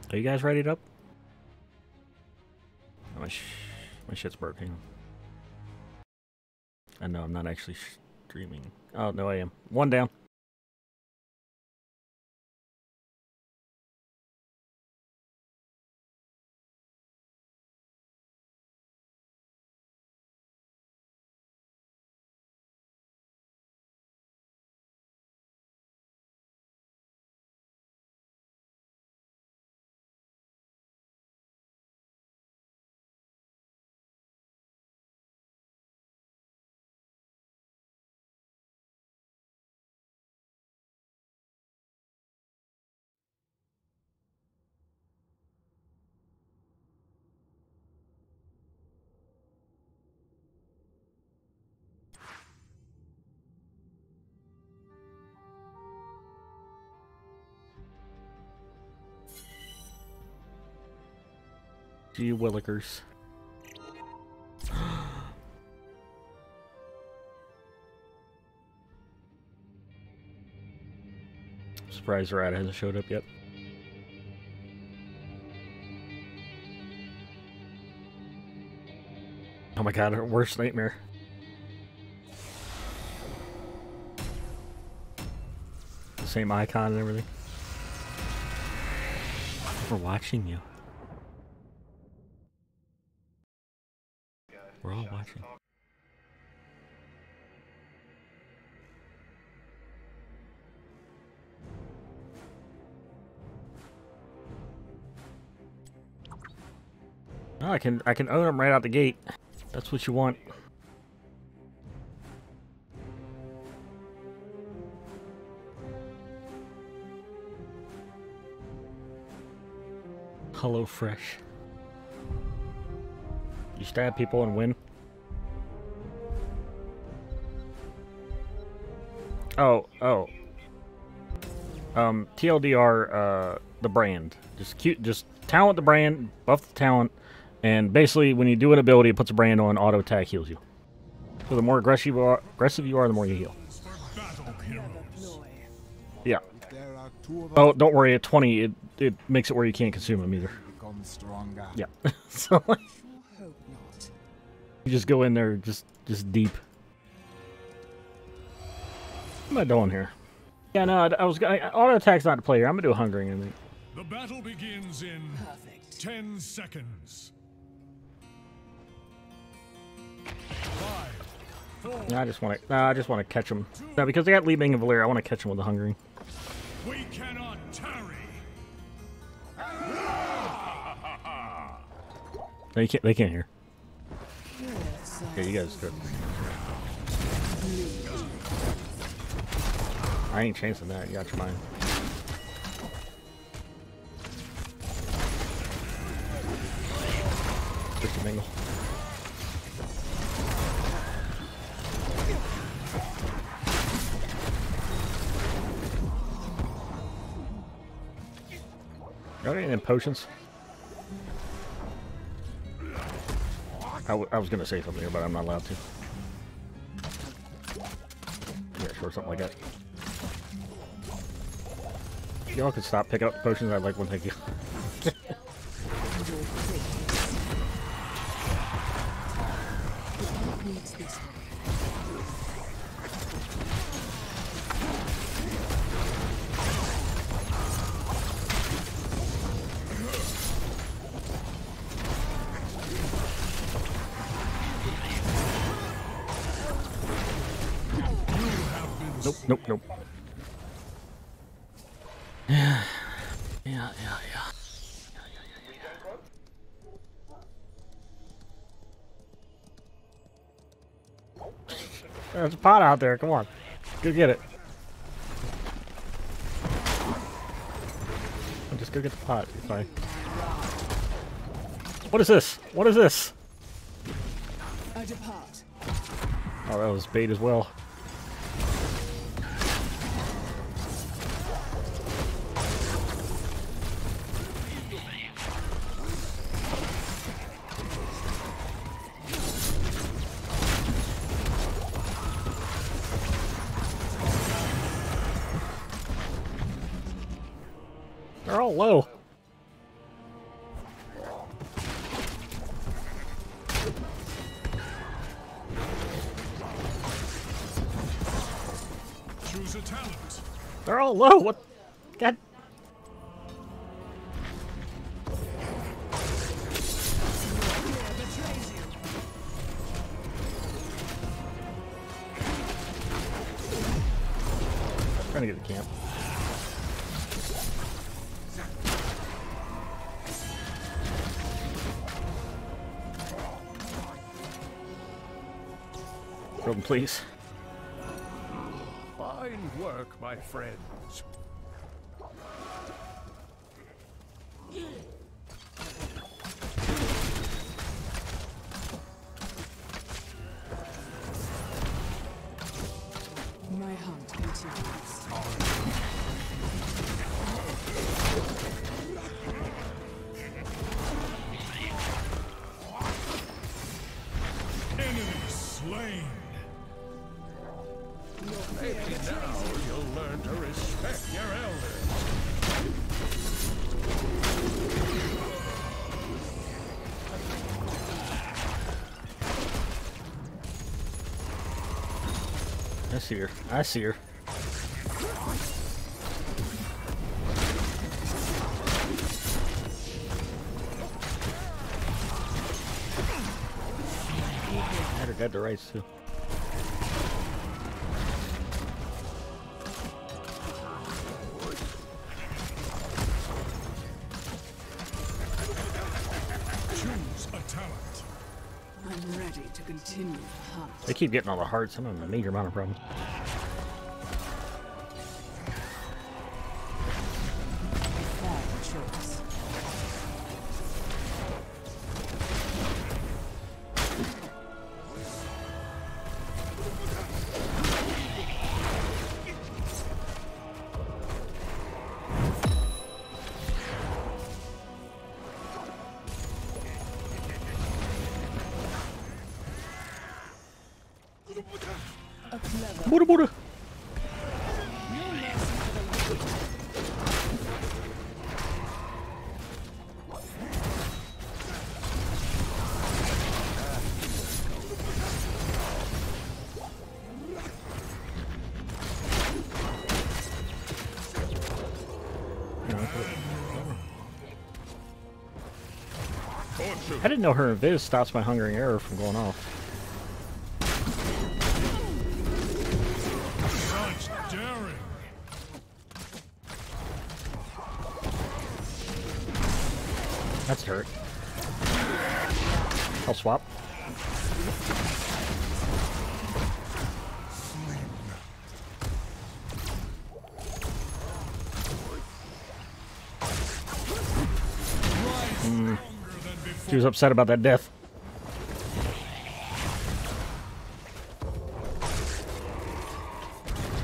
Are you guys ready up? Oh, my shit's broken. I know I'm not actually streaming. Oh no, I am. One down. Gee willikers. Surprised Rat hasn't showed up yet. Oh my god, our worst nightmare. The same icon and everything. We're watching you. We're all watching. Oh, I can own them right out the gate. That's what you want. Hello Fresh. You stab people and win. Oh. TLDR, the brand. Just talent the brand, buff the talent, and basically when you do an ability, it puts a brand on, auto attack heals you. So the more aggressive you are, the more you heal. Yeah. Oh, don't worry, at 20, it makes it where you can't consume them either. Yeah. So you just go in there, just deep. What am I doing here? Yeah, no, auto attack's not the player. I'm gonna do a hungering. I think. The battle begins in 10 seconds. 5, 4, No, I just want to catch them. No, because they got Li Ming and Valeria. I want to catch them with the hungering. We cannot tarry. No, you can't. They can't hear. Yeah, you guys good. I ain't chancing that. You got your mind. Just a mingle. Got any potions? I was gonna say something here, but I'm not allowed to. Yeah, sure, something like that. Y'all can stop picking up the potions. I'd like one, thank you. Nope. Yeah. There's a pot out there. Come on. Go get it. Just go get the pot. You're fine. What is this? What is this? Oh, that was bait as well. They're all low. all low. What? God. Trying to get the camp. Kill them, please. Fine work, my friends. My hunt continues. Enemy slain. Maybe now you'll learn to respect your elders. I see her. I see her. Had her dead to rights too. Choose a talent. I'm ready to continue the hunt. They keep getting all the hearts. I'm having a major amount of problems. Bad choice. A clever Buddha, Buddha. I didn't know her invis stops my hungering arrow from going off. Such daring. That's hurt. I'll swap. She was upset about that death.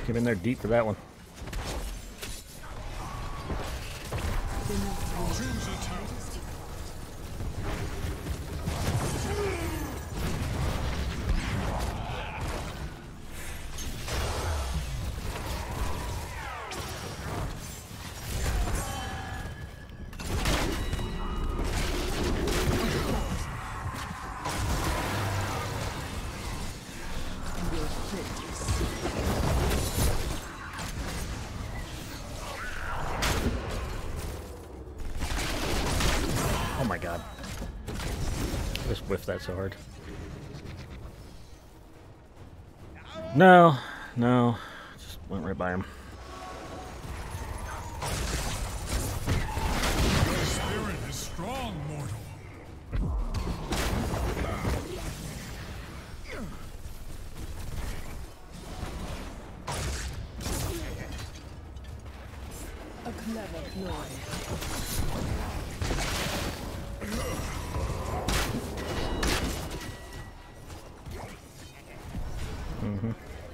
Get in there deep for that one. Choose a talent. Oh my god. I just whiffed that so hard. No, no. Just went right by him. Your spirit is strong, mortal. A clever ploy.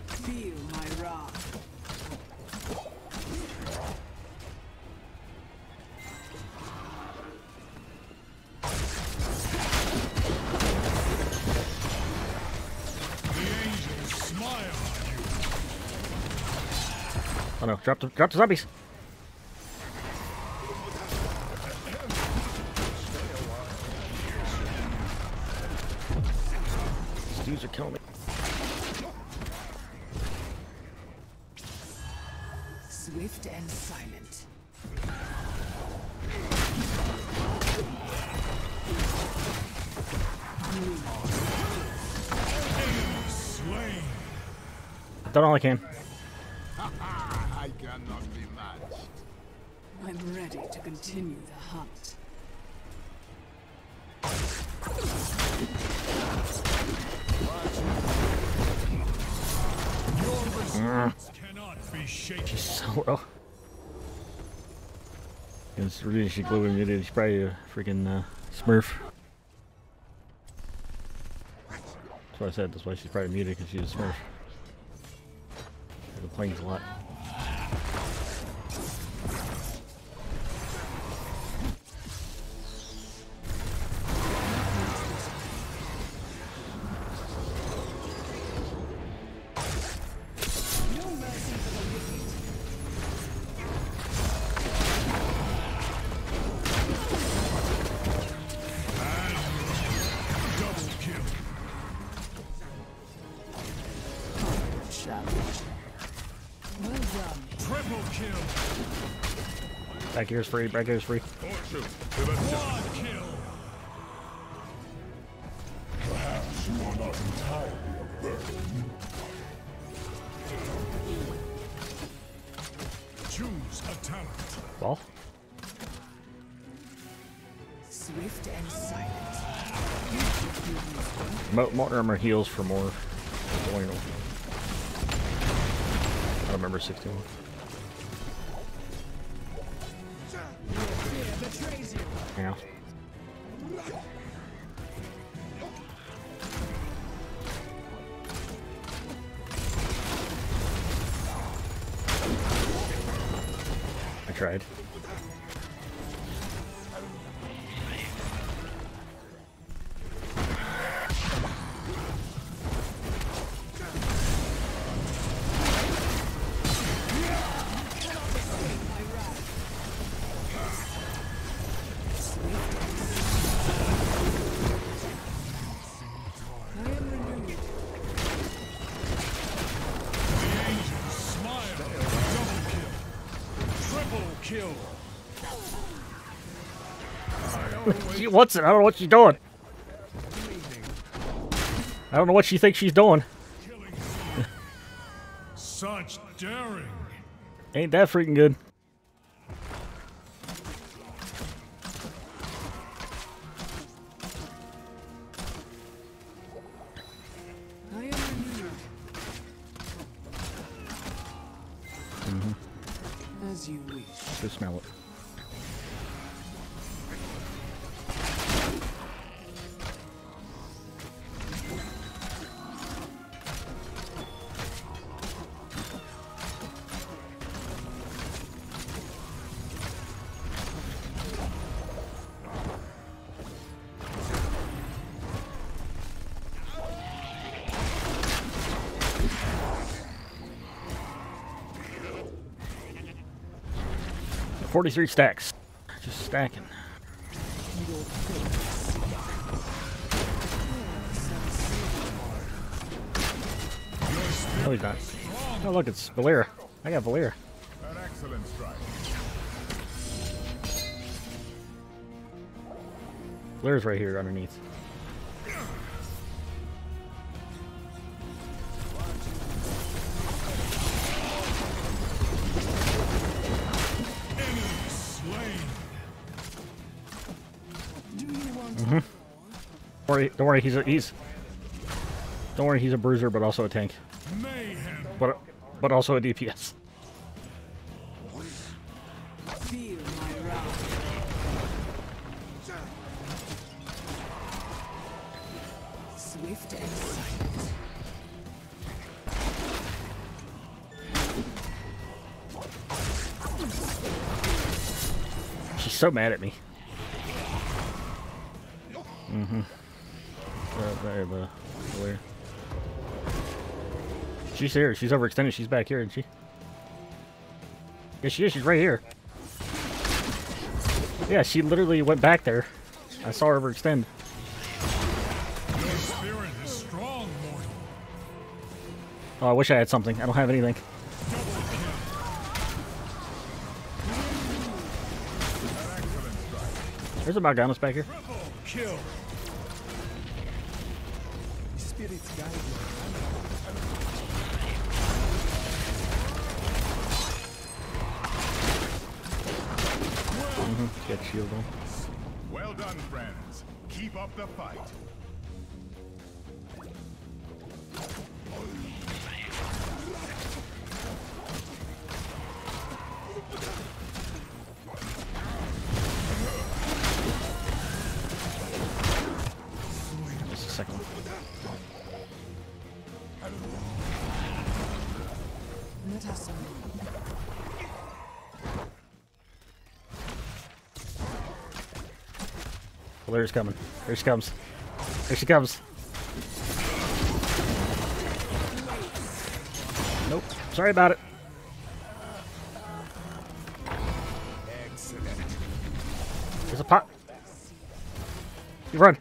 Feel my wrath. The angels smile on you. Oh no, drop the zombies! These dudes are killing me. Swift and silent. Slain. Done all I can. I cannot be matched. I'm ready to continue the hunt. Cannot be shaken. So well. It's really she glowing muted. She's probably a freaking Smurf. That's what I said. That's why she's probably muted, because she's a Smurf. The plane's a lot. Double kill. Well done. Triple kill. Back here's free. Back here's free. Fortune to the quad kill. Perhaps you are not entirely a burden. Choose a talent. Ball. Swift and silent. Molten armor heals for more. Loyal. I don't remember 61. Yeah. I tried. Smile. Double kill. Triple kill. She wants it. I don't know what she's doing. I don't know what she thinks she's doing. Killing. Such daring. Ain't that freaking good? I am renewed. As you wish. Just smell it. $43 stacks. Just stacking. No, he's not. Oh, look, it's Valeera. I got Valeera. An excellent strike. Valeera's right here underneath. Don't worry, he's don't worry, he's a bruiser, but also a tank. Mayhem. But also a DPS. Feel my wrath. Swift and silent. She's so mad at me. The Valeera. She's here. She's overextended. She's back here, isn't she? Yeah, she is. She's right here. Yeah, she literally went back there. I saw her overextend. Your spirit is strong, mortal. Oh, I wish I had something. I don't have anything. There's a Mal'Ganis back here. Triple kill. Spirits guide you. Get shield on. Well done, friends. Keep up the fight. Just a second. Let us move. Well, there's coming. There she comes. There she comes. Nope. Sorry about it. Excellent. There's a pot. You run.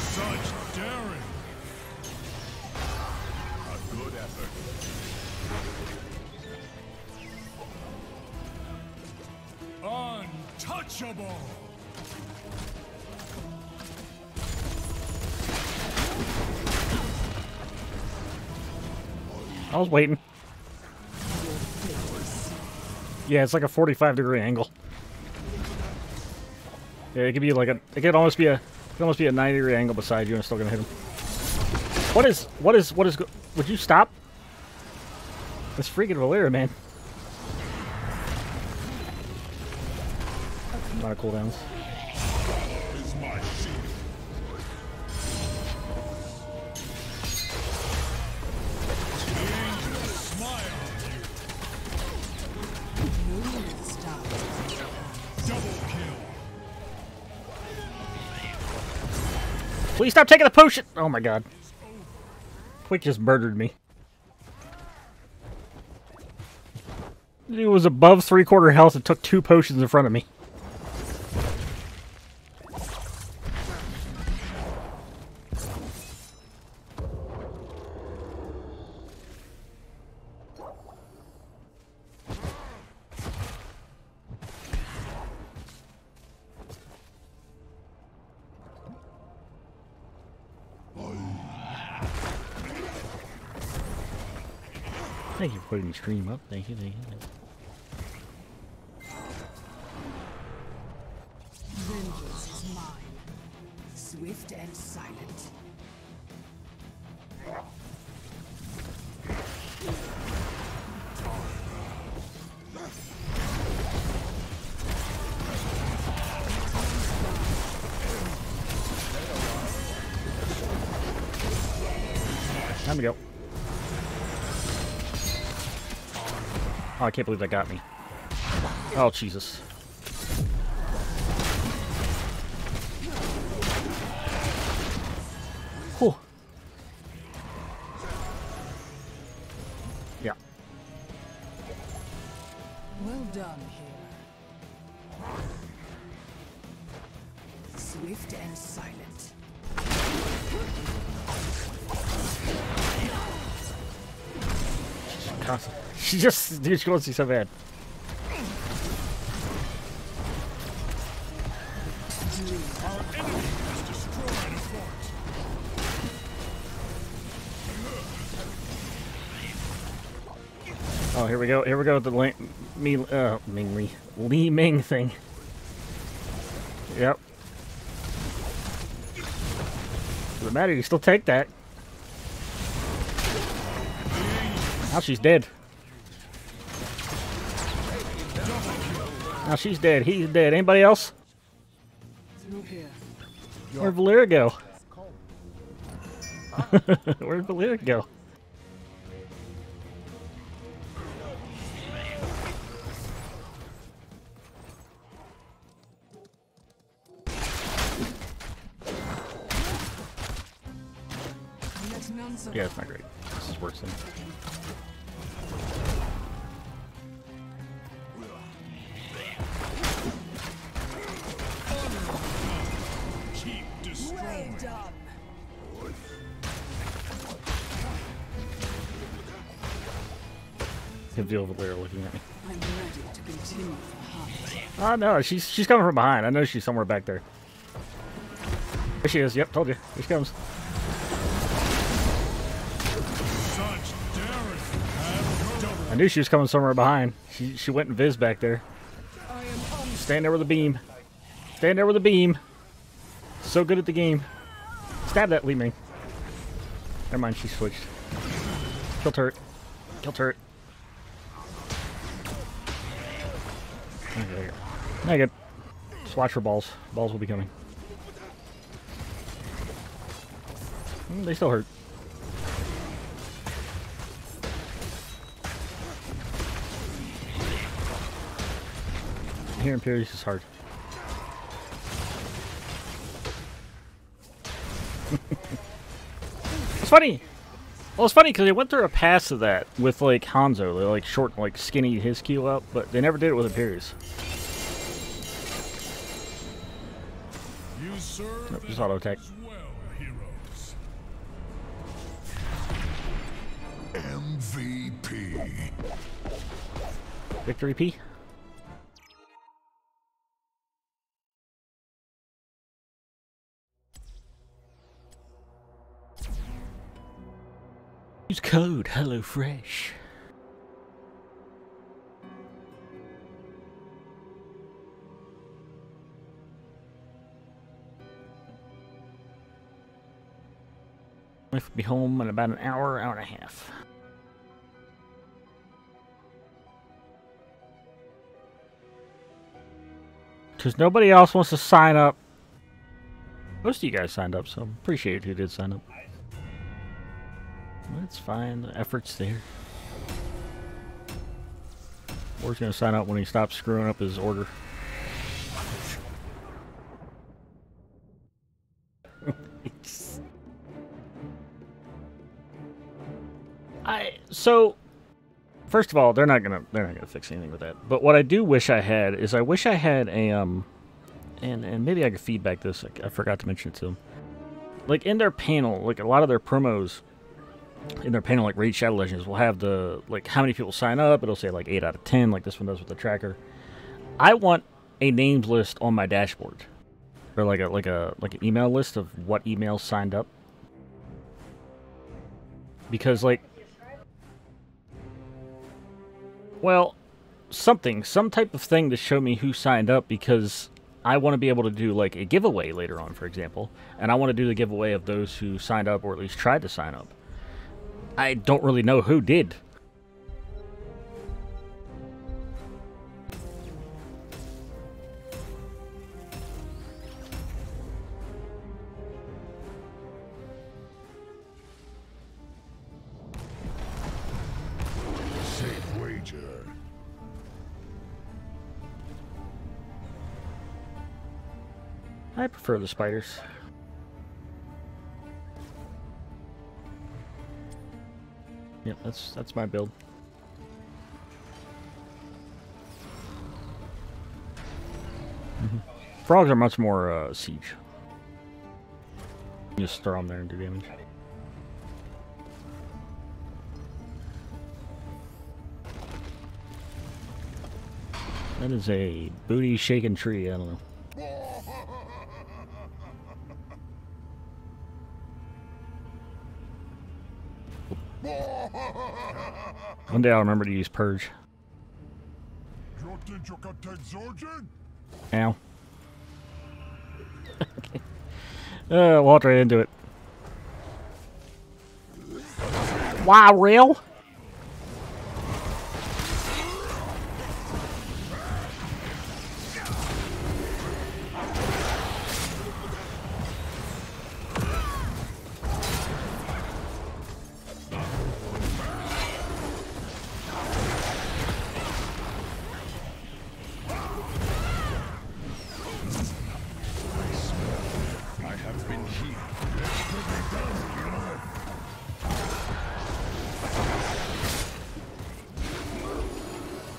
Such daring. A good effort. Untouchable. I was waiting. Yeah, it's like a 45-degree angle. Yeah, it could be like a. It could almost be a. It could almost be a 90-degree angle beside you, and it's still gonna hit him. What is? Would you stop? This freaking Valeera, man. A lot of cooldowns. Is my shield. The angels smile on you. Stop. Double kill. Please stop taking the potion! Oh my god. Quick just murdered me. It was above 3/4 health and took 2 potions in front of me. Thank you for putting the stream up. Thank you, thank you. Vengeance is mine. Swift and silent. Time to go. Oh, I can't believe that got me. Oh, Jesus. Whew. Yeah. Well done, here. Swift and silent. She just, dude, she wants you so bad. Our enemy has destroyed a fort. Oh, here we go. Here we go with the Li Ming thing. Yep. Doesn't matter. You still take that. Now she's dead. Now she's dead. He's dead. Anybody else? Through here. Where'd Valeera go? Where'd Valeera go? Let none survive. Yeah, it's not great. This is worse than. He'll be over there looking at me. I'm ready to continue the hunt. Oh no, she's coming from behind. I know she's somewhere back there. There she is. Yep, told you. Here she comes. Such daring. Have no I knew she was coming somewhere behind. She went and Viz back there. Stand there with a beam. Stand there with a beam. So good at the game. Stab that Li Ming. Never mind, she switched. Kill turret. Kill turret. Okay. Now good. Just watch for balls. Balls will be coming. They still hurt. Here in Imperius is hard. It's funny. Well, it's funny because they went through a pass of that with like Hanzo. They like short, like skinny his Q up, but they never did it with Imperius. You serve Nope, just auto attack. as well, heroes. MVP. Victory P. Use code HelloFresh. I'll be home in about an hour, hour and a half. Because nobody else wants to sign up. Most of you guys signed up, so appreciate who did sign up. That's fine, the effort's there. War's gonna sign up when he stops screwing up his order. So first of all, they're not gonna fix anything with that. But what I do wish I had is I wish I had a and maybe I could feedback this. I forgot to mention it to them. Like in their panel, like a lot of their promos in their panel, like Raid Shadow Legends, will have the like how many people sign up. It'll say like 8 out of 10, like this one does with the tracker. I want a names list on my dashboard, or like an email list of what emails signed up. Because like, well, some type of thing to show me who signed up, because I want to be able to do like a giveaway later on, for example, and I want to do the giveaway of those who signed up or at least tried to sign up. I don't really know who did. Safe wager. I prefer the spiders. Yep, that's my build. Frogs are much more siege. You just throw them there and do damage. That is a booty shaking tree. I don't know. One day I'll remember to use Purge. Ow. Walked right into it. Wow, real?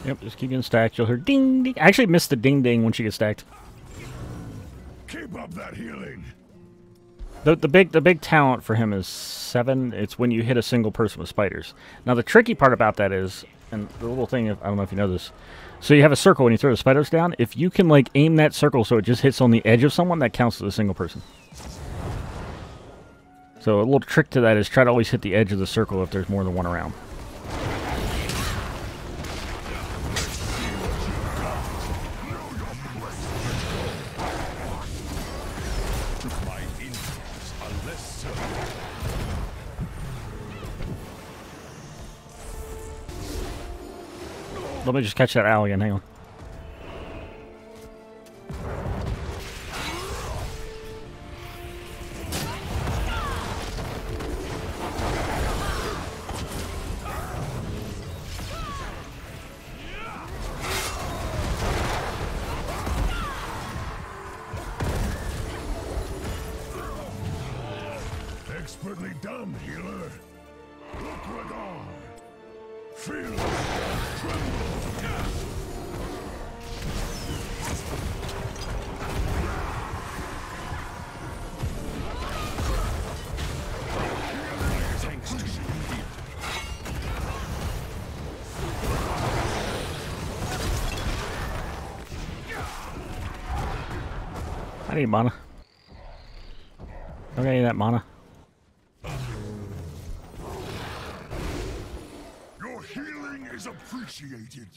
Yep, just keep getting stacked. You'll hear ding ding. I actually missed the ding ding when she gets stacked. Keep up that healing. The big talent for him is 7. It's when you hit a single person with spiders. Now the tricky part about that is And the little thing, I don't know if you know this. So you have a circle when you throw the spiders down. If you can like aim that circle so it just hits on the edge of someone, that counts as a single person. So a little trick to that is try to always hit the edge of the circle if there's more than one around. Let me just catch that owl again, hang on. Expertly done, healer. Look regard. Feel. Tremble. I need mana. Okay, I need that mana. Your healing is appreciated.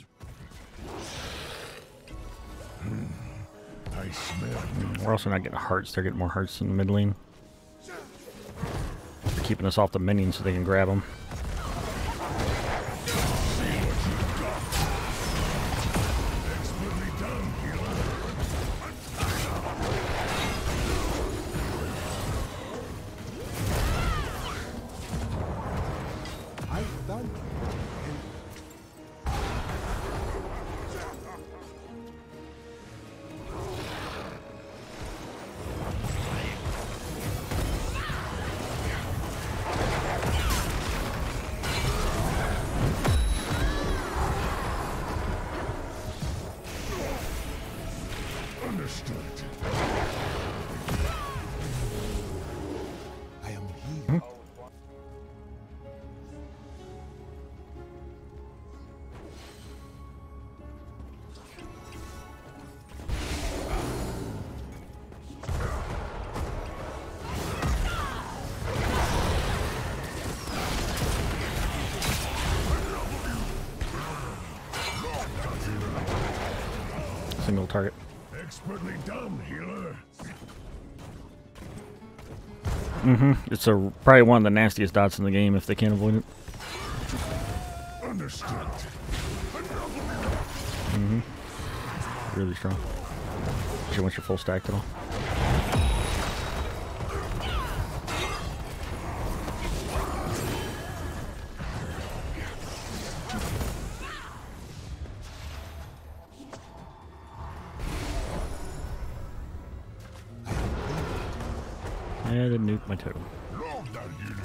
I smell. We're also not getting hearts. They're getting more hearts in the mid lane. They're keeping us off the minions so they can grab them. Expertly done, healer. I've done. Understood. I am here. Single target. Expertly done, healer. It's probably one of the nastiest dots in the game if they can't avoid it. Understood. Really strong. Especially once you're full stacked at all. Yeah, they nuked my totem. Love that unit.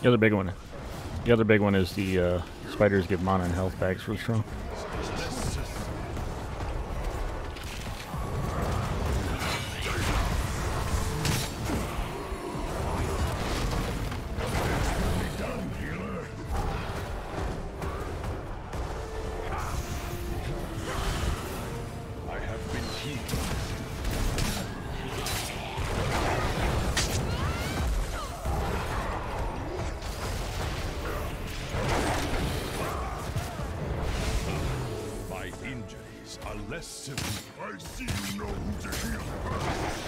The other big one. The other big one is the spiders give mana and health back. It's really strong. Done, healer. I have been healed. My injuries are less severe. I see you know who to heal first.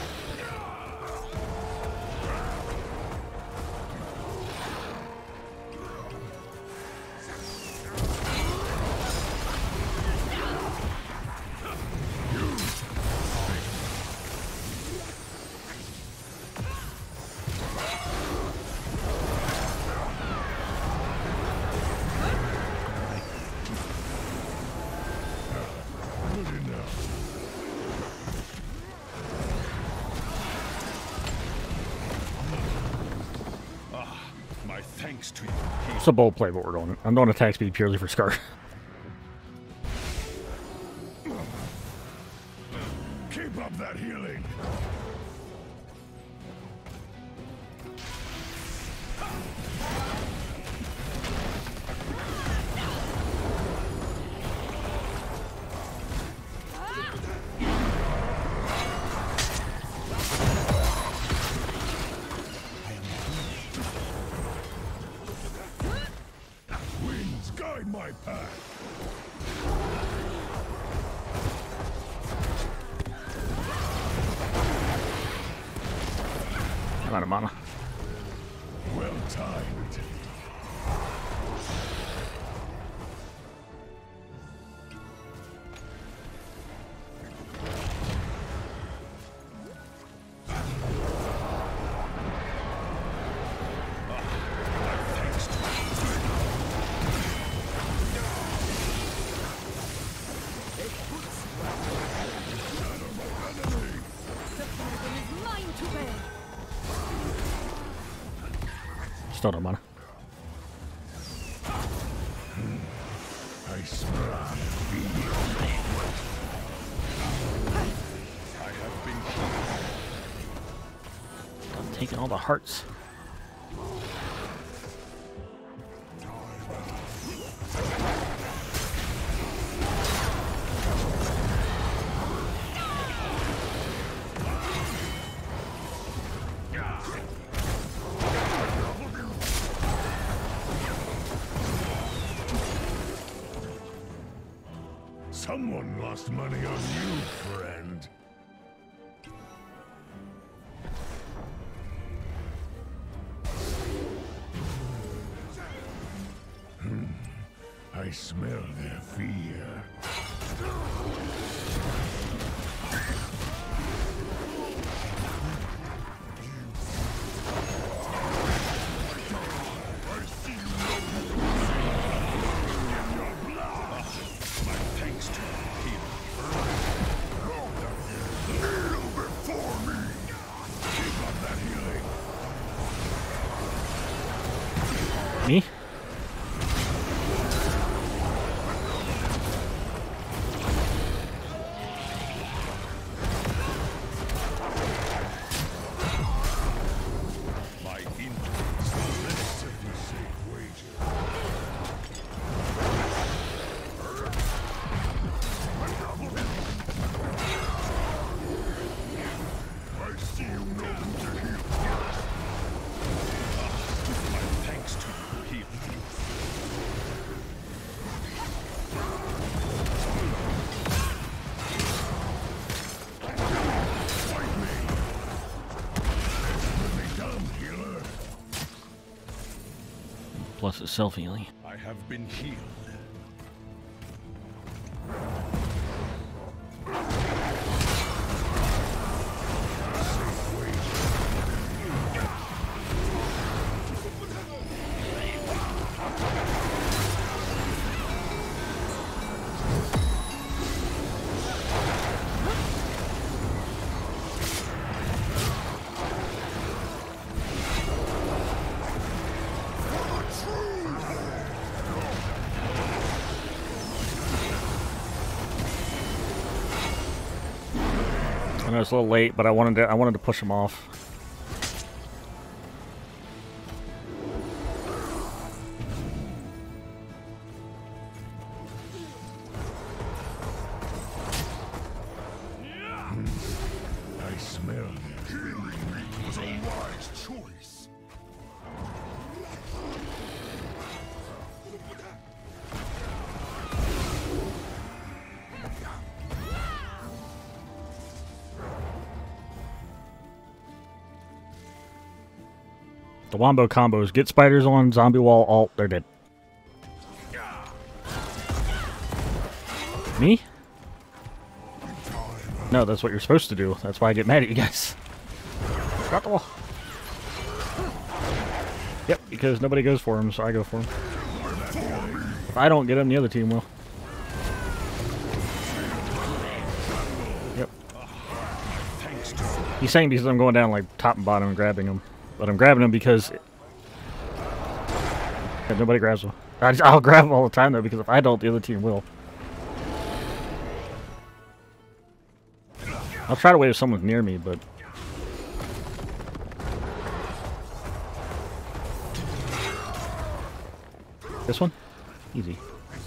Good enough. thanks to you. It's a bold play, but we're doing it. I'm doing attack speed purely for Scar. Keep up that healing. Winds guide my path. I'm out of mana. Well timed. Still no mana. I smell fear. I have been I'm taking all the hearts. Someone lost money on you, friend. I smell their fear. Me? My injuries are relatively safe wager. I see you know who to heal. My thanks to you, heal. Fight me. Let me done, healer. Plus it's self-healing. I have been healed. Safe wager. I know it's a little late, but I wanted to push him off. I smell it. Healing was a wise choice. The Wombo combos. Get spiders on, zombie wall, alt, they're dead. Me? No, that's what you're supposed to do. That's why I get mad at you guys. Got the wall. Yep, because nobody goes for him, so I go for him. If I don't get him, the other team will. Yep. He's saying because I'm going down like top and bottom and grabbing him. But I'm grabbing him because And nobody grabs them. I'll grab them all the time though, because if I don't, the other team will. I'll try to wait if someone's near me, but... This one? Easy.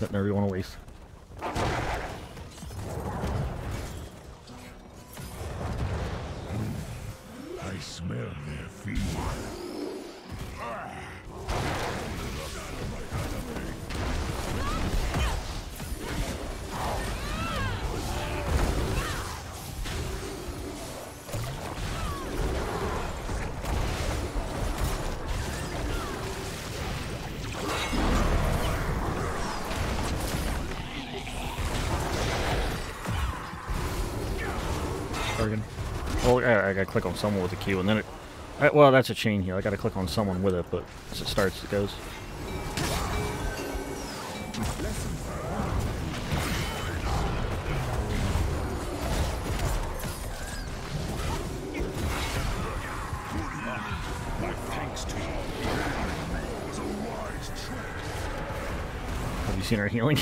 That never you want to waste. I smell their feet. Oh, I gotta click on someone with a Q, and then it... well, that's a chain here. I gotta click on someone with it, but as it starts, it goes. Have you seen our healing?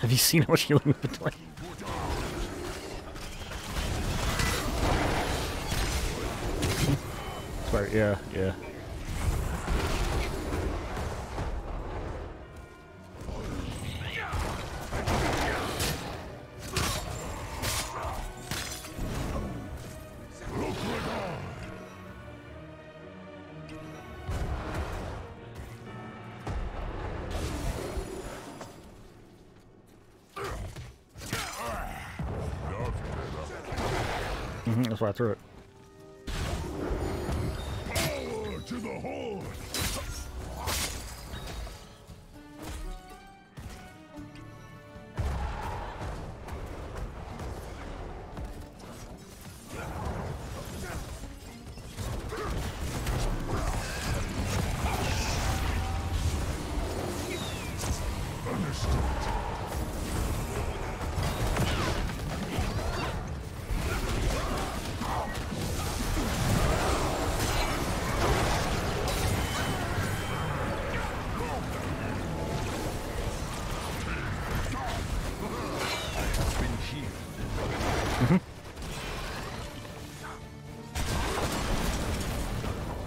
Have you seen how much healing we've been doing? Sorry, yeah. That's why I threw it. Power to the horde!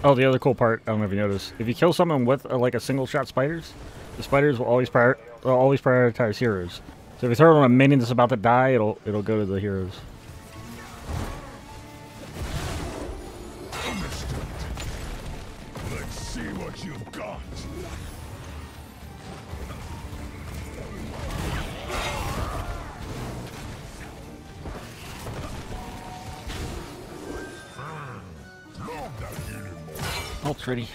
Oh, the other cool part, I don't know if you noticed, if you kill someone with like a single shot spiders, the spiders will always prioritize heroes. So if you throw it on a minion that's about to die, it'll go to the heroes. Understood. Let's see what you've got. Ult's ready.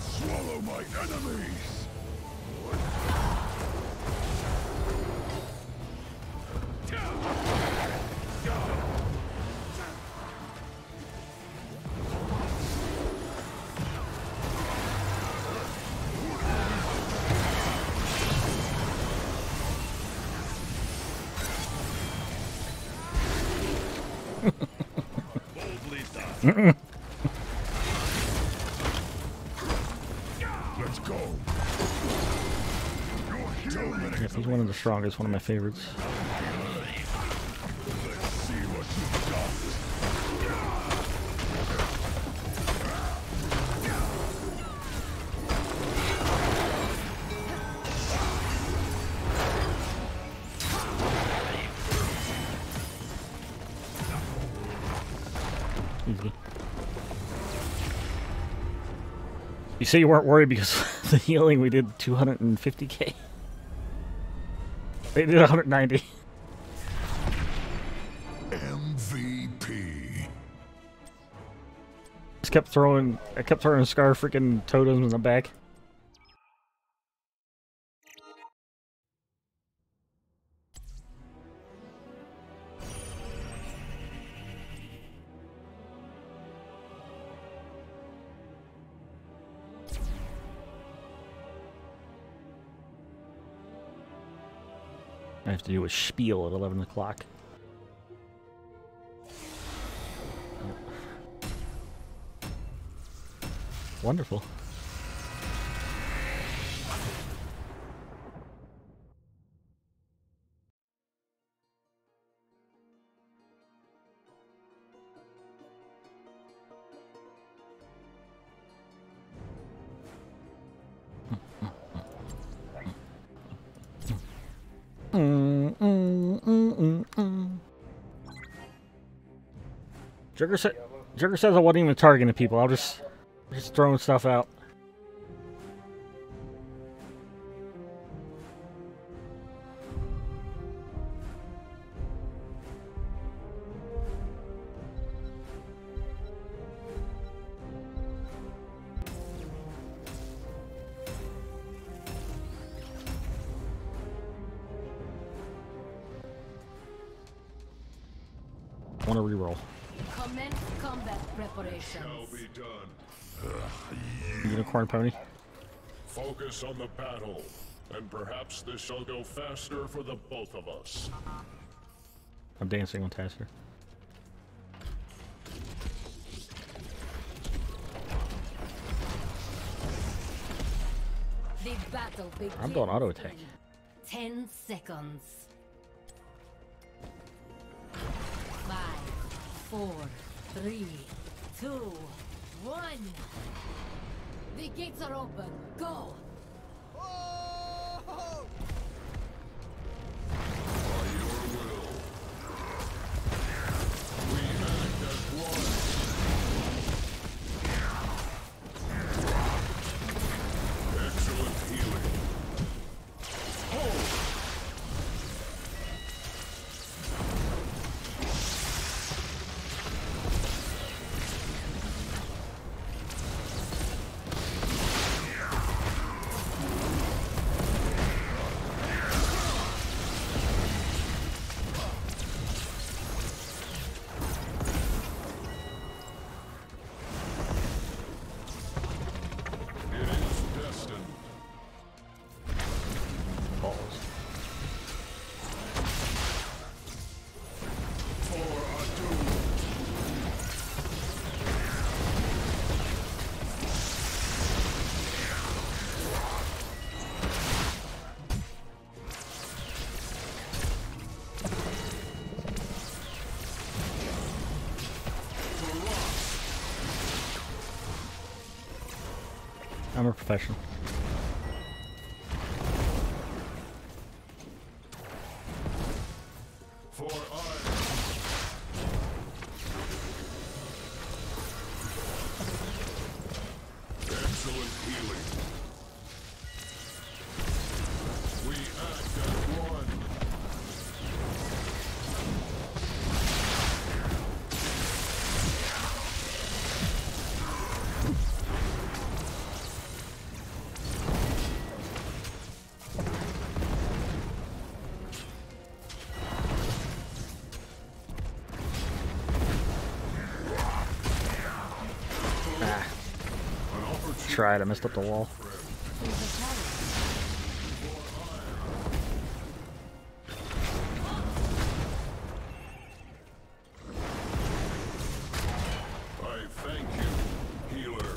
Swallow my enemies! Boldly done. Let's go. Yeah, he's one of the strongest, one of my favorites. Let's see what you've got. Easy. You say you weren't worried because the healing we did 250k. They did 190. just kept throwing. I kept throwing Scar freaking totems in the back. I have to do a spiel at 11 o'clock. Wonderful. Jugger says I wasn't even targeting people. I'll just throwing stuff out. Want to reroll. Commence combat preparation. Shall be done. Unicorn pony. Focus on the battle, and perhaps this shall go faster for the both of us. I'm dancing on Tasker. The battle begins. I'm doing auto attack. 10 seconds. 5, 4, 3, 2, 1. The gates are open. Go! Excellent healing. It is destined. Balls. For a doom. I'm a professional. For I. Excellent healing. We act as one. Tried. I messed up the wall. I thank you, healer.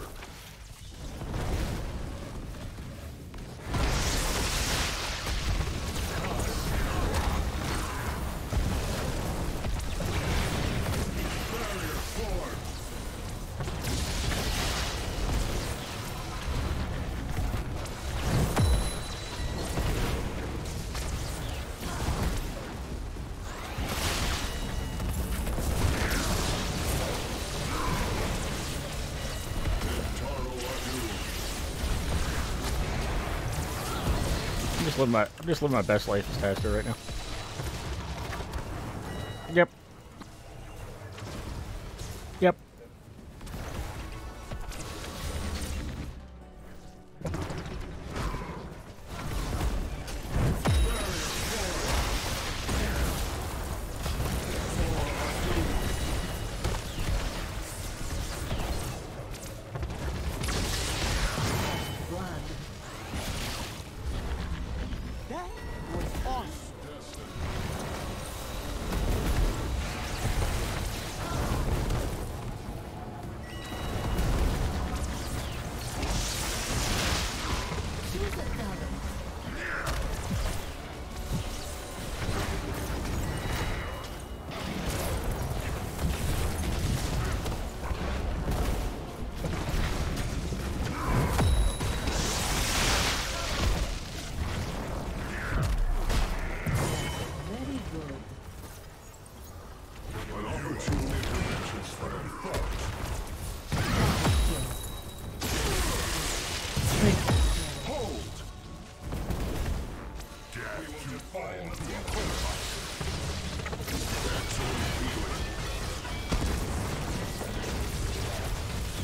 Barrier formed. I'm just living my best life as Tasker right now. Yep. Yep.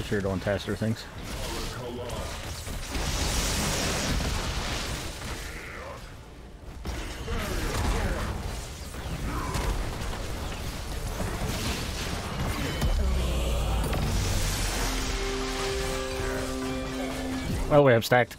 So you're doing taster things. By the way, I'm stacked.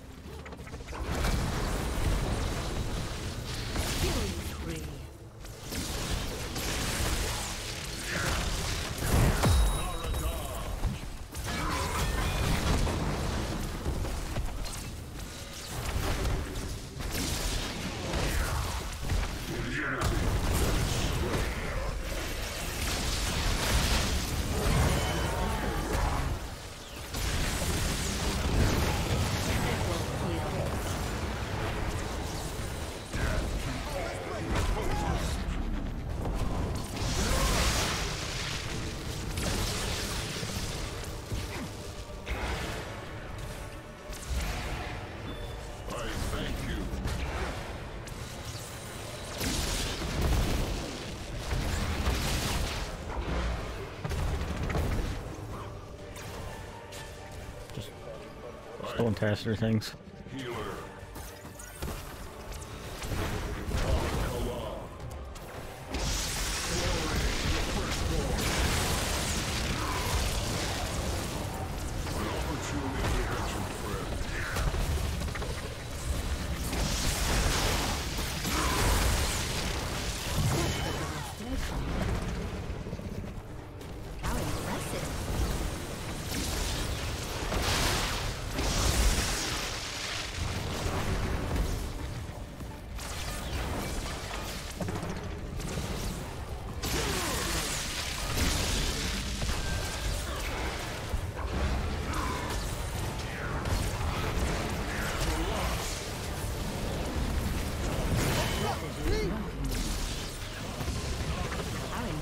Doing taster things. How impressive.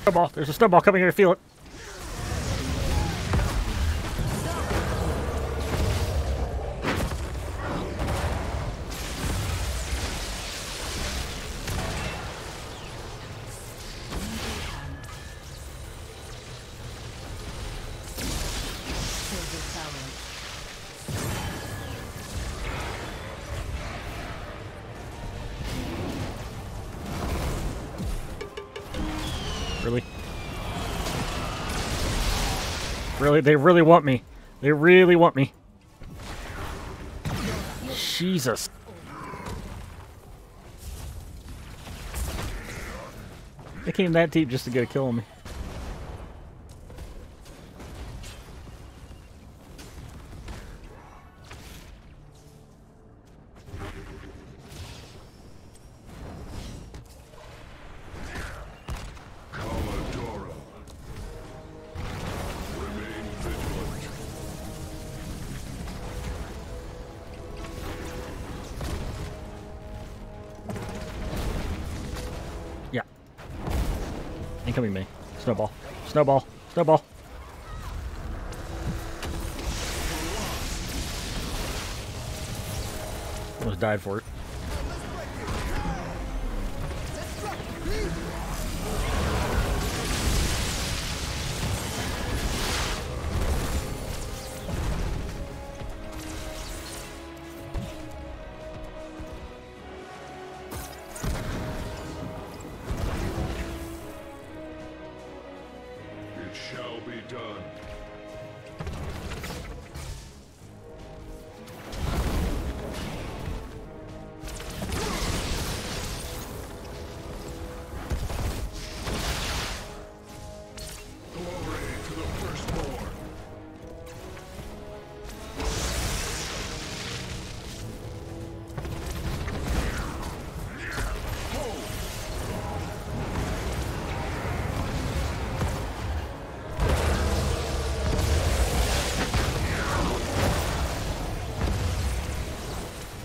Snowball. There's a snowball coming here. Feel it. Really? Really? They really want me. They really want me. Jesus. They came that deep just to get a kill on me. Yeah. Incoming me. Snowball. Snowball. Snowball. Almost died for it. It shall be done. Glory to the firstborn.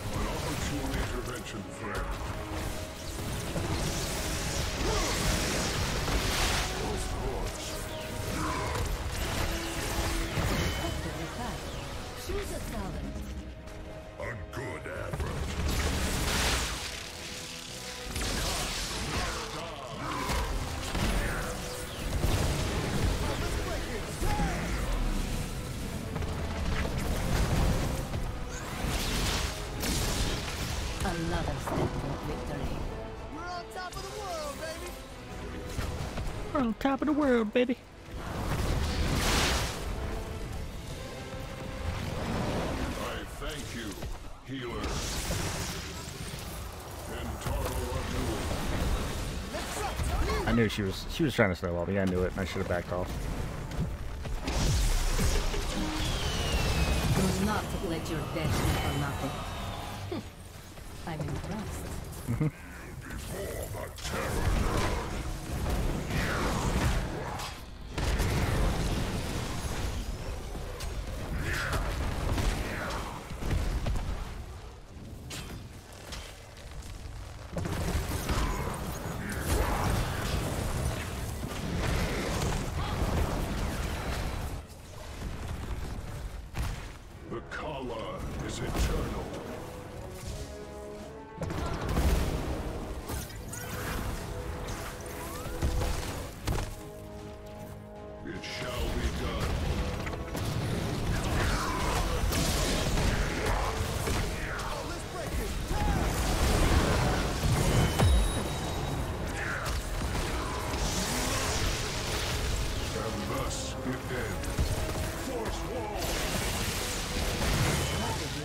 An opportune intervention, friend. Both hordes. Choose a talent. A good effort. Another step toward victory. We're on top of the world, baby. We're on top of the world, baby. I thank you, healer. Kentaro Adu. I knew she was trying to snowball me. I knew it, and I should have backed off. Do not let your death be for nothing. I'm impressed. The Kala is eternal. It shall be done. And thus it ends. Force wall.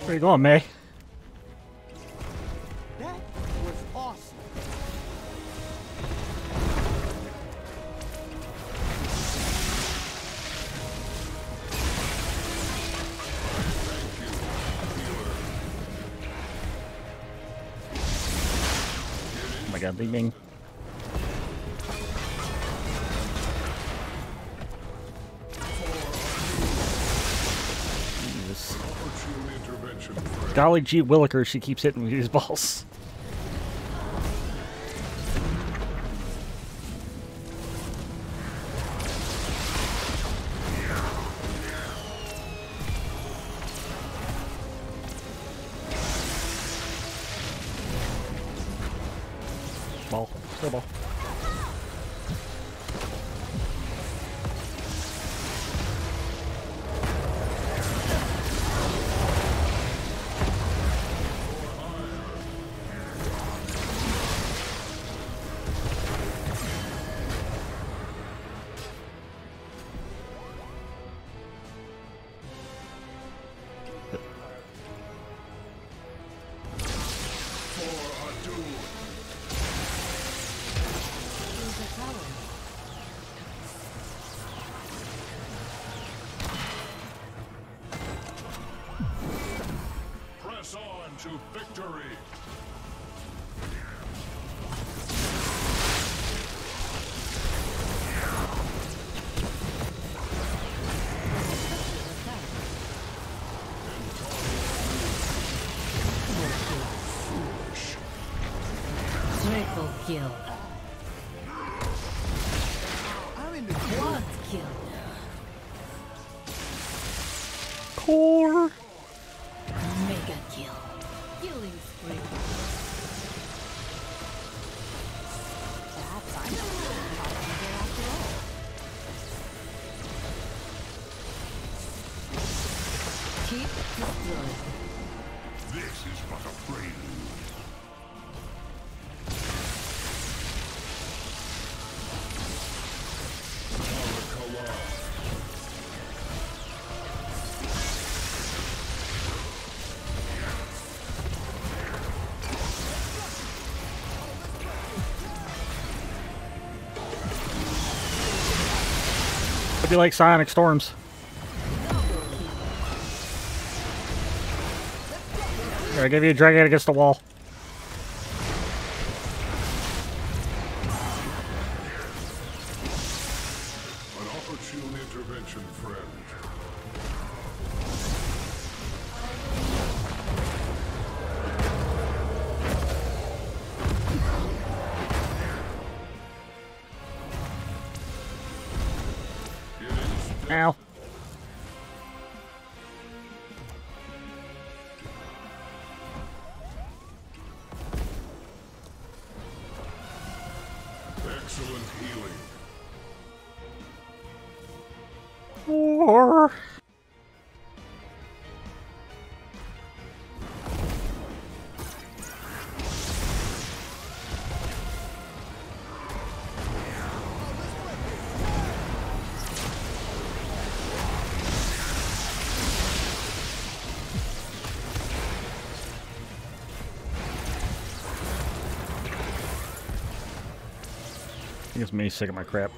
Where you going, May? That was awesome. Oh my god, Bing Bing. Jesus. Opportune intervention, friend. Golly gee Williker, she keeps hitting me with these balls. Ball. Snowball. Use the tower. Press on to victory. Triple kill. I'm in the Quad kill. Core. Mega kill. Killing spree. Perhaps I'm not here after all. Keep destroyed. This is but a prelude. Kala. Would you like Sonic Storms? Here, I give you a dragon against the wall. An opportune intervention, friend. It is Ow. guess me sick of my crap.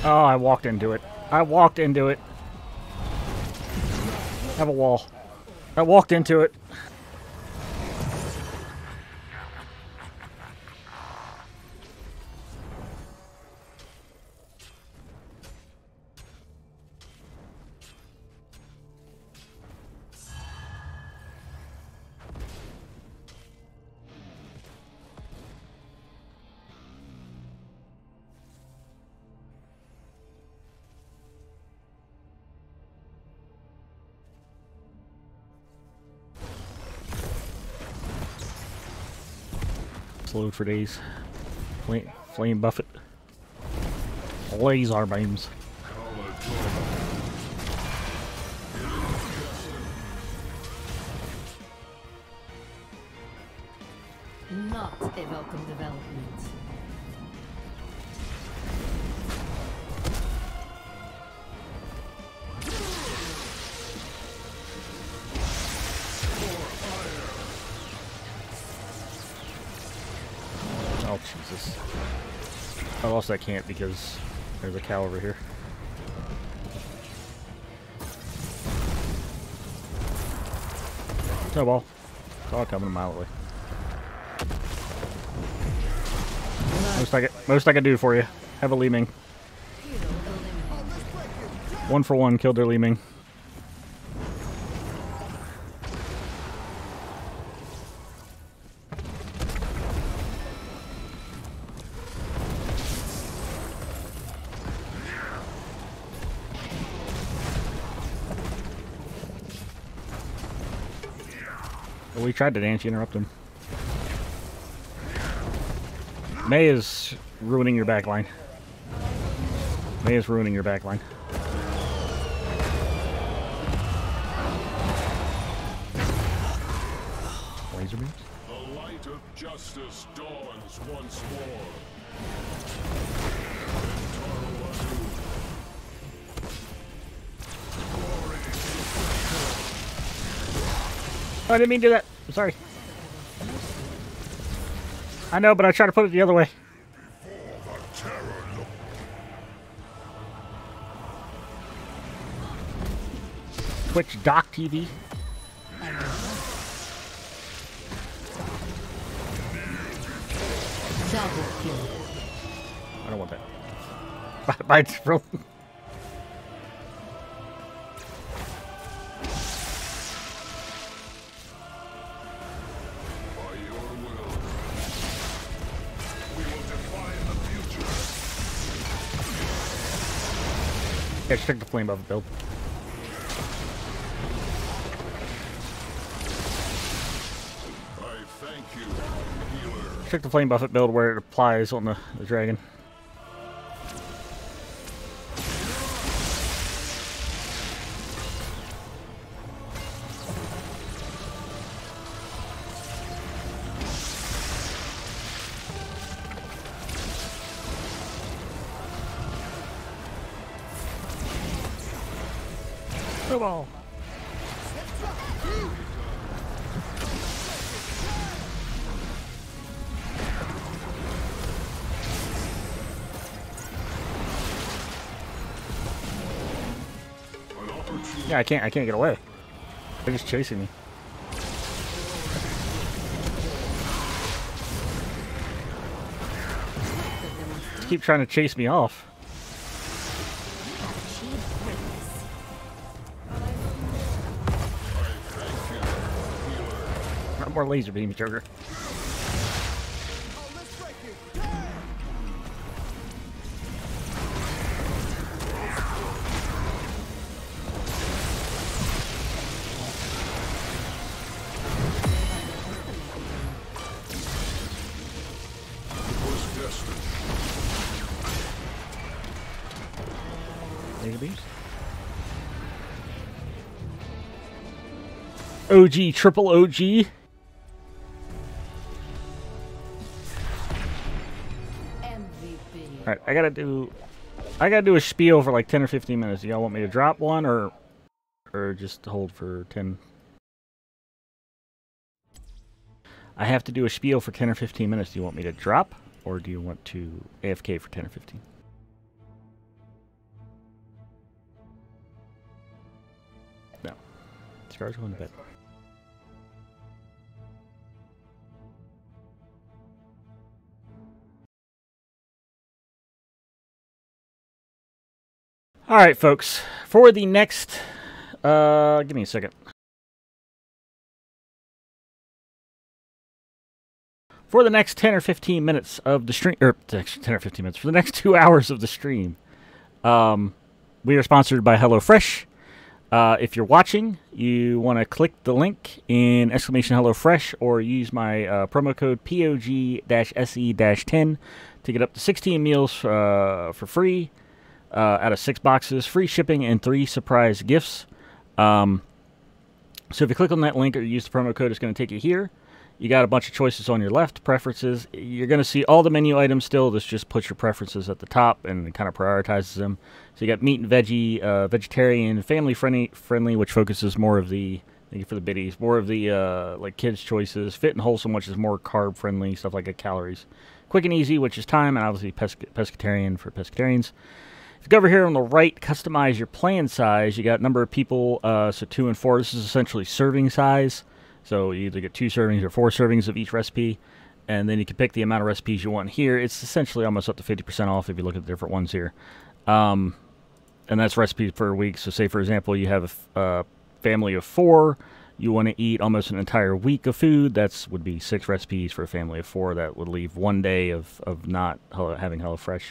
Oh, I walked into it. I walked into it. Have a wall. I walked into it. Slowed for days. Flame Buffet. Laser beams. Not a welcome development. Oh, Jesus. I lost that camp because there's a cow over here. Snowball. It's all coming a mile away. Most I can do for you. Have a Li Ming. 1 for 1, killed their Li Ming. Well, we tried to dance, you interrupt him. Mei is ruining your backline. Mei is ruining your backline. Laser beams? The light of justice dawns once more. Oh, I didn't mean to do that. I'm sorry. I know, but I tried to put it the other way. Twitch Doc TV. Double kill. I don't want that. Bites from. Yeah, just take the Flame Buffet build. I thank you, healer. Check the Flame Buffet build where it applies on the dragon. Snowball. Yeah, I can't get away. They're just chasing me. Just keep trying to chase me off. Not more laser beams, Joker. Laser beams. OG, triple OG. MVP. Alright, I gotta do a spiel for like 10 or 15 minutes. Do y'all want me to drop one or just hold for 10 I have to do a spiel for 10 or 15 minutes. Do you want me to drop, or do you want to AFK for 10 or 15? No. Scar's going to bed. Alright, folks. For the next... give me a second. For the next 10 or 15 minutes of the stream... Or, 10 or 15 minutes. For the next 2 hours of the stream. We are sponsored by HelloFresh. If you're watching, you want to click the link in exclamation HelloFresh or use my promo code POG-SE-10 to get up to 16 meals for free. Out of 6 boxes, free shipping, and 3 surprise gifts. So if you click on that link or use the promo code, it's going to take you here. You got a bunch of choices on your left, preferences. You're going to see all the menu items still. This just puts your preferences at the top and kind of prioritizes them. So you got meat and veggie, vegetarian, family friendly, which focuses more of the, thank you for the biddies, more of the like kids' choices. Fit and wholesome, which is more carb friendly, stuff like calories. Quick and easy, which is time, and obviously pescatarian for pescatarians. If you go over here on the right, customize your plan size. You got number of people, so 2 and 4. This is essentially serving size. So you either get 2 servings or 4 servings of each recipe. And then you can pick the amount of recipes you want here. It's essentially almost up to 50% off if you look at the different ones here. And that's recipes per week. So say, for example, you have a family of 4. You want to eat almost an entire week of food. That would be 6 recipes for a family of 4. That would leave 1 day of not having HelloFresh.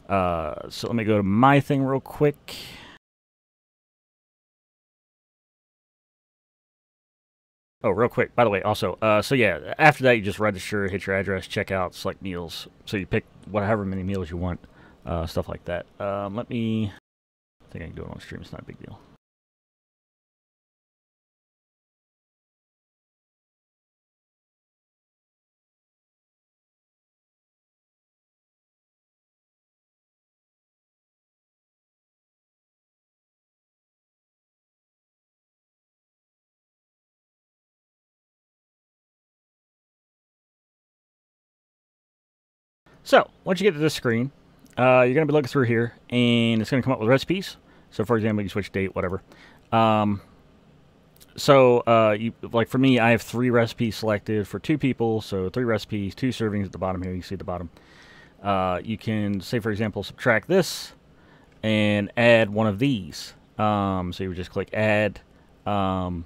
So let me go to my thing real quick. Oh, real quick, by the way, also, so yeah, after that you just register, hit your address, check out, select meals. So you pick whatever many meals you want, stuff like that. I think I can do it on stream, it's not a big deal. So, once you get to this screen, you're going to be looking through here, and it's going to come up with recipes. So, for example, you switch date, whatever. Like for me, I have 3 recipes selected for 2 people, so 3 recipes, 2 servings at the bottom here. You see at the bottom. You can, say, for example, subtract this and add one of these. So you would just click add, and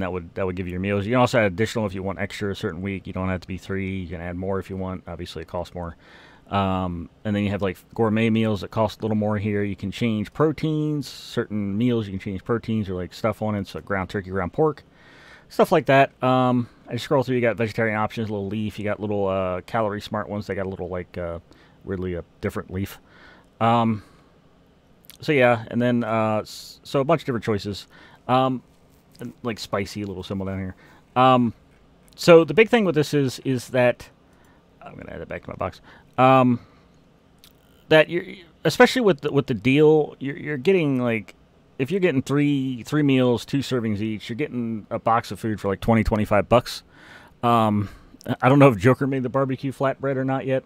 that would give you your meals. You can also add additional if you want extra a certain week. You don't have to be 3. You can add more if you want. Obviously, it costs more. And then you have like gourmet meals that cost a little more here. You can change proteins. Certain meals you can change proteins or like stuff on it. So ground turkey, ground pork, stuff like that. I just scroll through. You got vegetarian options, a little leaf. You got little calorie smart ones. They got a little like weirdly a different leaf. So yeah, and then so a bunch of different choices. Like spicy, little symbol down here. So the big thing with this is that I'm gonna add that back to my box. That you're, especially with the deal, you're getting like, if you're getting three meals, 2 servings each, you're getting a box of food for like $20-25. I don't know if Joker made the barbecue flatbread or not yet,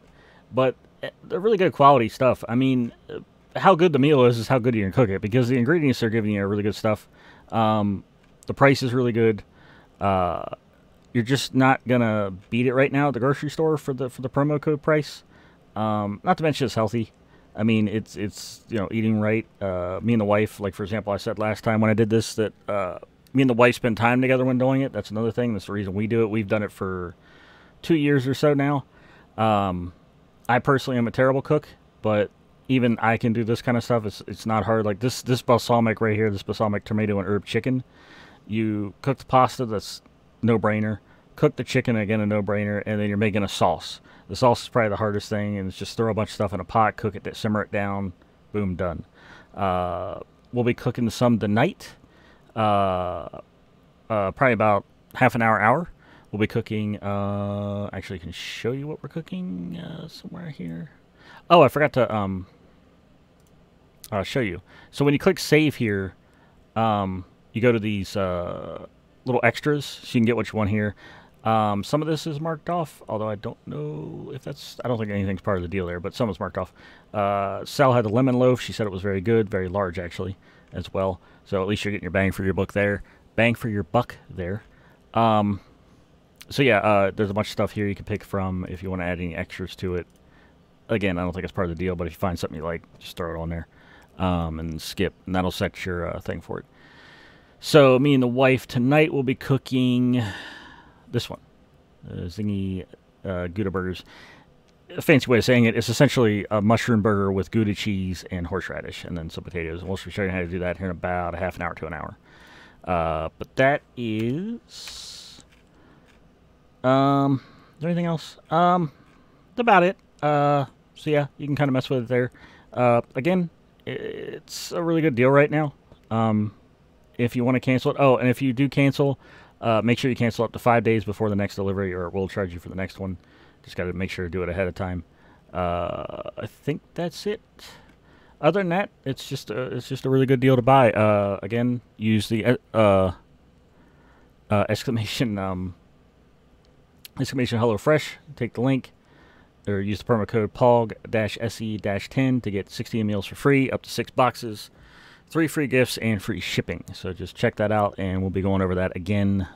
but they're really good quality stuff. I mean, how good the meal is how good you can cook it, because the ingredients they're giving you are really good stuff. The price is really good. You're just not gonna beat it right now at the grocery store for the promo code price. Not to mention it's healthy. I mean, it's eating right. Me and the wife, like for example, I said last time when I did this that me and the wife spend time together when doing it. That's another thing. That's the reason we do it. We've done it for 2 years or so now. I personally am a terrible cook, but even I can do this kind of stuff. It's not hard. Like this balsamic right here, this balsamic tomato and herb chicken. You cook the pasta, that's no-brainer. Cook the chicken, again, a no-brainer, and then you're making a sauce. The sauce is probably the hardest thing, and it's just throw a bunch of stuff in a pot, cook it, simmer it down, boom, done. We'll be cooking some tonight, probably about half an hour. We'll be cooking, actually I can show you what we're cooking somewhere here. Oh, I forgot to show you. So when you click save here, you go to these little extras, so you can get what you want here. Some of this is marked off, although I don't know if that's... I don't think anything's part of the deal there, but some is marked off. Sal had the lemon loaf. She said it was very good, very large, actually, as well. So at least you're getting your bang for your buck there. So yeah, there's a bunch of stuff here you can pick from if you want to add any extras to it. Again, I don't think it's part of the deal, but if you find something you like, just throw it on there and skip, and that'll set your thing for it. So me and the wife tonight will be cooking this one, Zingy Gouda burgers. A fancy way of saying it, it's essentially a mushroom burger with Gouda cheese and horseradish, and then some potatoes. We'll show you how to do that here in about a half an hour to an hour. But that is... is there anything else? That's about it. So yeah, you can kind of mess with it there. Again, it's a really good deal right now. If you want to cancel it. Oh, and if you do cancel, make sure you cancel up to 5 days before the next delivery, or we'll charge you for the next one. Just got to make sure to do it ahead of time. I think that's it. Other than that, it's just a really good deal to buy. Again, use the exclamation HelloFresh. Take the link, or use the promo code POG-SE-10 to get 16 meals for free, up to 6 boxes, 3 free gifts, and free shipping. So just check that out, and we'll be going over that again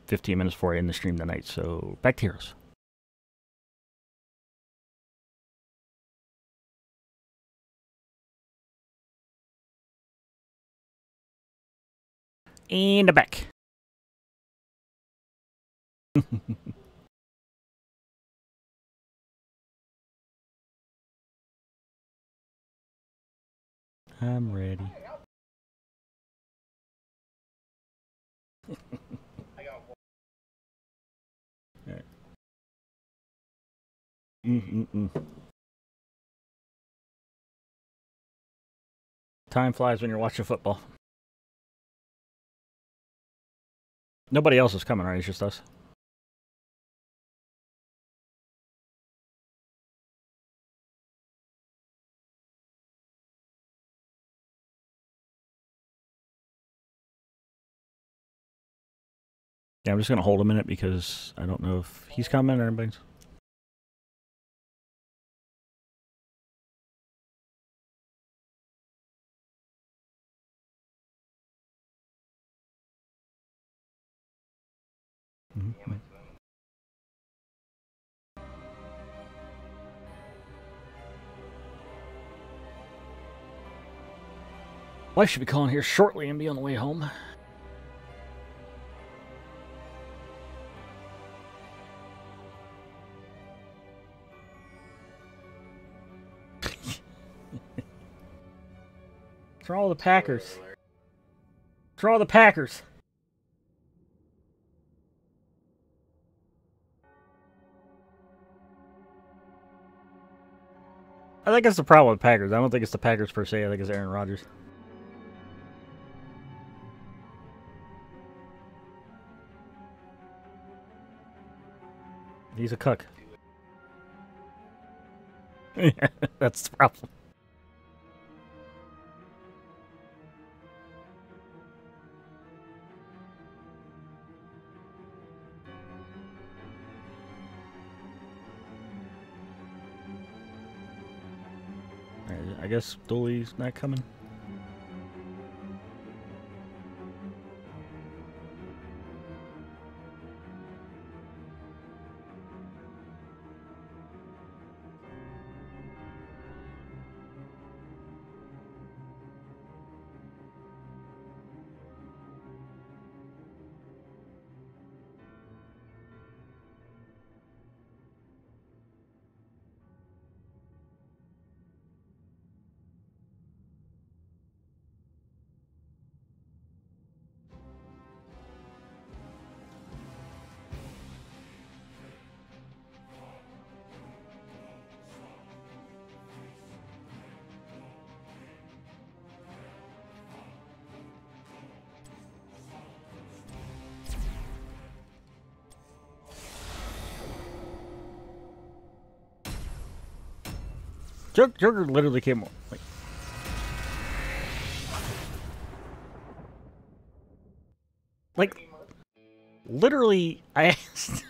15 minutes before I end the stream tonight. So back to Heroes. And back. I'm ready. Right. Time flies when you're watching football. Nobody else is coming, right? It's just us. Yeah, I'm just going to hold a minute because I don't know if he's coming or anybody's. Mm-hmm. Wife should be calling here shortly and be on the way home. Draw the Packers. Draw the Packers. I think it's the problem with Packers. I don't think it's the Packers per se. I think it's Aaron Rodgers. He's a cuck. Yeah, that's the problem. I guess Dooley's not coming. Joker literally came on. Like Literally, I asked.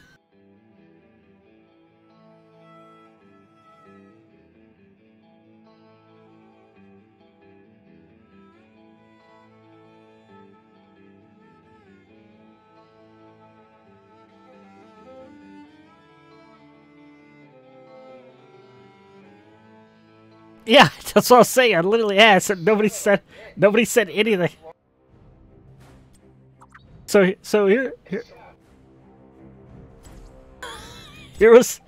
Yeah, that's what I was saying. I literally asked, and nobody said anything. So here was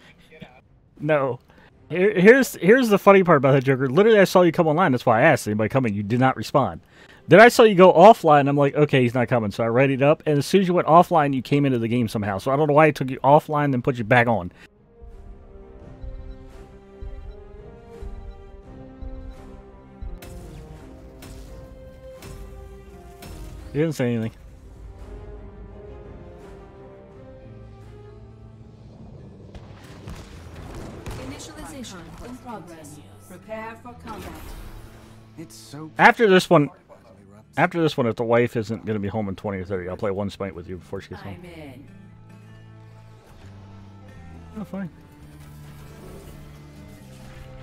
no. Here's the funny part about that, Joker. Literally, I saw you come online. That's why I asked anybody coming. You did not respond. Then I saw you go offline. I'm like, okay, he's not coming. So I readied up, and as soon as you went offline, you came into the game somehow. So I don't know why it took you offline, then put you back on. He didn't say anything. Initialization in progress. Prepare for combat. It's so After this one, if the wife isn't going to be home in 20 or 30, I'll play one smite with you before she gets home. I'm in. Oh, fine.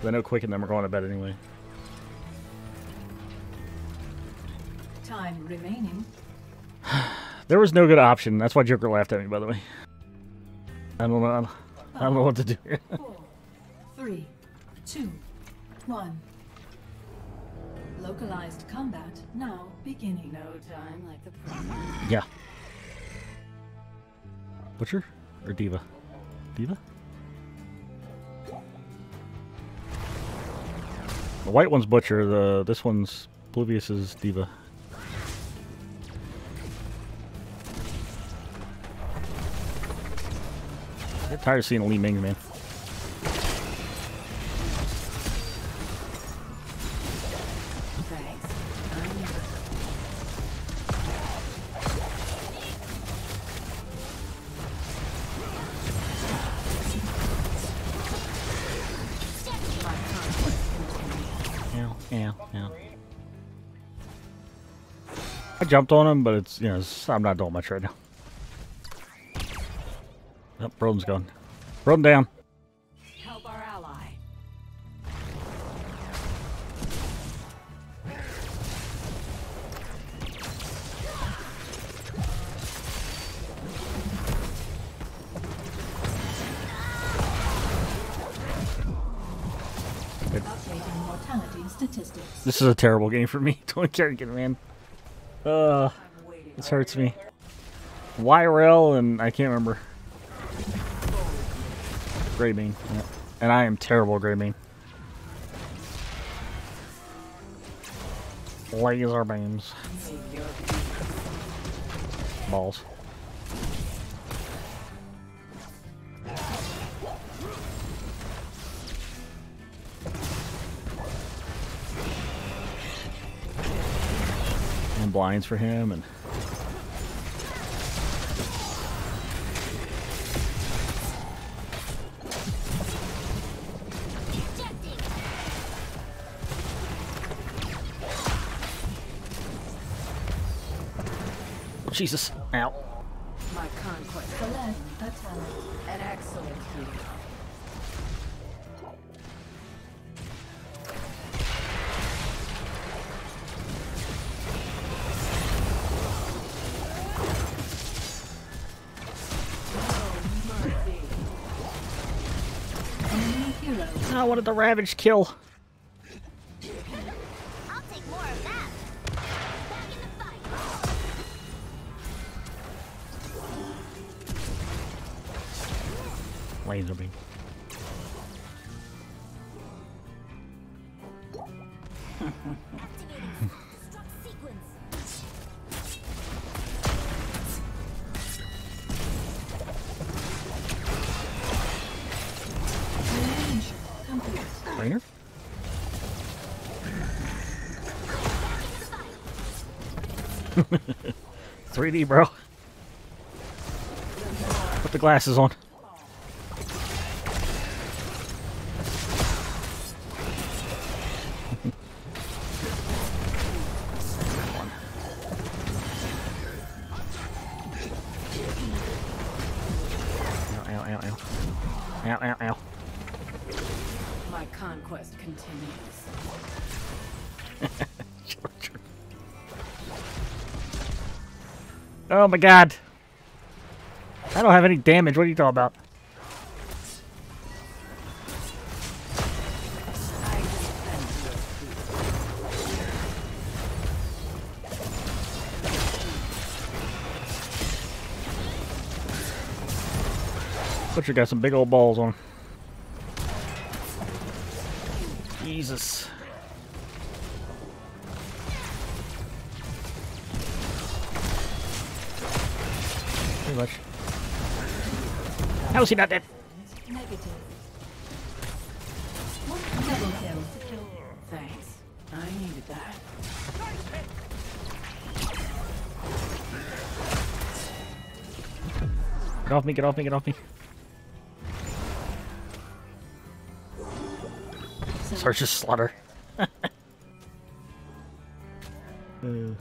I know Quick and them are going to bed anyway. Time remaining. There was no good option. That's why Joker laughed at me, by the way. I don't know. I don't know what to do here. 4, 3, 2, 1. Localized combat now beginning. No time like the present. Yeah. Butcher or Diva? Diva? The white one's Butcher. This one's Oblivious is Diva. I get tired of seeing Li Ming, man. Thanks. Yeah. I jumped on him, but it's, I'm not doing much right now. Oh, Broden's gone. Broden down. Help our ally. Updating mortality statistics. This is a terrible game for me. Don't Kerrigan, man. This hurts me. YRL and I can't remember. Greymane. Yeah. And I am terrible at Greymane. Laser beams. Balls. And blinds for him and Jesus. Ow. My conquest. Select a talent. An excellent hero. I wanted the Ravage kill. I'll take more of that. Back in the fight. Laser beam. Activating self-destruct sequence. Trainer? Back in the fight. 3D, bro. Put the glasses on. ow, ow. My conquest continues. Oh my god. I don't have any damage. What are you talking about? Butcher got some big old balls on. Jesus. Pretty much. How is he not dead? Negative. Double kill. Thanks. I needed that. Get off me, get off me, get off me. Search his slaughter. The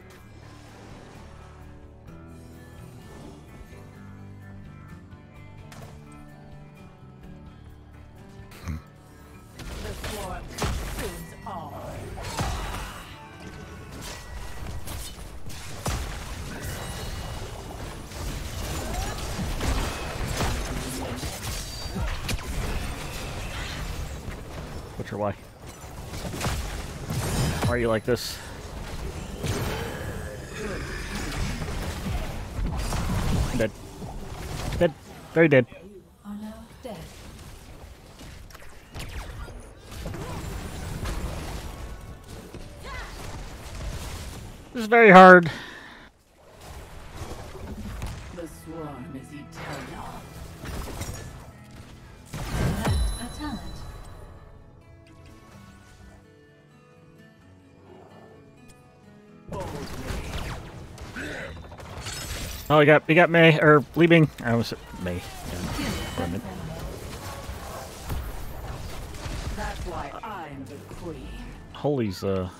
swarm consumes all. Butcher, why? Why are you like this? Dead. Dead. Very dead. Are now dead. This is very hard. The swarm is eternal. Select a talent. Oh, he got May, or Li Ming. I was May. Yeah. Confirmed. That's why I'm the queen. Holy's Kill them.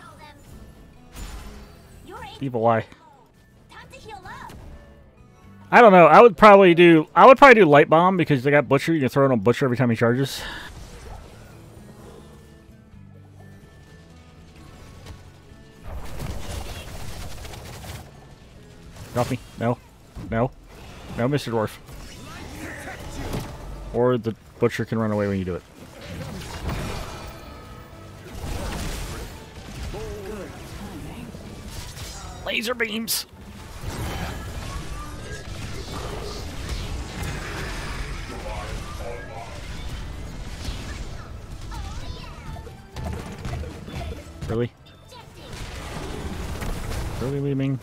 You're in. evil eye. Time to heal up. I don't know. I would probably do light bomb because they got Butcher. You can throw it on Butcher every time he charges. Get off me. No. No. No, Mr. Dwarf. Or the Butcher can run away when you do it. Laser beams! Really? Really, Li Ming?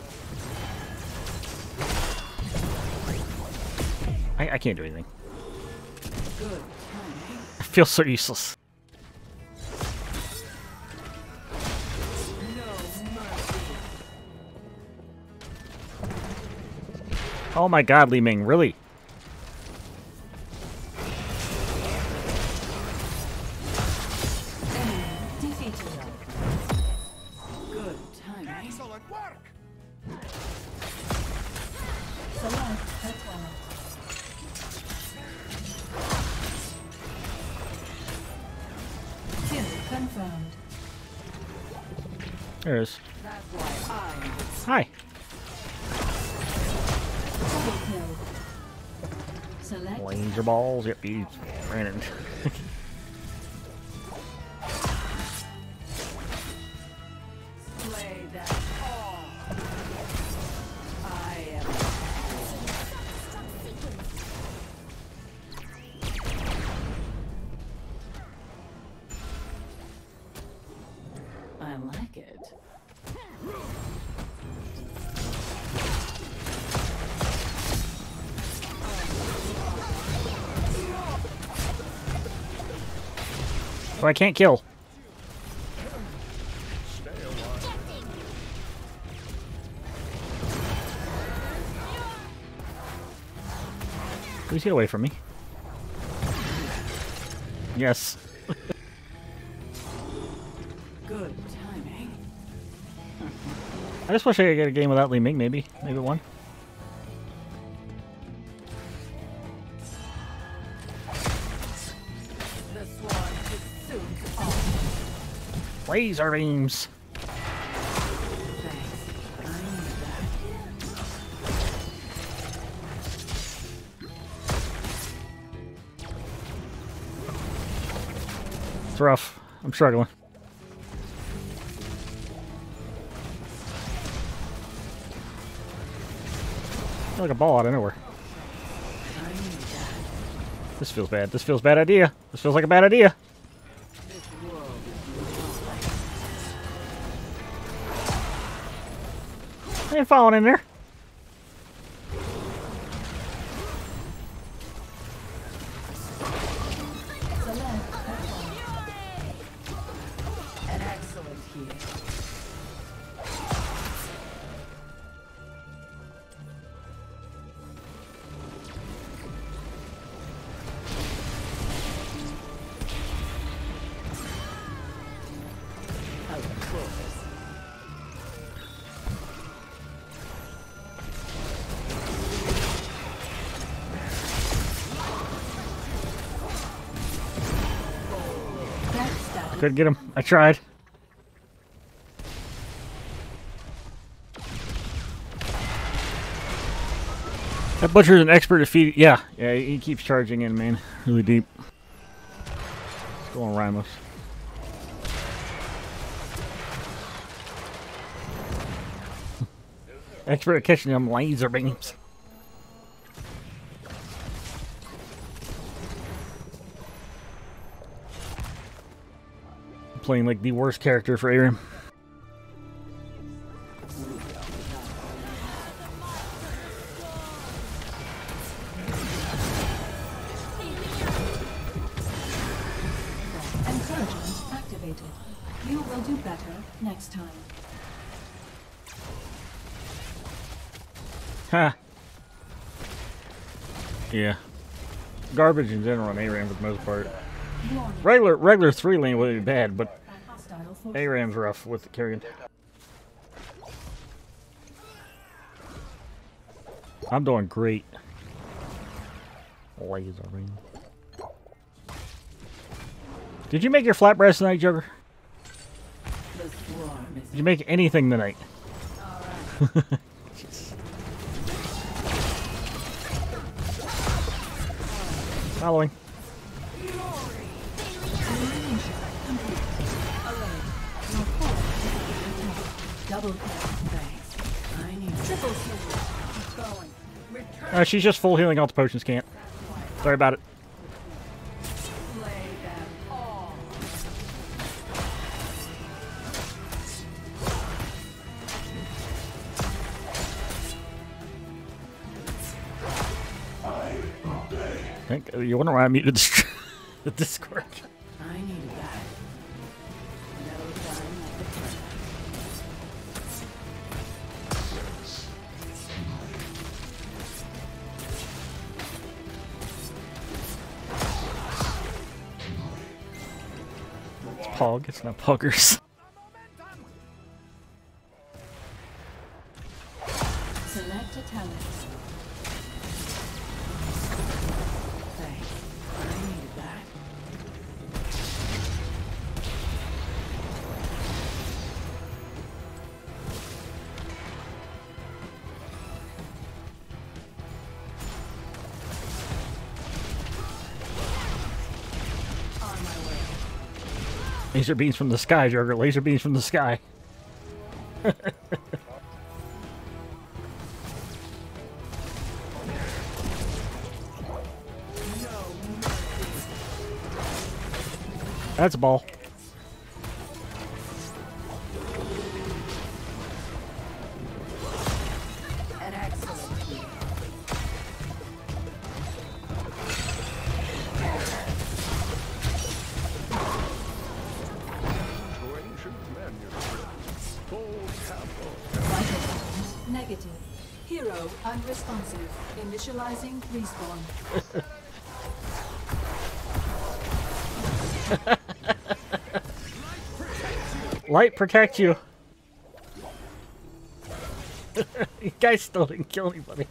I can't do anything. Good timing. I feel so useless. Oh my god, Li Ming, really? Defeated. Good timing. Excellent work! Select a talent. Kill confirmed. There it is. That's why I'm the Hi. Double kill. Select Laser balls. Yep, he ran it. slay them all. I am. I like it. Oh, I can't kill. Please get away from me. Yes. Good timing. I just wish I could get a game without Li Ming, maybe. Maybe one. Laser beams. It's rough. I'm struggling. I feel like a ball out of nowhere. This feels bad. This feels bad idea. This feels like a bad idea. I ain't falling in there. An excellent heal. Of course. Couldn't get him. I tried. That butcher's an expert at feeding. Yeah, he keeps charging in, man. Really deep. Let's go on Ramos. Expert at catching them laser beams. Playing like the worst character for Aram. Encouragement activated. You will do better next time. Ha. Yeah. Garbage in general on Aram for the most part. Warning. Regular 3 lane wouldn't be bad, but Hostile force. Aram's rough with the carrying. I'm doing great. Laser beam. Did you make your flatbread tonight, Joker? The swarm is Did you make anything tonight? Following. double kill. Thanks. I need triple kill. Keep going. Return. She's just full healing all the potions, can't. Sorry about it. Slay them all. You wonder why I muted the Discord. I need that. No time like the present. It's Pog, it's not Poggers. Select a talent. Thanks. I needed that. On my way. Laser beams from the sky, Joker. Laser beams from the sky. That's a ball. An excellent heal. Vital signs negative. Hero unresponsive. Initializing respawn. Light protect you. You guys still didn't kill anybody.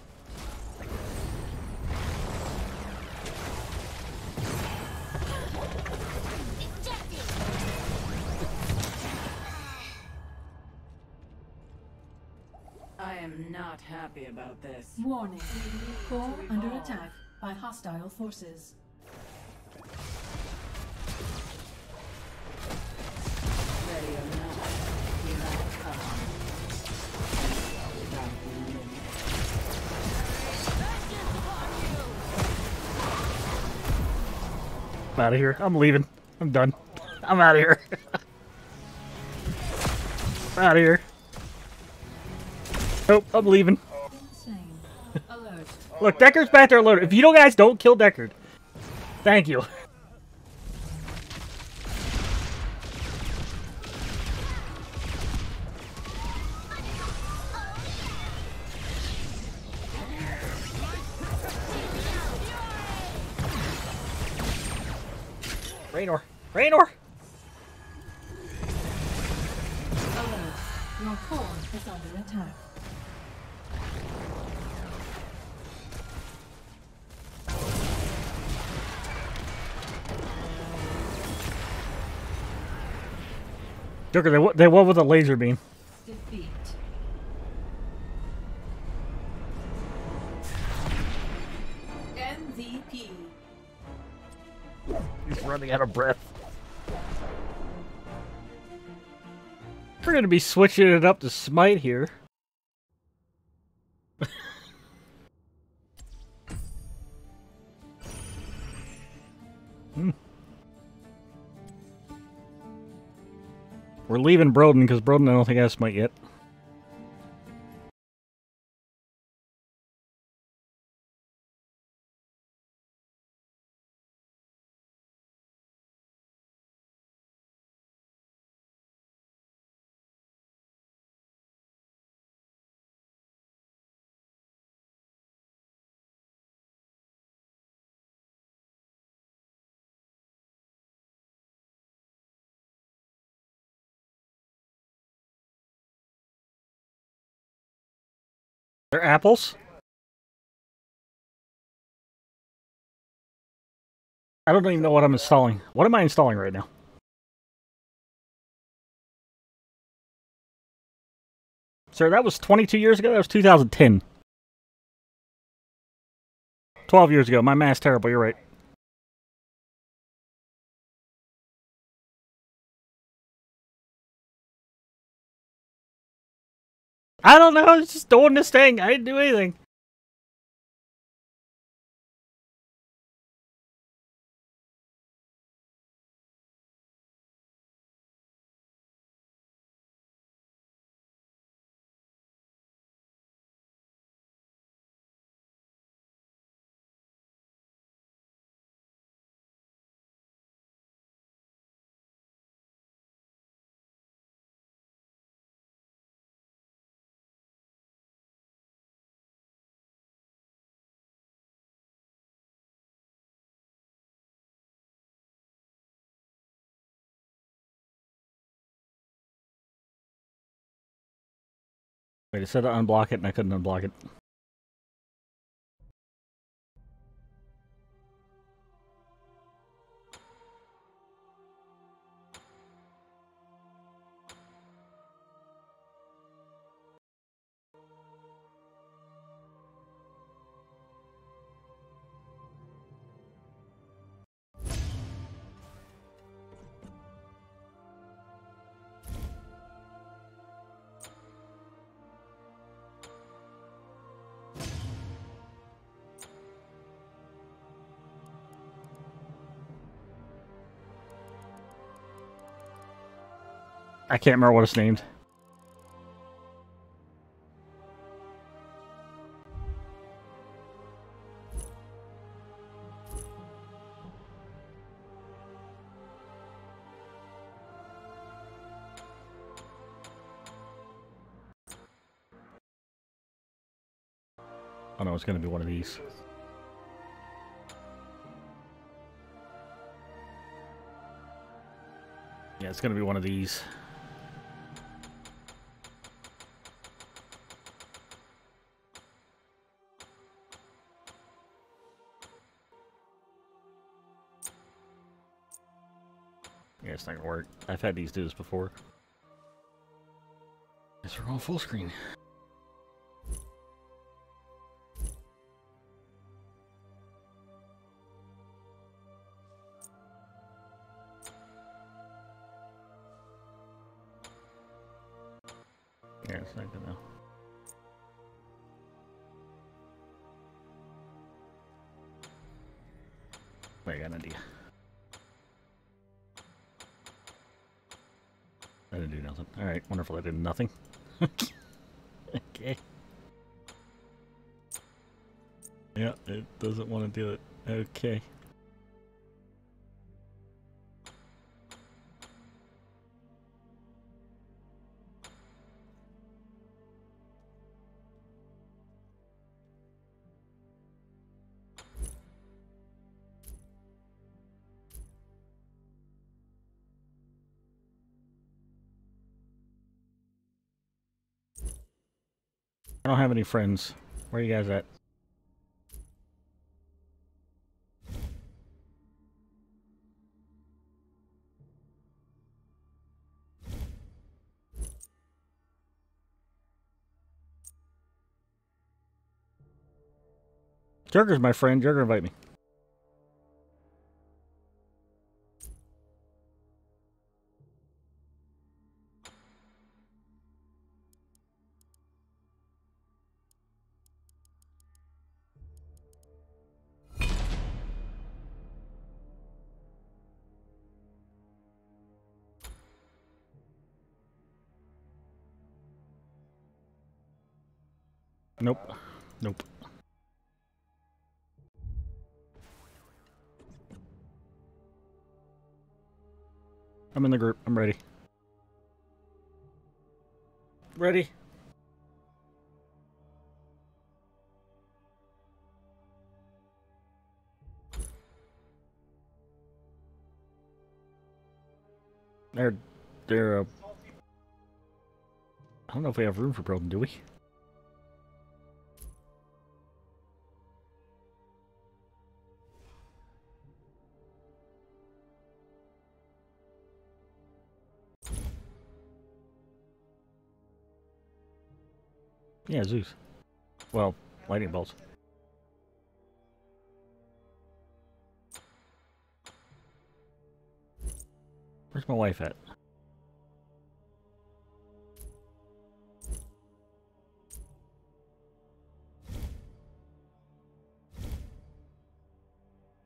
am not happy about this. Warning. Core under attack by hostile forces. Ready or not, here I come. Without limit. I'm out of here. I'm leaving. I'm done. I'm out of here. I'm out of here. Nope, I'm leaving. Insane. Alert. Look, Decker's back there loaded. If you guys don't kill Deckard, thank you. Raynor! Raynor! Alert. Your core is under attack. Joker, they won with a laser beam. Defeat. MVP. He's running out of breath. We're gonna be switching it up to Smite here. We're leaving Broden because Broden I don't think has Smite yet. They're apples? I don't even know what I'm installing. What am I installing right now? Sir, that was 22 years ago? That was 2010. 12 years ago. My math's terrible, you're right. I don't know, I was just doing this thing. I didn't do anything. Wait, it said to unblock it and I couldn't unblock it. I can't remember what it's named. Oh no, it's gonna be one of these. Yeah, it's gonna be one of these. Yeah, it's not gonna work. I've had these do this before. Guess we're on full screen. Yeah, it's not good though. Wait, I got an idea. I didn't do nothing. Alright, wonderful. I did nothing. Okay. Yeah, it doesn't want to do it. Okay. I don't have any friends. Where are you guys at? Jurger's my friend. Jurger, invite me. Nope. Nope. I'm in the group. I'm ready. Ready? They're I don't know if we have room for Broden, do we? Yeah, Zeus. Well, lightning bolts. Where's my wife at?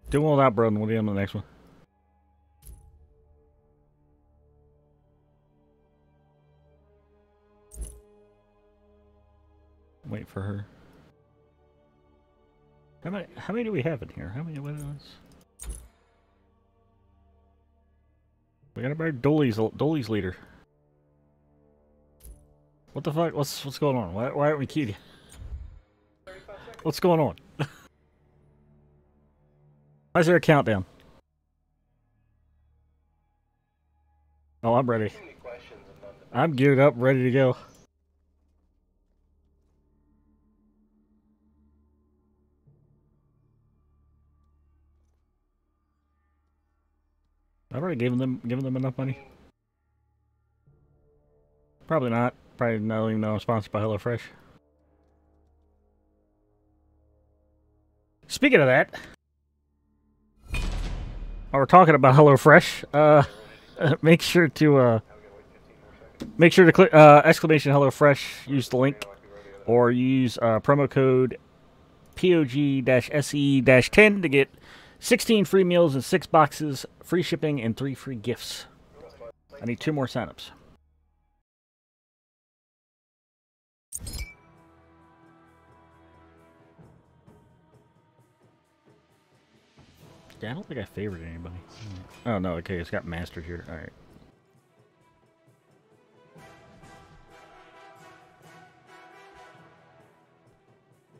Doing all that, Broden. We'll be on the next one. Wait for her. How many do we have in here? How many what is this? We got about Dolly's leader. What the fuck? What's going on? Why aren't we cute? What's going on? Why is there a countdown? Oh, I'm ready. I'm geared up, ready to go. I've already given them enough money. Probably not. Probably not even know I'm sponsored by HelloFresh. Speaking of that, while we're talking about HelloFresh, make sure to click exclamation HelloFresh. Use the link, or use promo code POG-SE-10 to get 16 free meals and 6 boxes, free shipping, and 3 free gifts. I need 2 more signups. Yeah, I don't think I favored anybody. Oh, no, okay, it's got mastered here. Alright.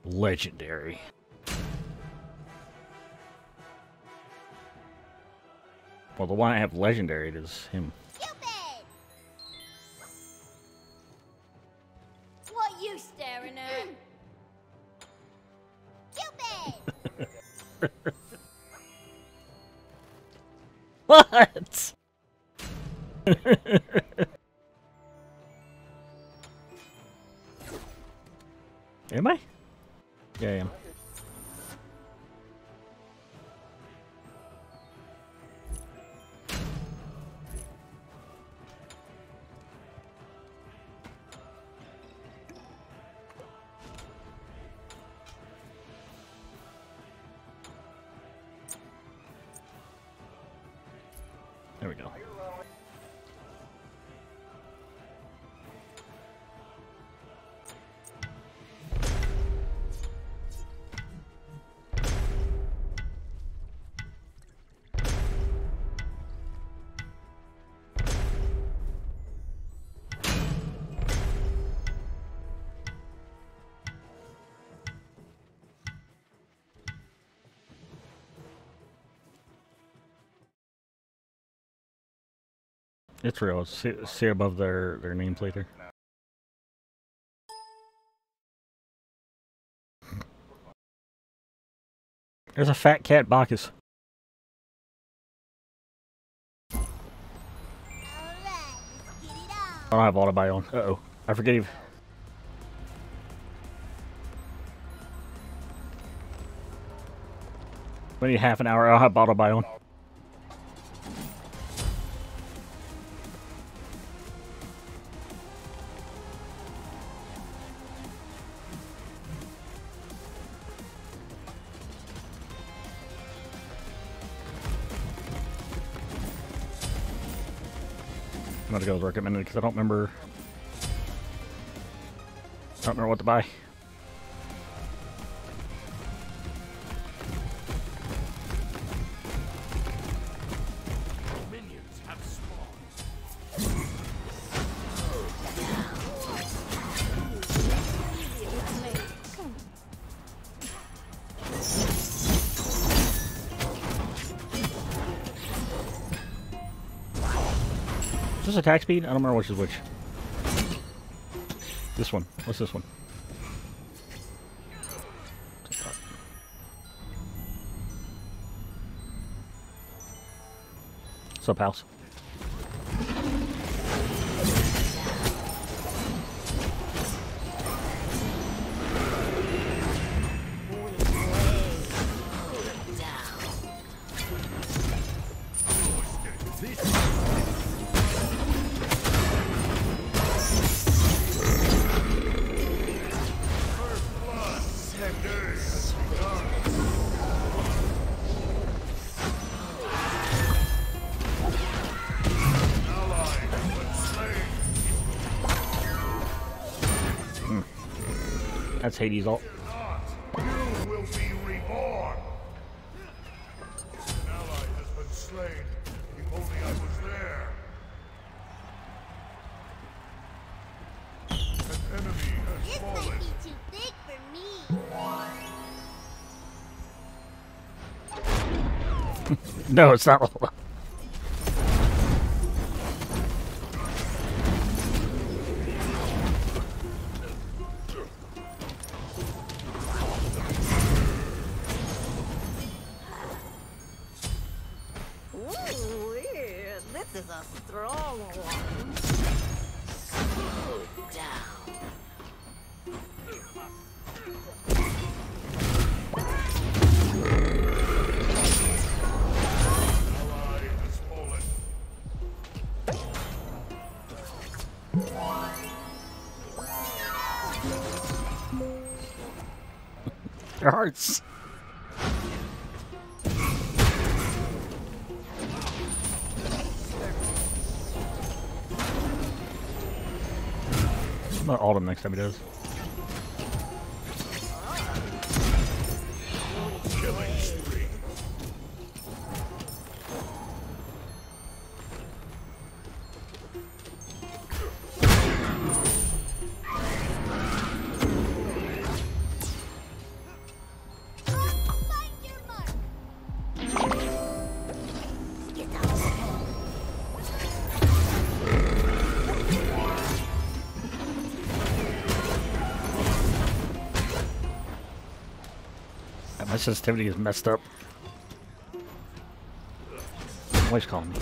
Legendary. Well, the one I have legendary is him. Cupid! What you staring at? Cupid! What? Am I? Yeah, I am. go. It's real. See above their nameplate there. There's a fat cat Bacchus. Alright, let's get it on. I don't have auto buy on. Uh-oh. I forget even. We need half an hour. I'll have auto buy on. I'm gonna go work a minute because I don't remember what to buy. Minions have spawned. Is this attack speed? I don't remember which is which. This one. What's this one? What's up, house? That's Hades' ult. You will be reborn. An ally has been slain. If only I was there. An enemy has This fallen. might be too big for me. No, it's not. Ooh, yeah, this is a strong one. Down. Ally has fallen. It hurts. I'm gonna ult him next time he does. Killing spree. Find your mark. Get down. My sensitivity is messed up. Voice calling me.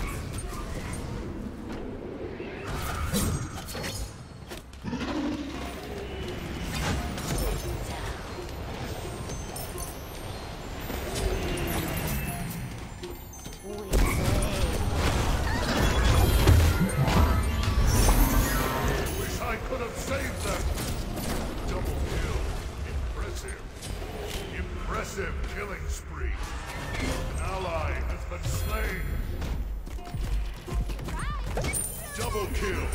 Wish I could have saved them. Double kill. Impressive. Impressive killing spree. An ally has been slain. kill.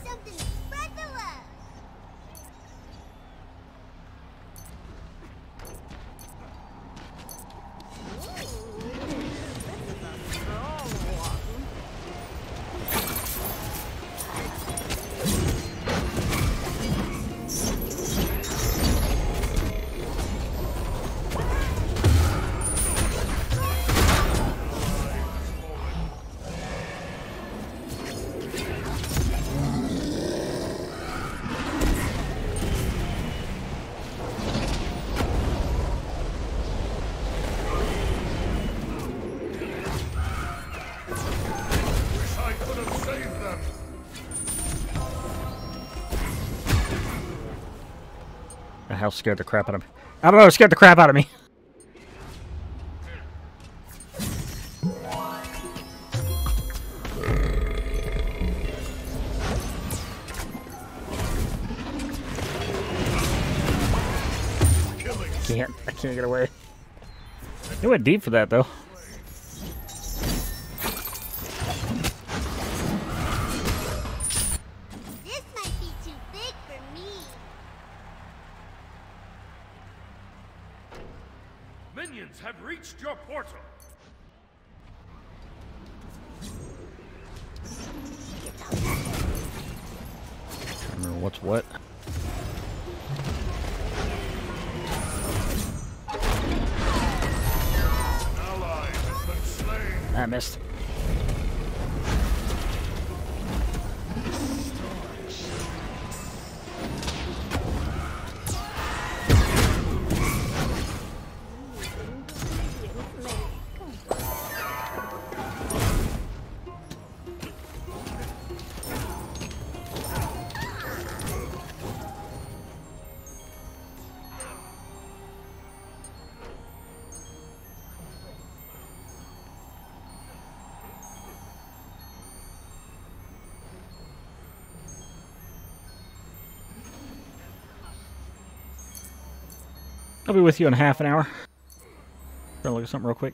Something to spread the love. I could have saved them. The house scared the crap out of me. I don't know, it scared the crap out of me. I can't get away. It went deep for that though. This might be too big for me. Minions have reached your portal. I don't remember what's what. An ally has been slain. I missed. I'll be with you in half an hour. Gonna look at something real quick.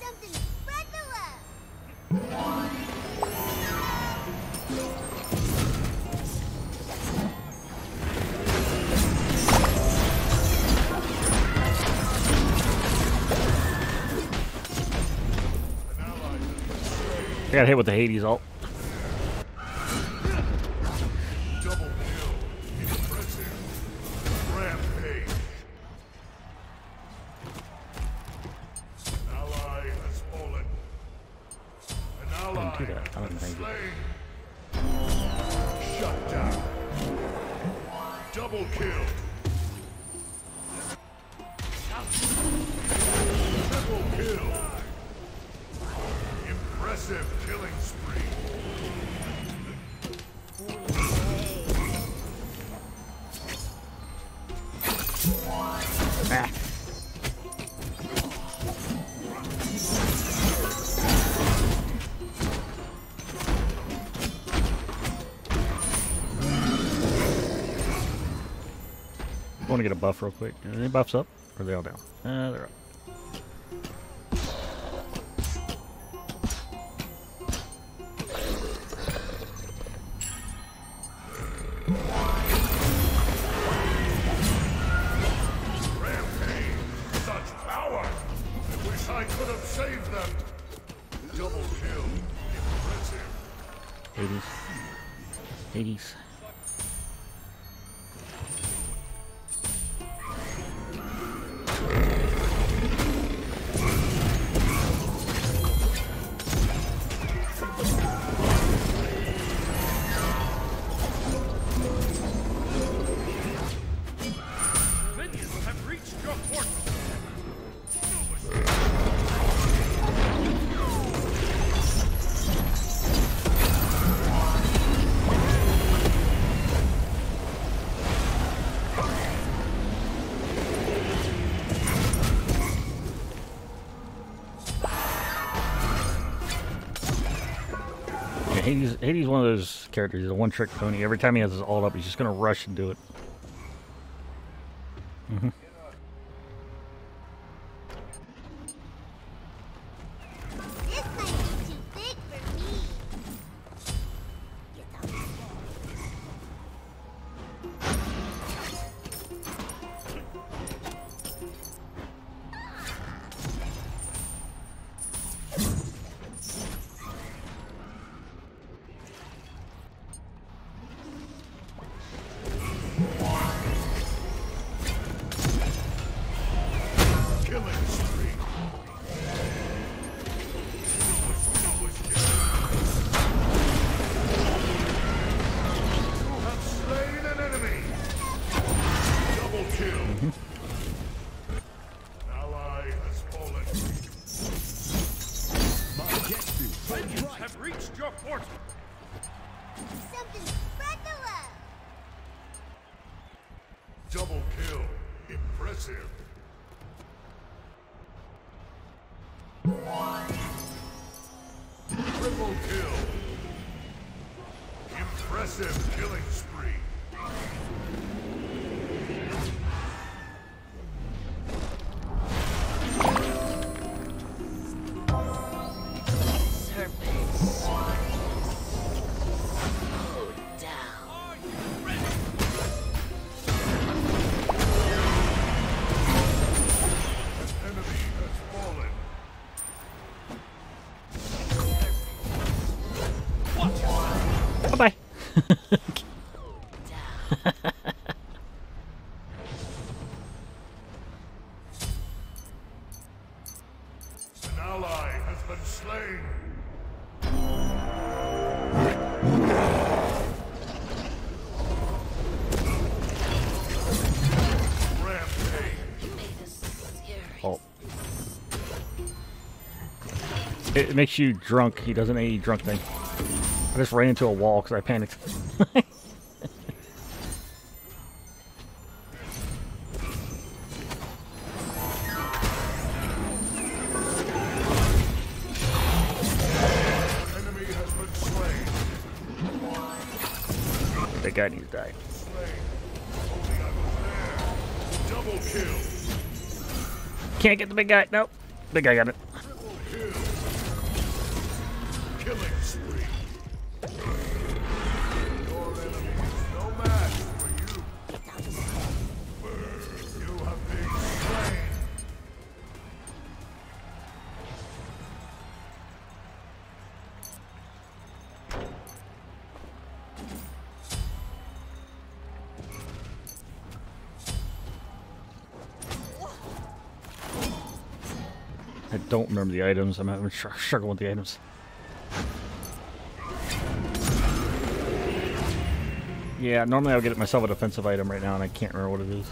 Something to spread the love. I got hit with the Hades ult. Double kill. Impressive. Rampage. An ally has fallen. An ally do that. I don't has think been I slain. Shut down. Double kill. Triple kill. Impressive killing spree. Ah. I want to get a buff real quick. Are any buffs up? Or are they all down? They're up. Rampage. Such power. I wish I could have saved them. Double kill. Impressive. Hades. Hades. Minions have reached your portal. Hades one of those characters. He's a one-trick pony. Every time he has his ult up, he's just gonna rush and do it. Mm-hmm. This might be too big for me. Get out. Killing spree. You have slain an enemy. Double kill. Ally has fallen. Minions have reached your portal. Something spread the love. Double kill. Impressive. Triple kill. Impressive killing spree. Enemy has fallen. Bye-bye. An ally has been slain. Rampage. Oh. It makes you drunk. He doesn't AE drunk thing. I just ran into a wall because I panicked. Enemy has been slain. That guy needs to die. Only I was there. Double kill. Can't get the big guy. Nope. Big guy got it. Triple kill. Killing spree. Your enemy is no match for you. You have been slain. I don't remember the items. I'm having struggling with the items. Yeah, normally I'll get myself a defensive item right now, and I can't remember what it is.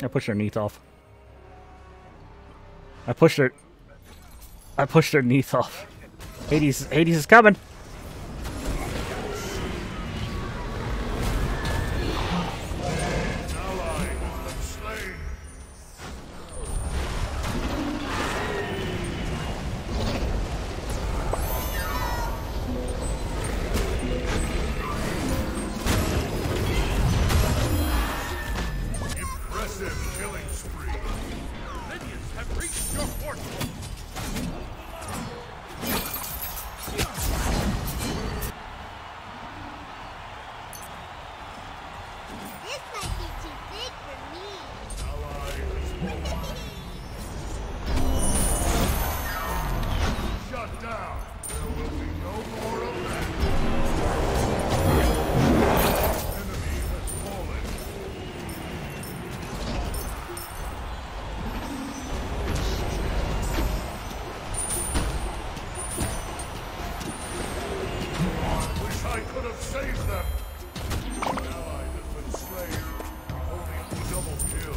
I pushed their Neath off. I pushed their Neath off. Hades is coming. Ally has been slain. Impressive killing spree. Minions have reached your portal. This might be too big for me. Ally has fallen. Shut down. There will be no more of that. Enemy has fallen. Wish I could have saved them. An ally has been slain. Only a double kill.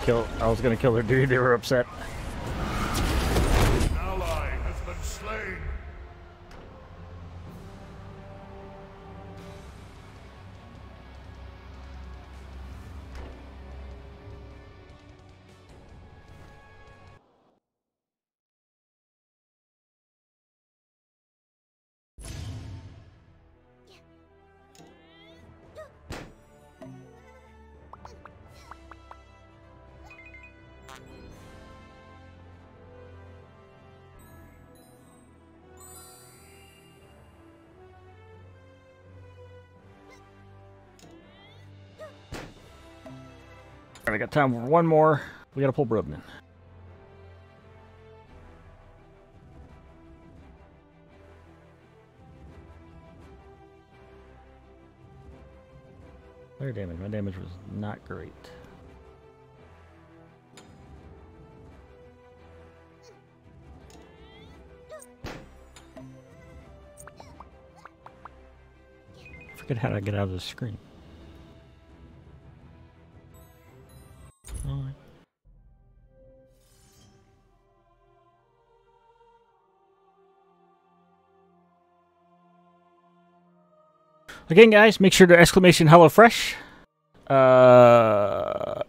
gonna kill their dude. They were upset. An ally has been slain. Alright, I got time for one more. We gotta pull Brubnin. Player damage. My damage was not great. I forget how to get out of the screen. Alright. Again, guys, make sure to exclamation HelloFresh. Either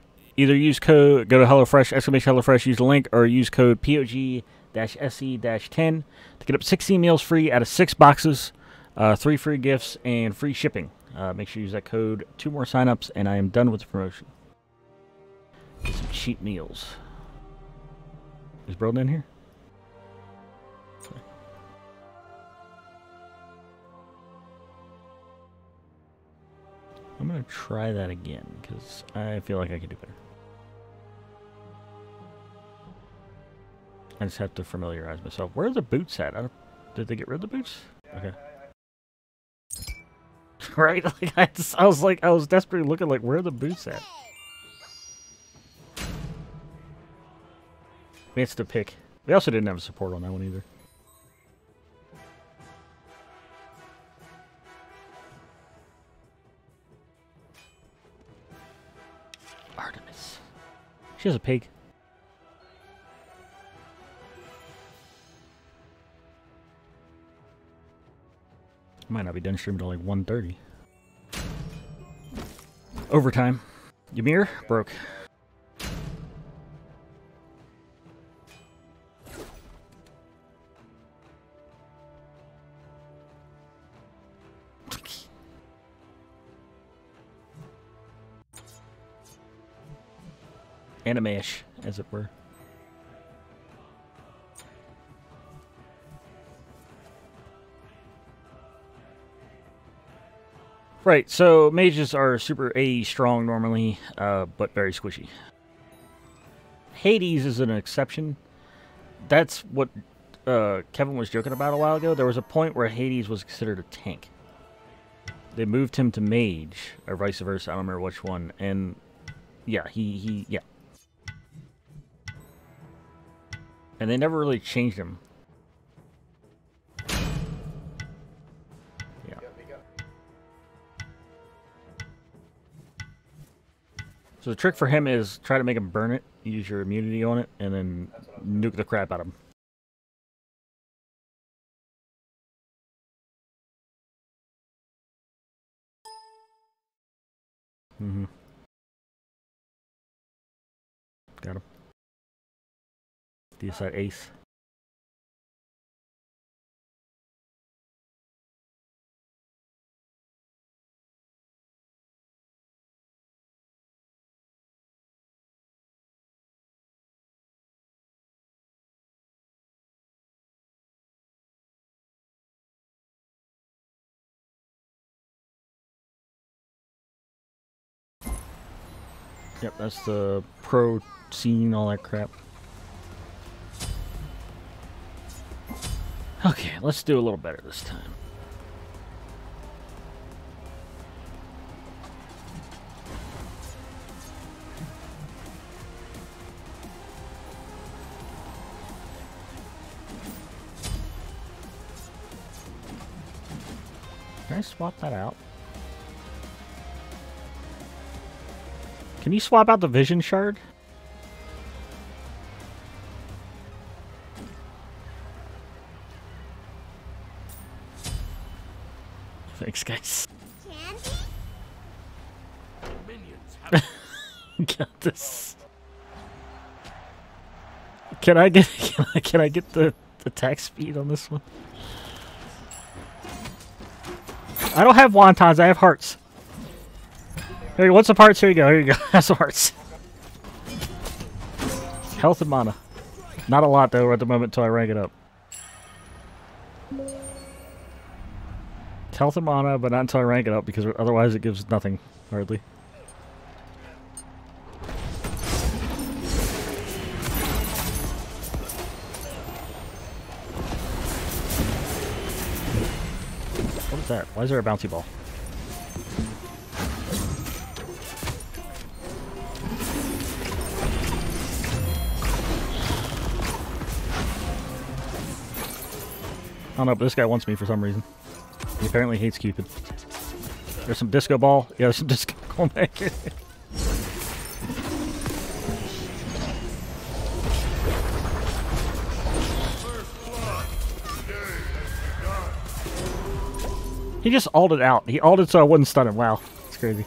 use code, go to HelloFresh, exclamation HelloFresh, use the link, or use code POG-SE-10 to get up 16 meals free out of 6 boxes, 3 free gifts, and free shipping. Make sure you use that code. 2 more signups, and I am done with the promotion. Get some cheap meals. Is Broden in here? Okay. I'm going to try that again, because I feel like I can do better. I just have to familiarize myself. Where are the boots at? Did they get rid of the boots? Okay. Right? Like I was desperately looking like, where are the boots at? It's the pick. We also didn't have a support on that one either. Artemis. She has a pig. Might not be done streaming until like 1:30. Overtime. Ymir broke. Anime-ish, as it were. Right, so mages are super AE strong normally, but very squishy. Hades is an exception. That's what Kevin was joking about a while ago. There was a point where Hades was considered a tank. They moved him to mage, or vice versa. I don't remember which one. And yeah, yeah. And they never really changed him. Yeah. So the trick for him is try to make him burn it, use your immunity on it, and then nuke the crap out of him. Mm-hmm. Got him. Deicide ace. Yep, that's the pro scene, all that crap. Okay, let's do a little better this time. Can I swap that out? Can you swap out the vision shard? Thanks, guys. Candy? Got this. Can I get the attack speed on this one? I don't have wontons, I have hearts. Here, what's the parts? Here you go, here you go. That's the hearts. Health and mana. Not a lot though at the moment until I rank it up. It's health and mana, but not until I rank it up because otherwise it gives nothing, hardly. What is that? Why is there a bouncy ball? I don't know, but this guy wants me for some reason. He apparently hates Cupid. There's some disco ball. Yeah, there's some disco ball back here. He just ulted out. He ulted so I wouldn't stun him. Wow. It's crazy.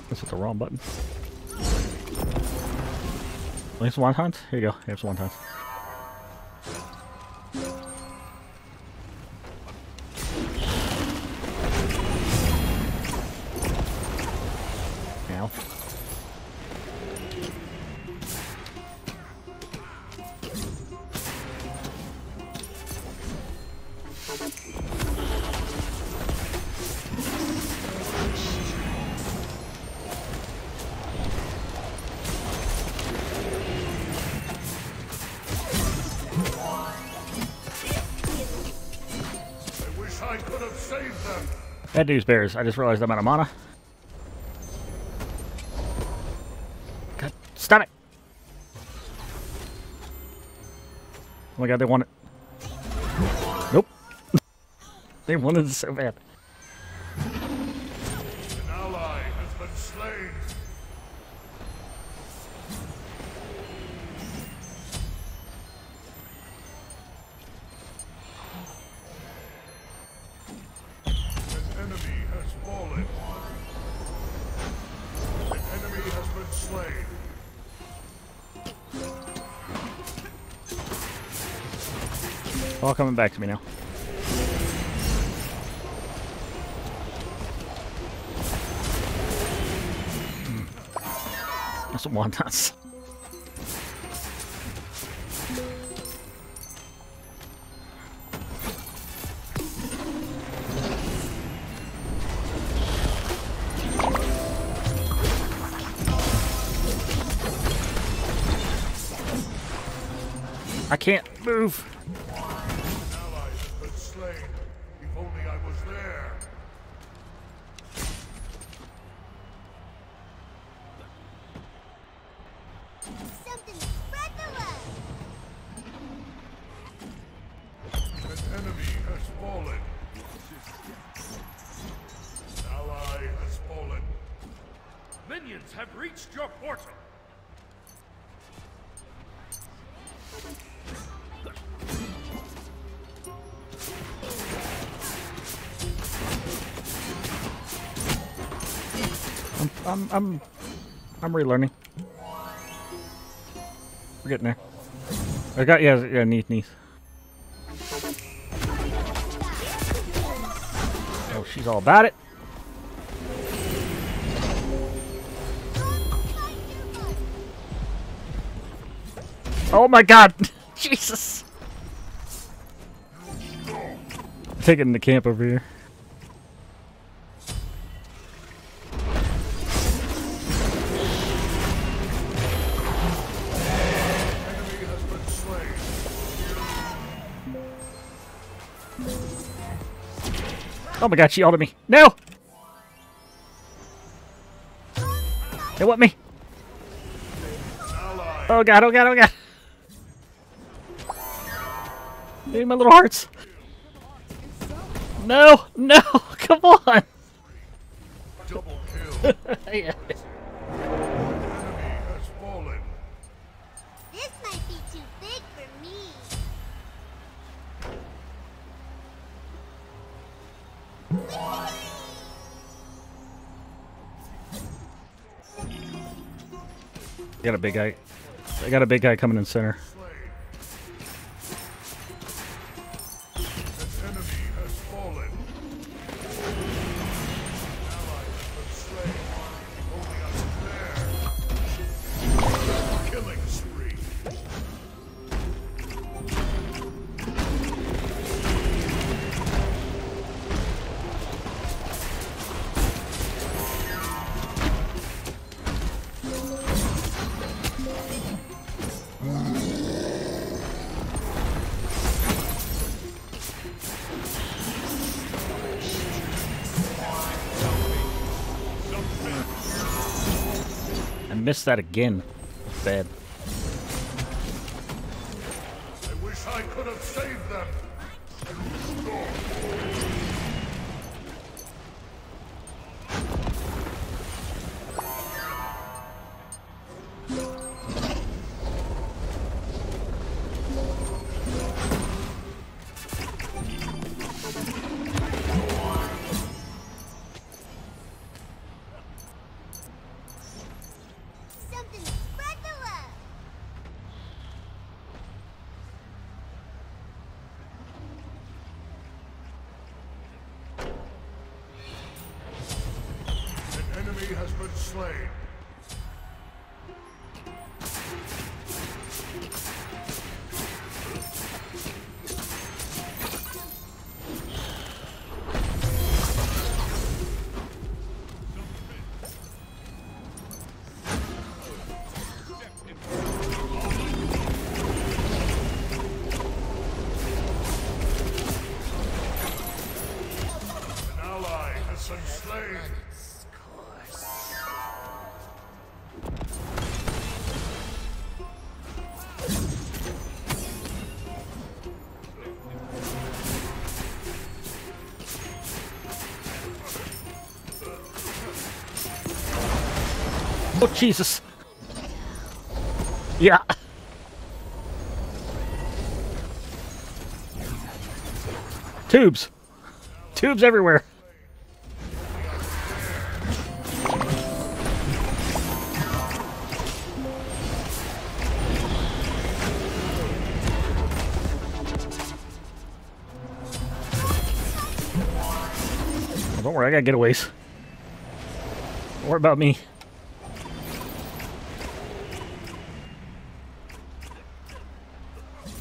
That's the wrong button. Wait, some wontons? Here you go. Here's some wontons. Ow. I could have saved them. Bad news bears. I just realized I'm out of mana. God, stop it! Oh my god, they want it. Nope. They wanted it so bad. An ally has been slain. An enemy has fallen. An enemy has been slain. All coming back to me now. That's some wontons. I can't move. An ally has been slain. If only I was there. Something spread the love. An enemy has fallen. An ally has fallen. Minions have reached your portal. I'm relearning. We're getting there. I got yeah, Neath. Oh, she's all about it. Oh my god! Jesus! Taking the camp over here. Enemy has been slain. Oh my god, she ulted me. No! They want me. Ally. Oh god, oh god, oh god. Need my little hearts. No, no, come on. Double kill. Yeah. Enemy has fallen. This might be too big for me. Got a big guy. I got a big guy coming in center. An enemy has fallen. An ally has been slain. Only us there. Killing spree. I missed that again. Bad. I wish I could have saved them. Something to spread the love. An enemy has been slain. An ally has been slain. Oh Jesus. Yeah. Tubes. Tubes everywhere. Oh, don't worry, I got getaways. Don't worry about me.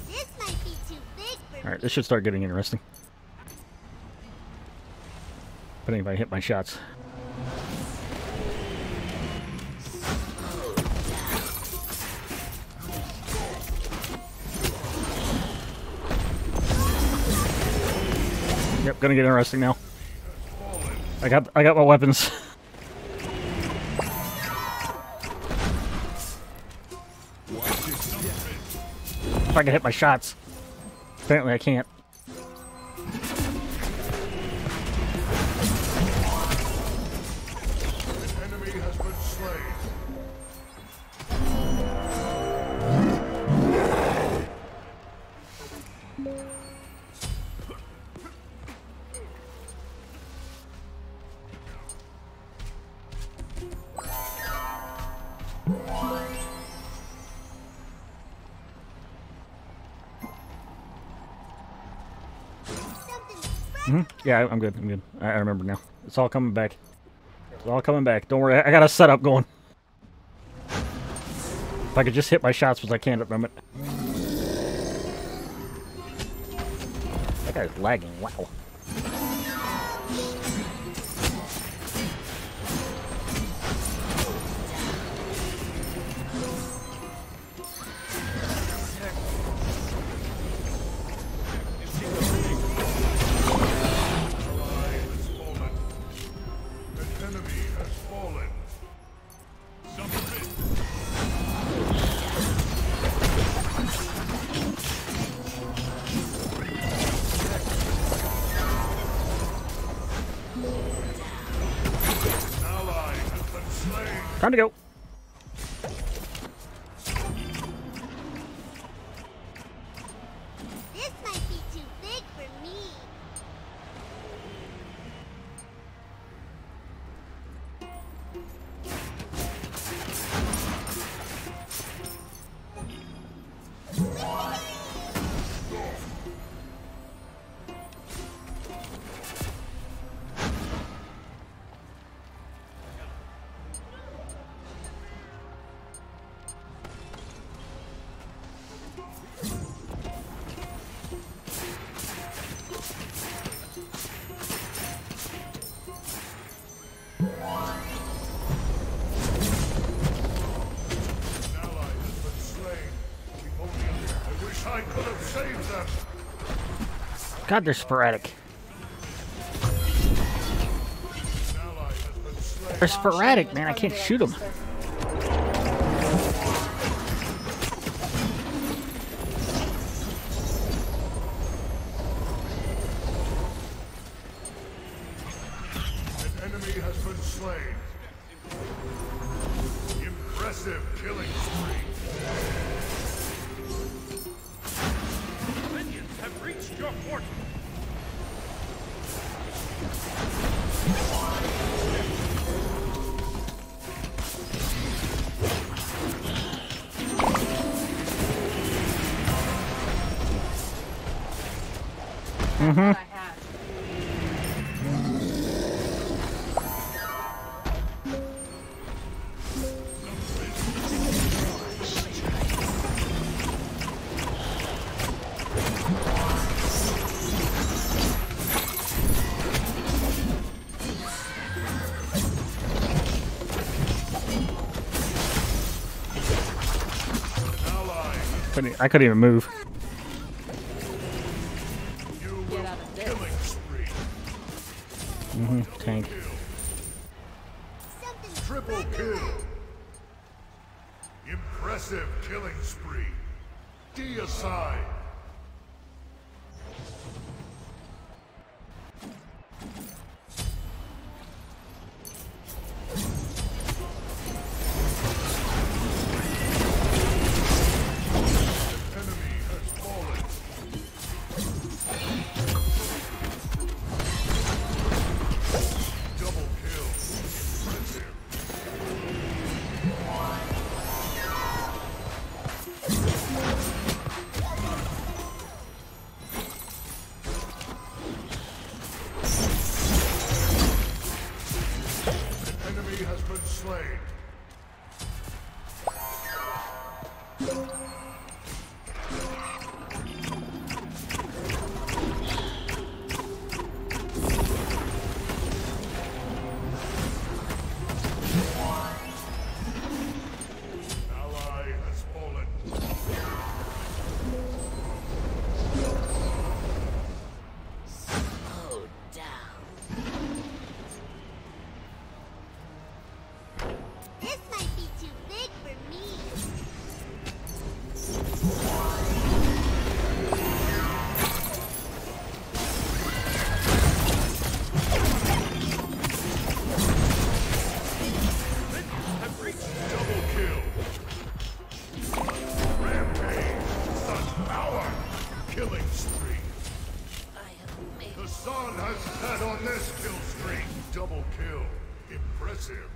This might be too big for Alright, this should start getting interesting. Depending if I hit my shots. Yep, gonna get interesting now. I got my weapons. If I can hit my shots. Apparently I can't. An enemy has been slain. something to spread. Yeah, I'm good. I'm good. I remember now. It's all coming back. It's all coming back. Don't worry. I got a setup going. If I could just hit my shots, which I can't at the moment. That guy's lagging. Wow. Time to go. This might be too big for me. I could have saved them. God, they're sporadic. They're sporadic, man. I can't shoot them. An enemy has been slain. Impressive killing spree. Minions have reached your fortress. Mm-hmm. I couldn't even move. You will killing spree. Tank. Triple kill. Impressive killing spree. Deicide. Has been slain. Ally has fallen. Slow down. This might be too big for me. Double kill. Rampage. Such power. Killing spree. The sun has set on this kill streak. Double kill. Impressive.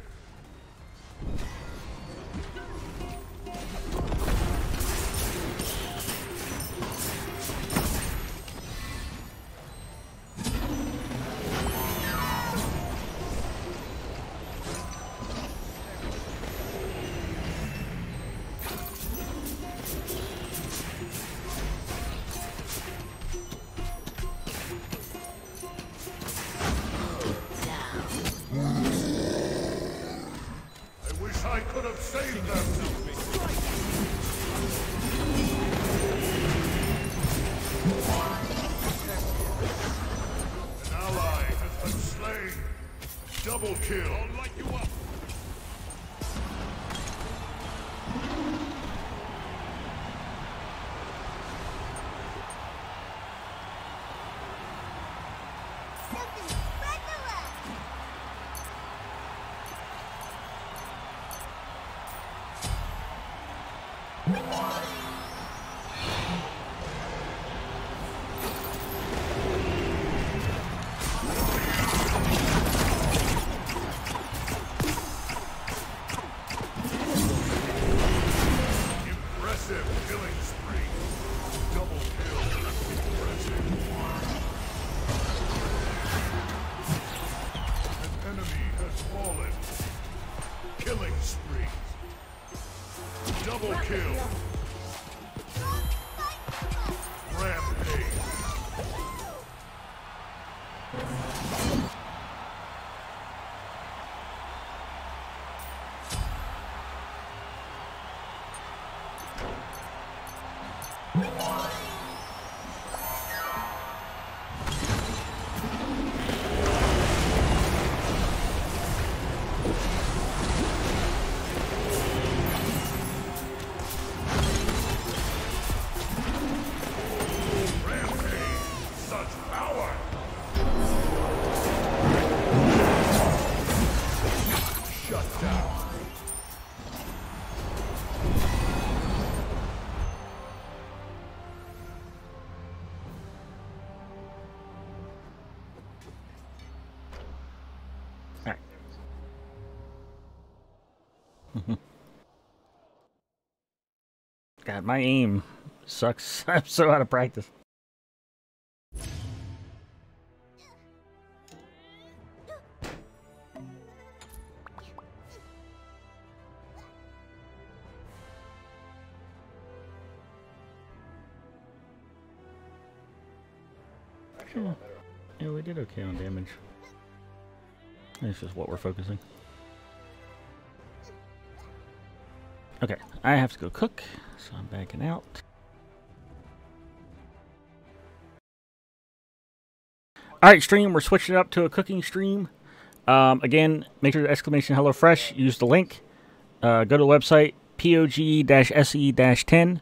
I wish I could have saved them. An ally has been slain. Double kill. I'll light you up. Something spread the love. Impressive killing spree. Double kill. Impressive. An enemy has fallen. Killing spree. Double kill. Rampage. Such power! Shut down. Alright. God, my aim sucks. I'm so out of practice. Yeah, we did okay on damage. It's just what we're focusing. Okay, I have to go cook, so I'm backing out. Alright, stream, we're switching it up to a cooking stream. Again, make sure to exclamation HelloFresh, use the link. Go to the website, POG-SE-10.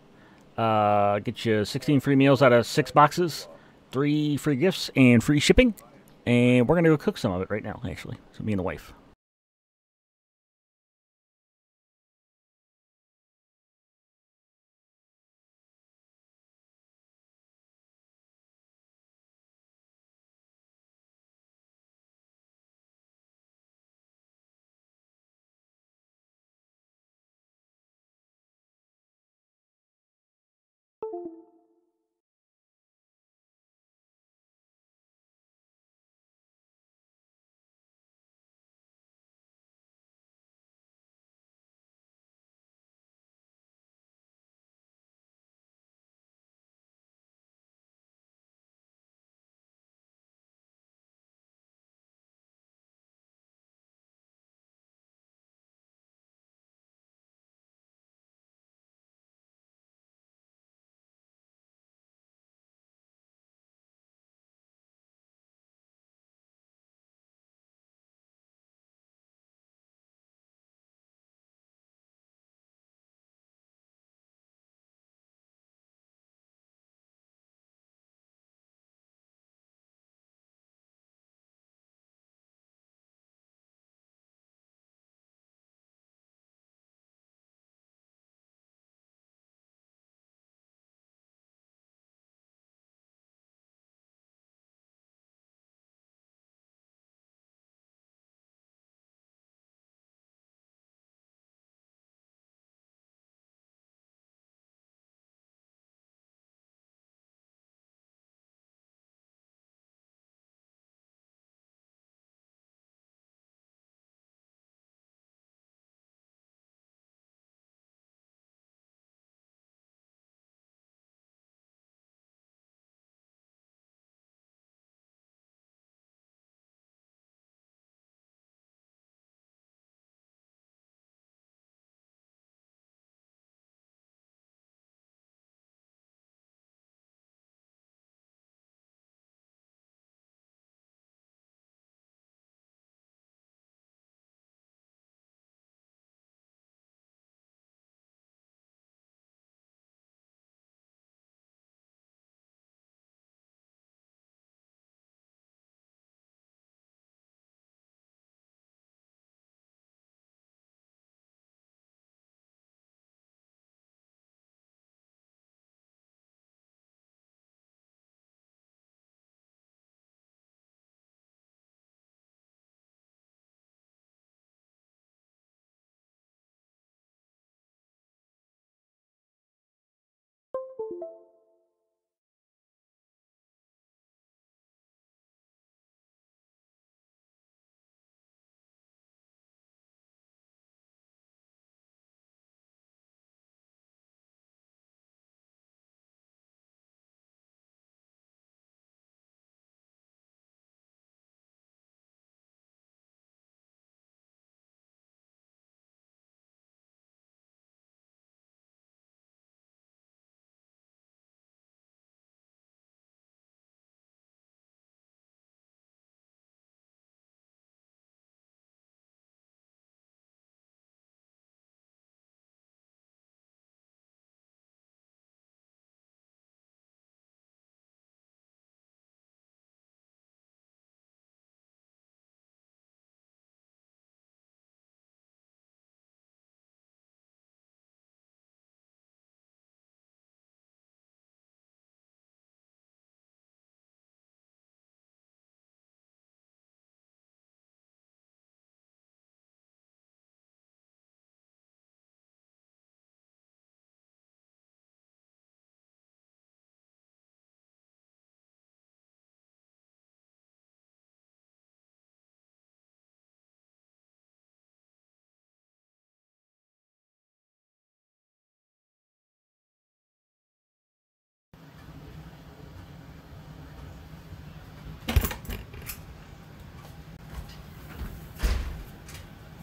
Get you 16 free meals out of 6 boxes, 3 free gifts, and free shipping. And we're going to go cook some of it right now, actually. So me and the wife.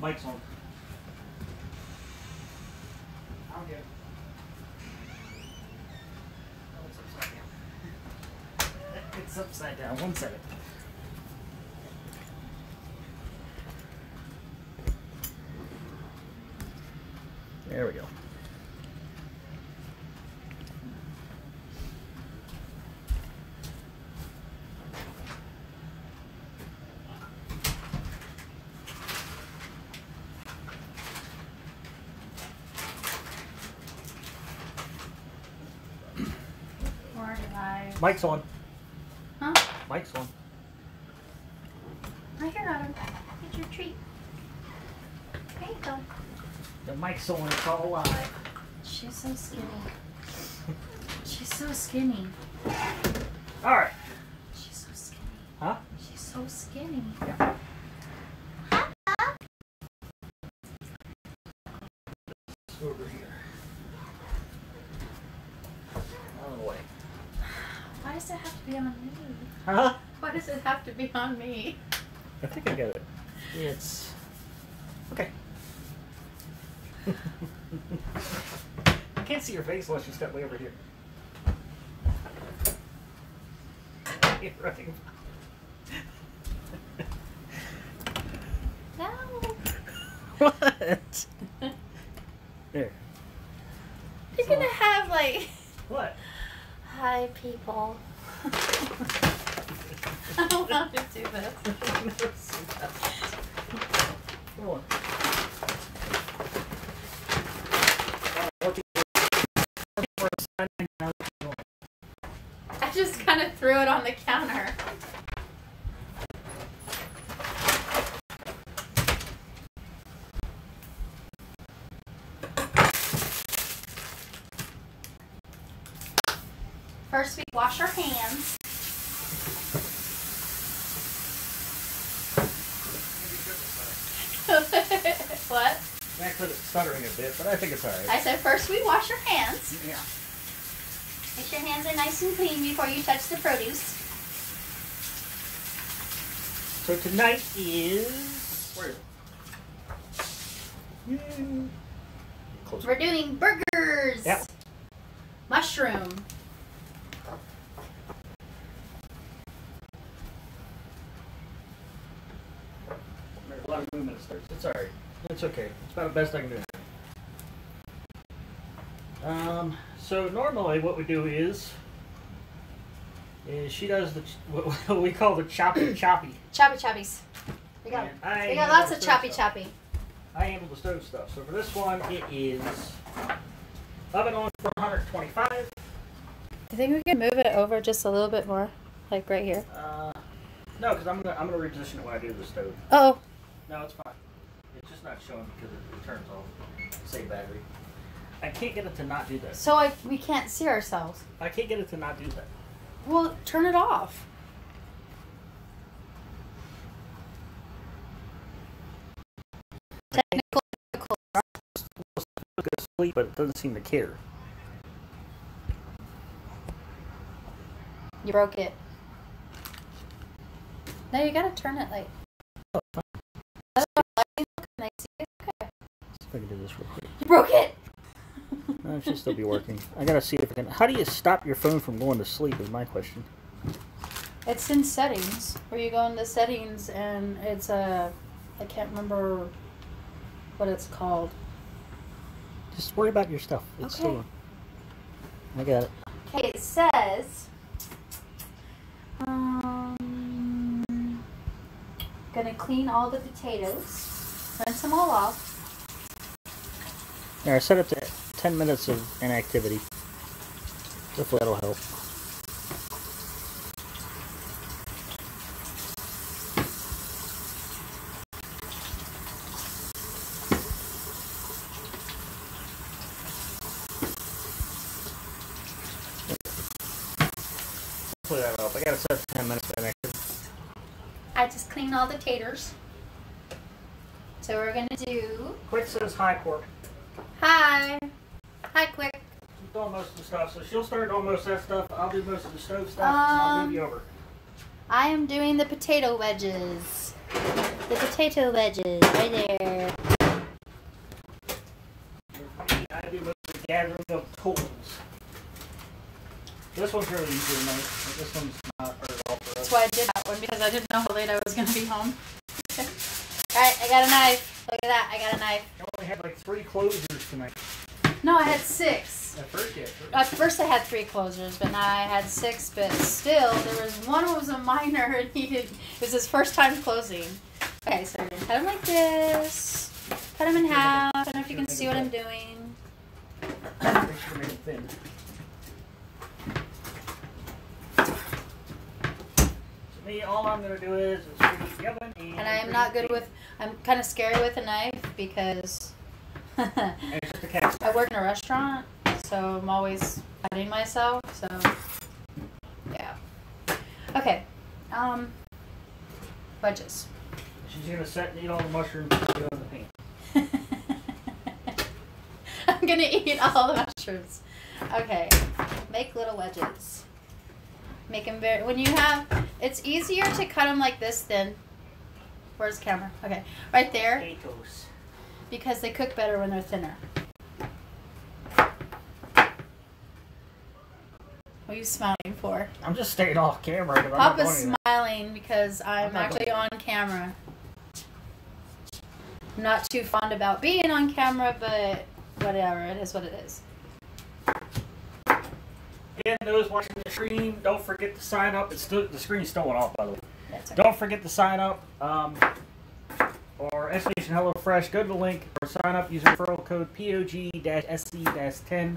Mike's on. I'm good. Oh, it's upside down. It's upside down. 1 second. There we go. Mike's on. Huh? Mike's on. Right here, Adam. Get your treat. There you go. The mic's on. It's all live. She's so skinny. She's so skinny. All right. She's so skinny. Huh? She's so skinny. Yeah. Over here. Out of the way. Why does it have to be on me? Huh? Why does it have to be on me? I think I got it. It's okay. I can't see your face unless you step way over here. You're running. No. What? There. You're gonna have like. What? Hi, people. I don't want to do this. Come on. I just kind of threw it on the counter. First, we wash our hands. What? Actually, it's stuttering a bit, but I think it's alright. I said first we wash our hands. Yeah. Make sure your hands are nice and clean before you touch the produce. So tonight is... Where is it? Close. We're doing burgers. Yep. Mushroom. There's a lot of movement starts. It's alright. It's okay. It's about the best I can do. So normally what we do is she does what we call the choppy. Choppy choppies. We got lots of choppy choppy. I handle the stove stuff. So for this one, it is oven on for 125. Do you think we can move it over just a little bit more, like right here? No, because I'm gonna reposition it when I do the stove. Oh. No, it's fine. It's just not showing because it turns off. Save battery. I can't get it to not do that. So we can't see ourselves. I can't get it to not do that. Well, turn it off. Technical. Go to sleep, but it doesn't seem to care. You broke it. No, you gotta turn it like. Oh, fine. Can I see it? Okay. See if I can do this real quick. You broke it. It should still be working. I gotta see if I can. How do you stop your phone from going to sleep? Is my question. It's in settings. Where you go into settings and it's a. I can't remember what it's called. Just worry about your stuff. It's Okay. still on. I got it. Okay, it says. Gonna clean all the potatoes. Rinse them all off. There, I set up to 10 minutes of inactivity. Hopefully that'll help. Hopefully that'll help. I gotta set up 10 minutes of inactivity. I just cleaned all the taters. So we're gonna do. Quick says hi, Corp. Hi. Hi, Quick. She's doing most of the stuff, so she'll start doing most of that stuff. I'll do most of the stove stuff, and I'll move you over. I am doing the potato wedges. The potato wedges, right there. gathering of tools. This one's really easy to make. This one's not hard at all for us. That's why I did that one, because I didn't know how late I was going to be home. Alright, I got a knife. Look at that, I got a knife. I only had like 3 closures tonight. No, I had 6. At first, yeah. At first I had 3 closures, but now I had 6, but still, there was one who was a minor, and it was his first time closing. Okay, so we're going to cut him like this. Cut him in half. I don't know if you can see what I'm doing. Make sure to make it thin. So me, all I'm going to do is preheat the oven. And I am not good with, I'm kind of scary with a knife because I work in a restaurant, so I'm always cutting myself, so yeah. Okay, wedges. She's going to set and eat all the mushrooms and put it on the pan. I'm gonna eat all the mushrooms. Okay, make little wedges. Make them very, when you have, it's easier to cut them like this than, where's the camera? Okay, right there. Potatoes. Because they cook better when they're thinner. What are you smiling for? I'm just staying off camera. Papa's smiling because I'm actually on camera. I'm not too fond about being on camera, but whatever, it is what it is. Again, those watching the stream, don't forget to sign up. It's still, the screen's still off, by the way. That's okay. Don't forget to sign up. Or Estimation HelloFresh. Go to the link or sign up using referral code POG-SC-10.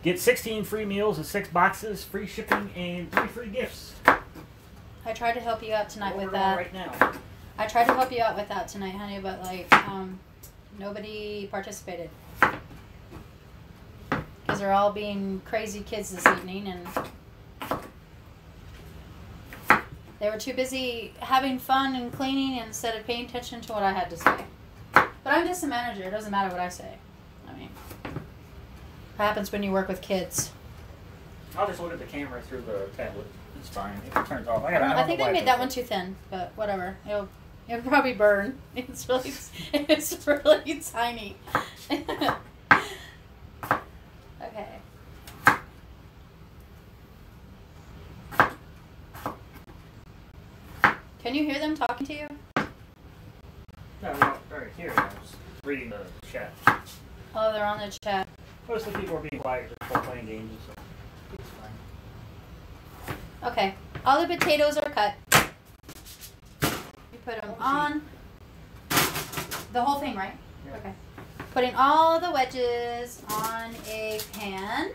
Get 16 free meals and 6 boxes, free shipping, and 3 free gifts. I tried to help you out tonight with Order that. right now. I tried to help you out with that tonight, honey, but like, nobody participated. Because they're all being crazy kids this evening, and they were too busy having fun and cleaning instead of paying attention to what I had to say. But I'm just a manager. It doesn't matter what I say. I mean, what happens when you work with kids? I'll just look at the camera through the tablet. It's fine. If it turns off. I think they made that one too thin, but whatever. It'll probably burn. It's really tiny. Okay. Can you hear them talking to you? No, they're here. I was reading the chat. Oh, they're on the chat. Most of the people are being quiet. They're still playing games, so it's fine. Okay. All the potatoes are cut. You put them on. The whole thing, right? Yeah. Okay. Putting all the wedges on a pan.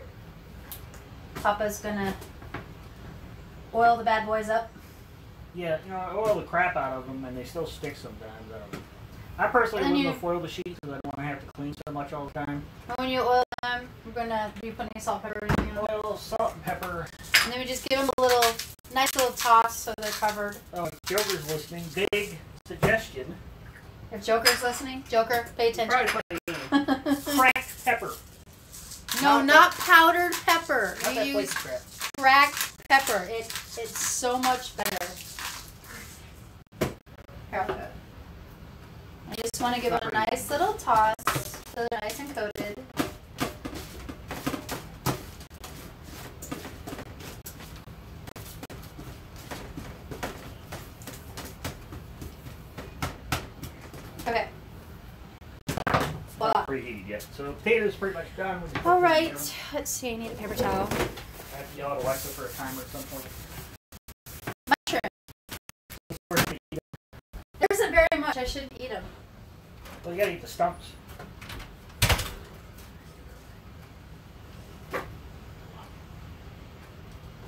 Papa's gonna oil the bad boys up. Yeah, you know, I oil the crap out of them, and they still stick sometimes. I personally wouldn't foil the sheets because I don't want to have to clean so much all the time. And when you oil them, we're gonna be putting salt, pepper, and anything. Oil, salt, and pepper. And then we just give them a little, nice little toss so they're covered. Oh, Joker's listening. Big suggestion. If Joker's listening, Joker, pay attention. Cracked pepper. No, not powdered pepper. Not You that use crap. cracked pepper. It's so much better. Here, I'll do it. I just want to give it a nice little toss so they're nice and coated. Okay. Voila. Not preheated yet. So the potatoes pretty much done. All right. Let's see. I need a paper towel. I have to yell at Alexa for a timer at some point. Mushroom. There isn't very much. I shouldn't eat them. Well, you gotta eat the stumps.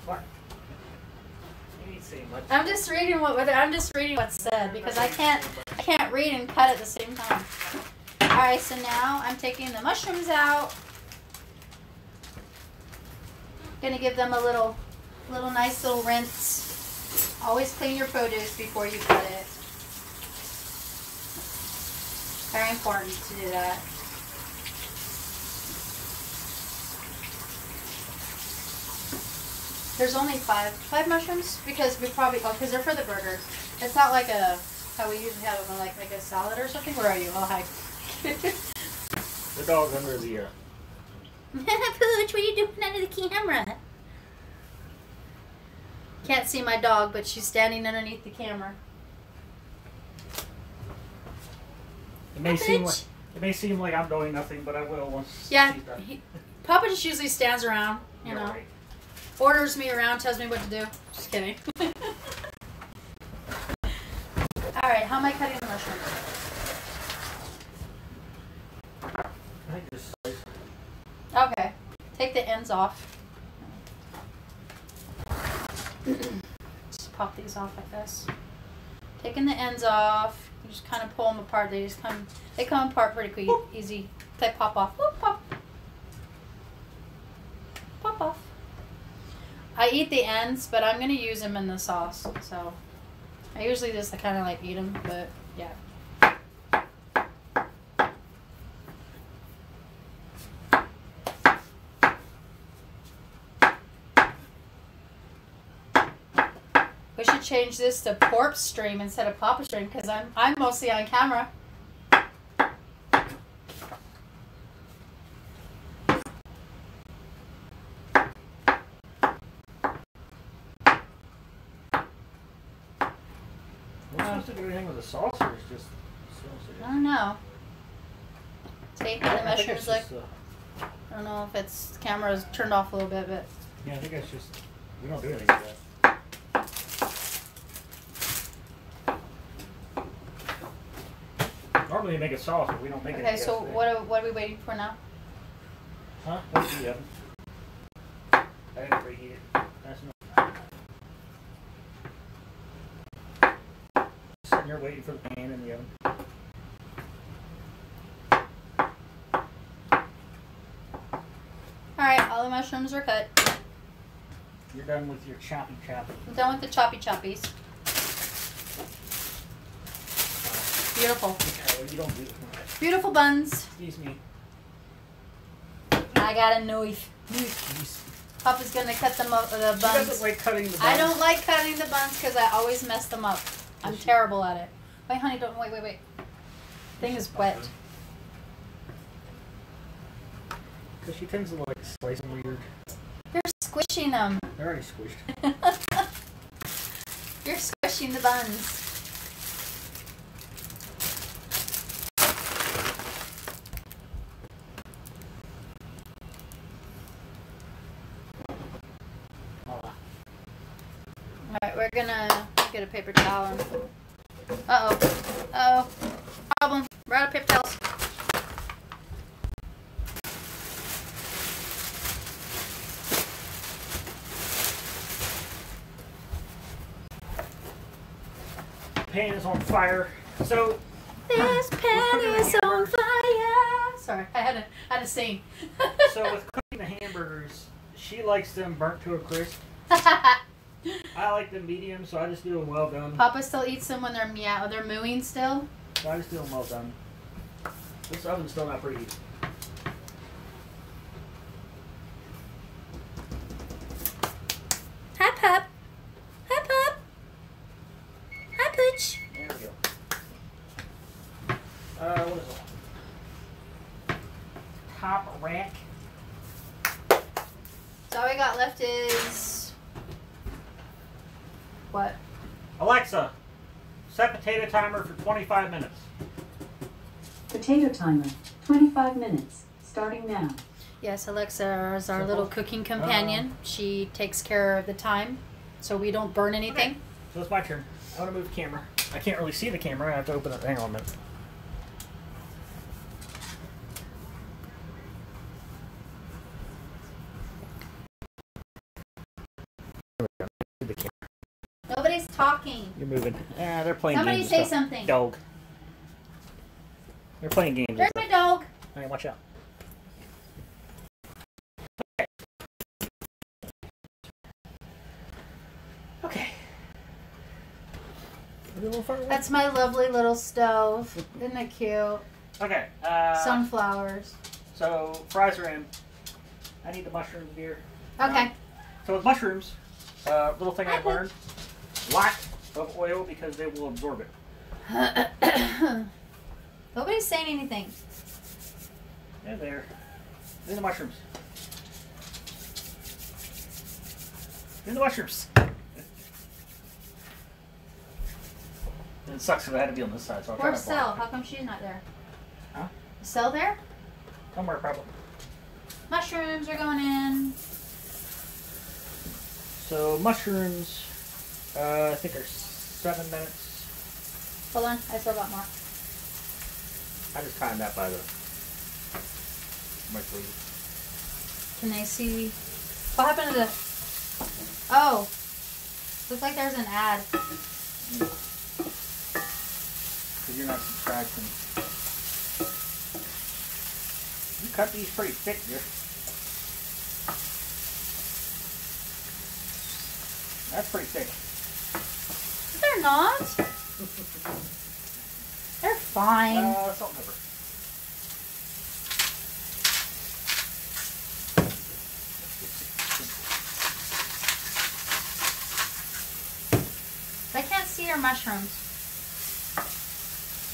What? You ain't saying much. I'm just reading what's said because I can't read and cut at the same time. All right, so now I'm taking the mushrooms out. Gonna give them a little nice little rinse. Always clean your produce before you cut it. Very important to do that. There's only five mushrooms because because they're for the burger. It's not like how we usually have them like a salad or something. Where are you? Oh, hi. The dog's under the Pooch, what are you doing under the camera? Can't see my dog, but she's standing underneath the camera. It may seem like I'm doing nothing, but I will once. Yeah, she's done. Papa just usually stands around, you You're know, right. orders me around, tells me what to do. Just kidding. All right, how am I cutting the mushroom? I think just slice. Okay, take the ends off. Just pop these off like this. Taking the ends off, you just kind of pull them apart. They come apart pretty quick, easy. They pop off. Whoop, pop. Pop off. I eat the ends, but I'm gonna use them in the sauce. So I usually just kind of like eat them, but yeah. We should change this to Porp Stream instead of Papa Stream because I'm mostly on camera. We're not supposed to do anything with the sauce, or it's just. I don't know. See, the I think mushrooms it's look. just, I don't know if it's the camera's turned off a little bit, but yeah, I think it's just. We don't do anything with that. Normally you make a sauce, but we don't make it. okay. So what are we waiting for now? Huh? What's the oven? I didn't preheat it. That's not. Sitting there waiting for the pan in the oven. All right, all the mushrooms are cut. You're done with your choppy. I'm done with the choppy choppies. Beautiful. Okay, well, you don't do it. Beautiful buns. Excuse me. I got a knife. Papa's gonna cut them up, the She buns. doesn't like cutting the buns. I don't like cutting the buns because I always mess them up. I'm terrible at it. Wait, honey, don't wait. Thing is wet. Because she tends to like slice them weird. You're squishing them. They're already squished. You're squishing the buns. Alright, we're gonna get a paper towel. Uh-oh. Problem. We're out of paper towels. Pan is on fire. So This pan is on fire. Sorry, I had to sing. so with cooking the hamburgers, she likes them burnt to a crisp. I like them medium, so I just do them well done. Papa still eats them when they're mooing still. So I just do them well done. This oven's still not pretty. Hi, Pup. Hi, Pup. Hi, Pooch. There we go. What is it? Top rack. So all we got left is what? Alexa, set potato timer for 25 minutes. Potato timer, 25 minutes, starting now. Yes, Alexa is our little cooking companion. She takes care of the time, so we don't burn anything. Okay. So it's my turn. I want to move the camera. I can't really see the camera. I have to open it. Hang on a minute. The camera. Nobody's talking. You're moving. Ah, they're playing Somebody games. say and stuff. something. Dog. They're playing games. and There's stuff. my dog. All right, watch out. Okay. Are they a little far away? That's my lovely little stove. Isn't it cute? Okay. Sunflowers. So fries are in. I need the mushrooms here. Okay. So with mushrooms, little thing I learned: lot of oil because they will absorb it. Nobody's saying anything. They're there. In the mushrooms. In the mushrooms. It sucks because I had to be on this side, so I'll try Where's to block. Cell? How come she's not there? Huh? Is Cell there? Somewhere, probably. Mushrooms are going in. So, mushrooms, I think are 7 minutes. Hold on, I still got more. I just timed that by the microwave. Can they see? What happened to the... Oh. Looks like there's an ad. Because you're not subtracting. You cut these pretty thick, dear. That's pretty thick. They're not. They're fine. Salt and pepper. I can't see your mushrooms.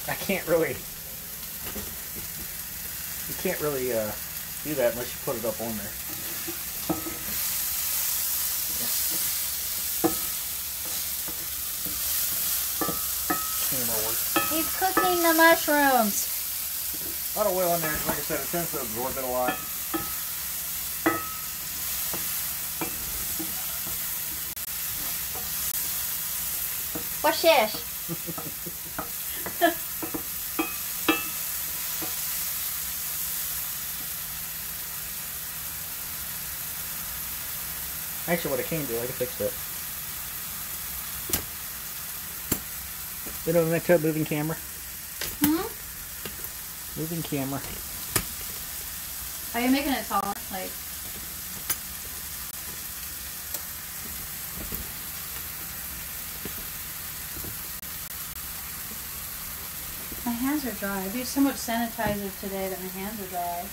I can't really. You can't really do that unless you put it up on there. He's cooking the mushrooms. A lot of oil in there. Like I said, it tends to absorb it a lot. What's this? Actually, what I can do, I can fix that. Bit of a mix up moving camera. Hmm? Moving camera. Are you making it taller? Like... My hands are dry. I used so much sanitizer today that my hands are dry.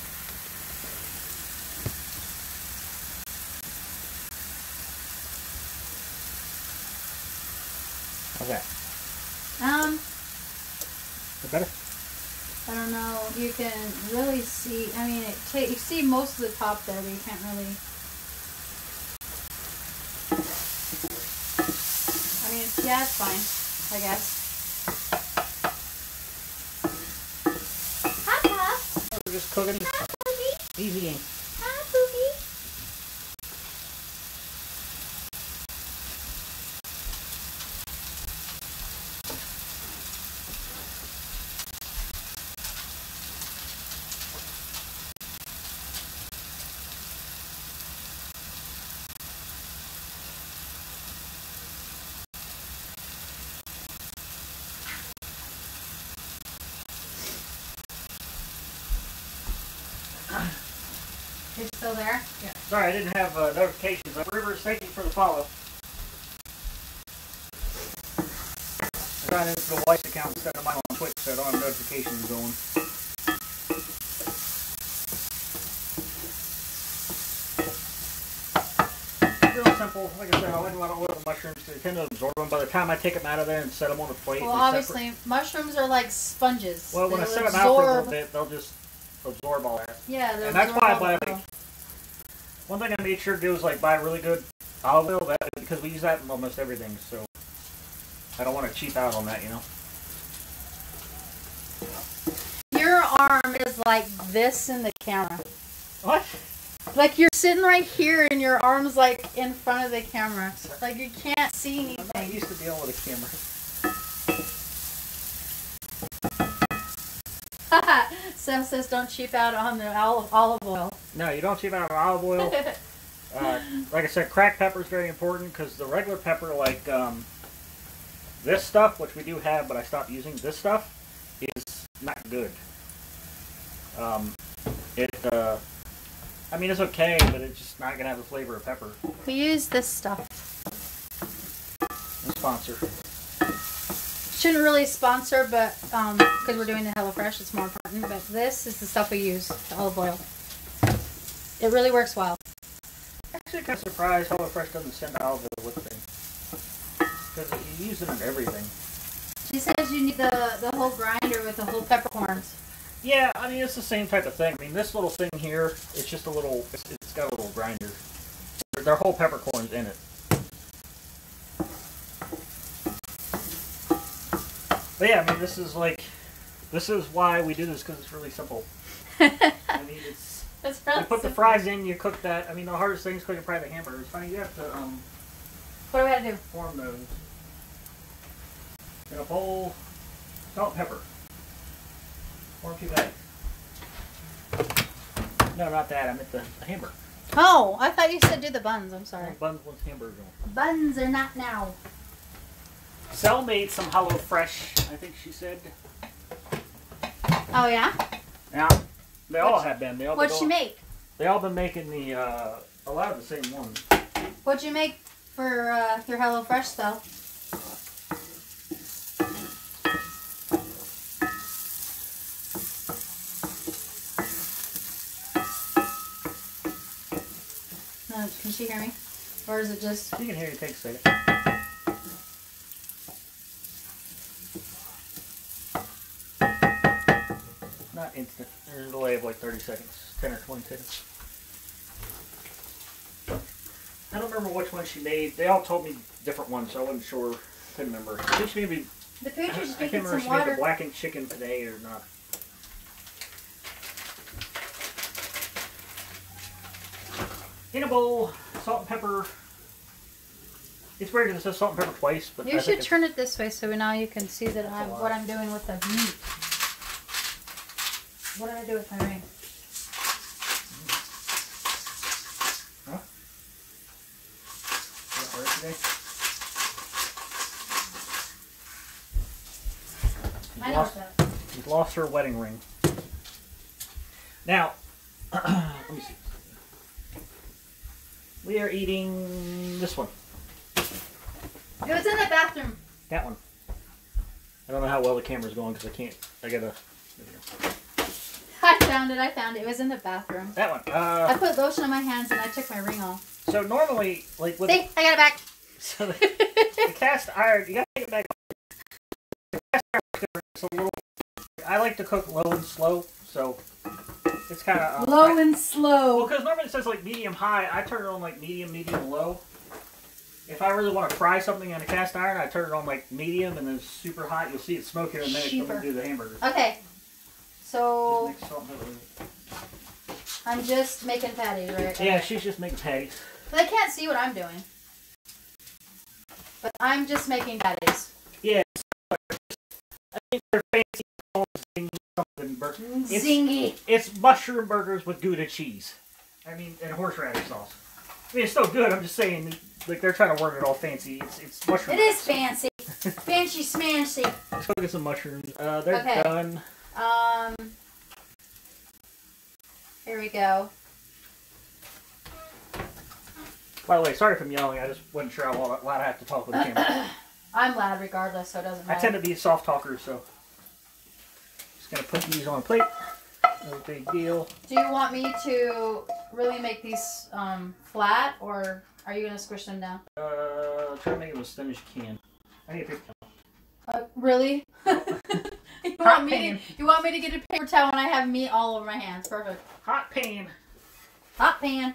How's that? Is it better? I don't know. You can really see. I mean, you see most of the top there, but you can't really. I mean, yeah, it's fine. I guess. Hi, Pop. We're just cooking. Hi, Boogie. Easy game. Hi, Boogie. You're still there? Yeah. Sorry, I didn't have notifications. Rivers, thank you for the follow. I got into the wife's account instead of mine on Twitch, so I don't have notifications going. Real simple. Like I said, I like a lot of oil and mushrooms. They tend to absorb them. By the time I take them out of there and set them on a plate, Well, they obviously, mushrooms are like sponges. well, when I They'll set them out for a little absorb- bit, they'll just absorb all that. Yeah, they'll And that's absorb why I all buy the like, one thing I made sure to do is like buy really good olive oil, that because we use that in almost everything, so I don't want to cheap out on that, you know. Your arm is like this in the camera. What? Like you're sitting right here and your arm's like in front of the camera. Like you can't see I'm not anything. used to dealing with a camera. Seth says don't cheap out on the olive oil. No, you don't cheap out on olive oil. Like I said, cracked pepper is very important because the regular pepper, like this stuff, which we do have, but I stopped using, this stuff is not good. I mean, it's okay, but it's just not going to have the flavor of pepper. We use this stuff. No sponsor. Shouldn't really sponsor, but because we're doing the HelloFresh, it's more important. But this is the stuff we use, the olive oil. It really works well. Actually, kind of surprised HelloFresh doesn't send olive oil with things. Because you use it in everything. She says you need the whole grinder with the whole peppercorns. Yeah, I mean, it's the same type of thing. I mean, this little thing here, it's just a little, it's got a little grinder. Their whole peppercorn's in it. But yeah, I mean, this is why we do this, because it's really simple. I mean, it's really you put the simple. fries in, you cook that. I mean, the hardest thing is cooking probably the hamburgers. Funny, you have to What do we gotta do? form those in a bowl. Salt and pepper. Form 2 bags. No, not that. I meant the hamburger. Oh, I thought you said do the buns. I'm sorry. Buns with hamburger on. Buns are not now. Sel made some HelloFresh, I think she said. Oh yeah? Yeah. They all have been. What'd she make? They all been making the a lot of the same ones. What'd you make for your HelloFresh though? No, can she hear me? Or is it just... She can hear you. Take a second. Not instant. There's a delay of like 30 seconds. 10 or 20 seconds. I don't remember which one she made. They all told me different ones, so I wasn't sure. Couldn't remember. I think she maybe... The picture's I can't making remember if some she made water. the blackened chicken today or not. In a bowl, salt and pepper. It's weird because it says salt and pepper twice, but You should turn it this way so now you can see that what I'm doing with the meat. What did I do with my ring? Huh? Not work today? I know what that. She's lost her wedding ring. Now, let me see. We are eating this one. It was in the bathroom. That one. I don't know how well the camera's going because I can't. I gotta. I found it. I found it. It was in the bathroom. That one. I put lotion on my hands and I took my ring off. So normally, like with See, I got it back. so the cast iron, you gotta take it back. The cast iron is a little. I like to cook low and slow, so it's kind of Low and slow. Well, because normally it says like medium high. I turn it on like medium, low. If I really want to fry something on a cast iron, I turn it on like medium and then super hot. You'll see it smoking in a minute Cheaper. when we do the hamburgers. Okay. So Just mix salt and pepper. I'm just making patties, right? Yeah, she's just making patties. They can't see what I'm doing. But I'm just making patties. Yeah. I think they're fancy something burger. Zingy. It's mushroom burgers with Gouda cheese. I mean, and horseradish sauce. I mean, it's still good. I'm just saying, like they're trying to word it all fancy. It's mushroom. It is fancy. Fancy smancy. Let's go get some mushrooms. They're Okay. done. Here we go. By the way, sorry if I'm yelling. I just wasn't sure how loud I have to talk with the camera. I'm loud regardless, so it doesn't I matter. tend to be a soft talker, so just gonna put these on a plate. No big deal. Do you want me to really make these flat, or are you gonna squish them down? Try to make them as thin as you can. I need a paper towel. Really? you Hot want me to get a paper towel when I have meat all over my hands? Perfect. Hot pan. Hot pan.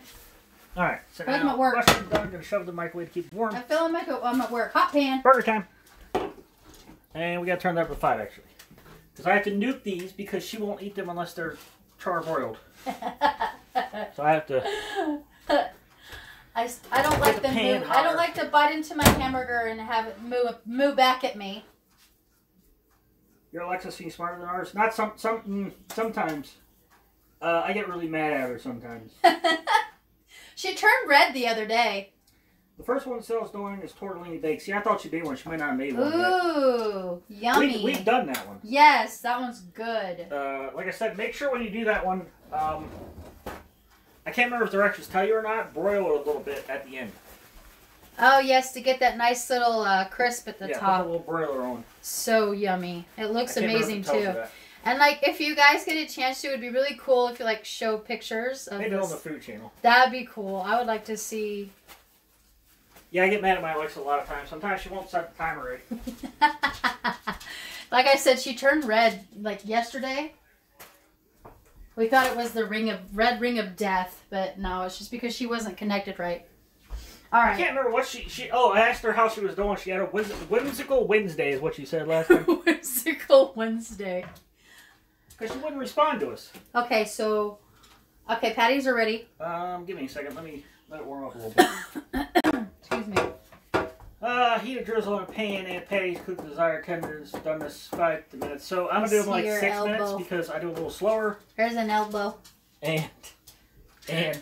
All right. So Like I'm now, at work. mushrooms done. Gonna shove it in the microwave to keep it warm. I feel like I'm at work. Hot pan. Burger time. And we gotta turn that up to 5 actually, because I have to nuke these because she won't eat them unless they're charbroiled. So I have to. I don't like the them. pan I don't hotter. like to bite into my hamburger and have it move back at me. Your Alexa seems smarter than ours. Not sometimes. I get really mad at her sometimes. She turned red the other day. The first one Sel's doing is tortellini baked. See, I thought she made one. She might not have made one Ooh, yet. yummy. We've done that one. Yes, that one's good. Like I said, make sure when you do that one, I can't remember if the directions tell you or not, broil it a little bit at the end. Oh yes, to get that nice little crisp at the Yeah, top. put a little broiler on. So yummy. It looks I can't remember amazing if it tells you too. that. And like, if you guys get a chance to, it would be really cool if you like show pictures of Maybe on this. the food channel. That'd be cool. I would like to see. Yeah, I get mad at my Alexa a lot of times. Sometimes she won't set the timer right. Like I said, she turned red like yesterday. We thought it was the red ring of death, but no, it's just because she wasn't connected right. All right. I can't remember what she. Oh, I asked her how she was doing. She had a whimsical Wednesday, is what she said last time. Whimsical Wednesday. Because she wouldn't respond to us. Okay, so, patties are ready. Give me a second. Let it warm up a little bit. Excuse me. Heat a drizzle in a pan and patties cooked to desired tenderness. Done this 5 minutes. So I'm gonna do them like 6 minutes because I do a little slower. There's an elbow. And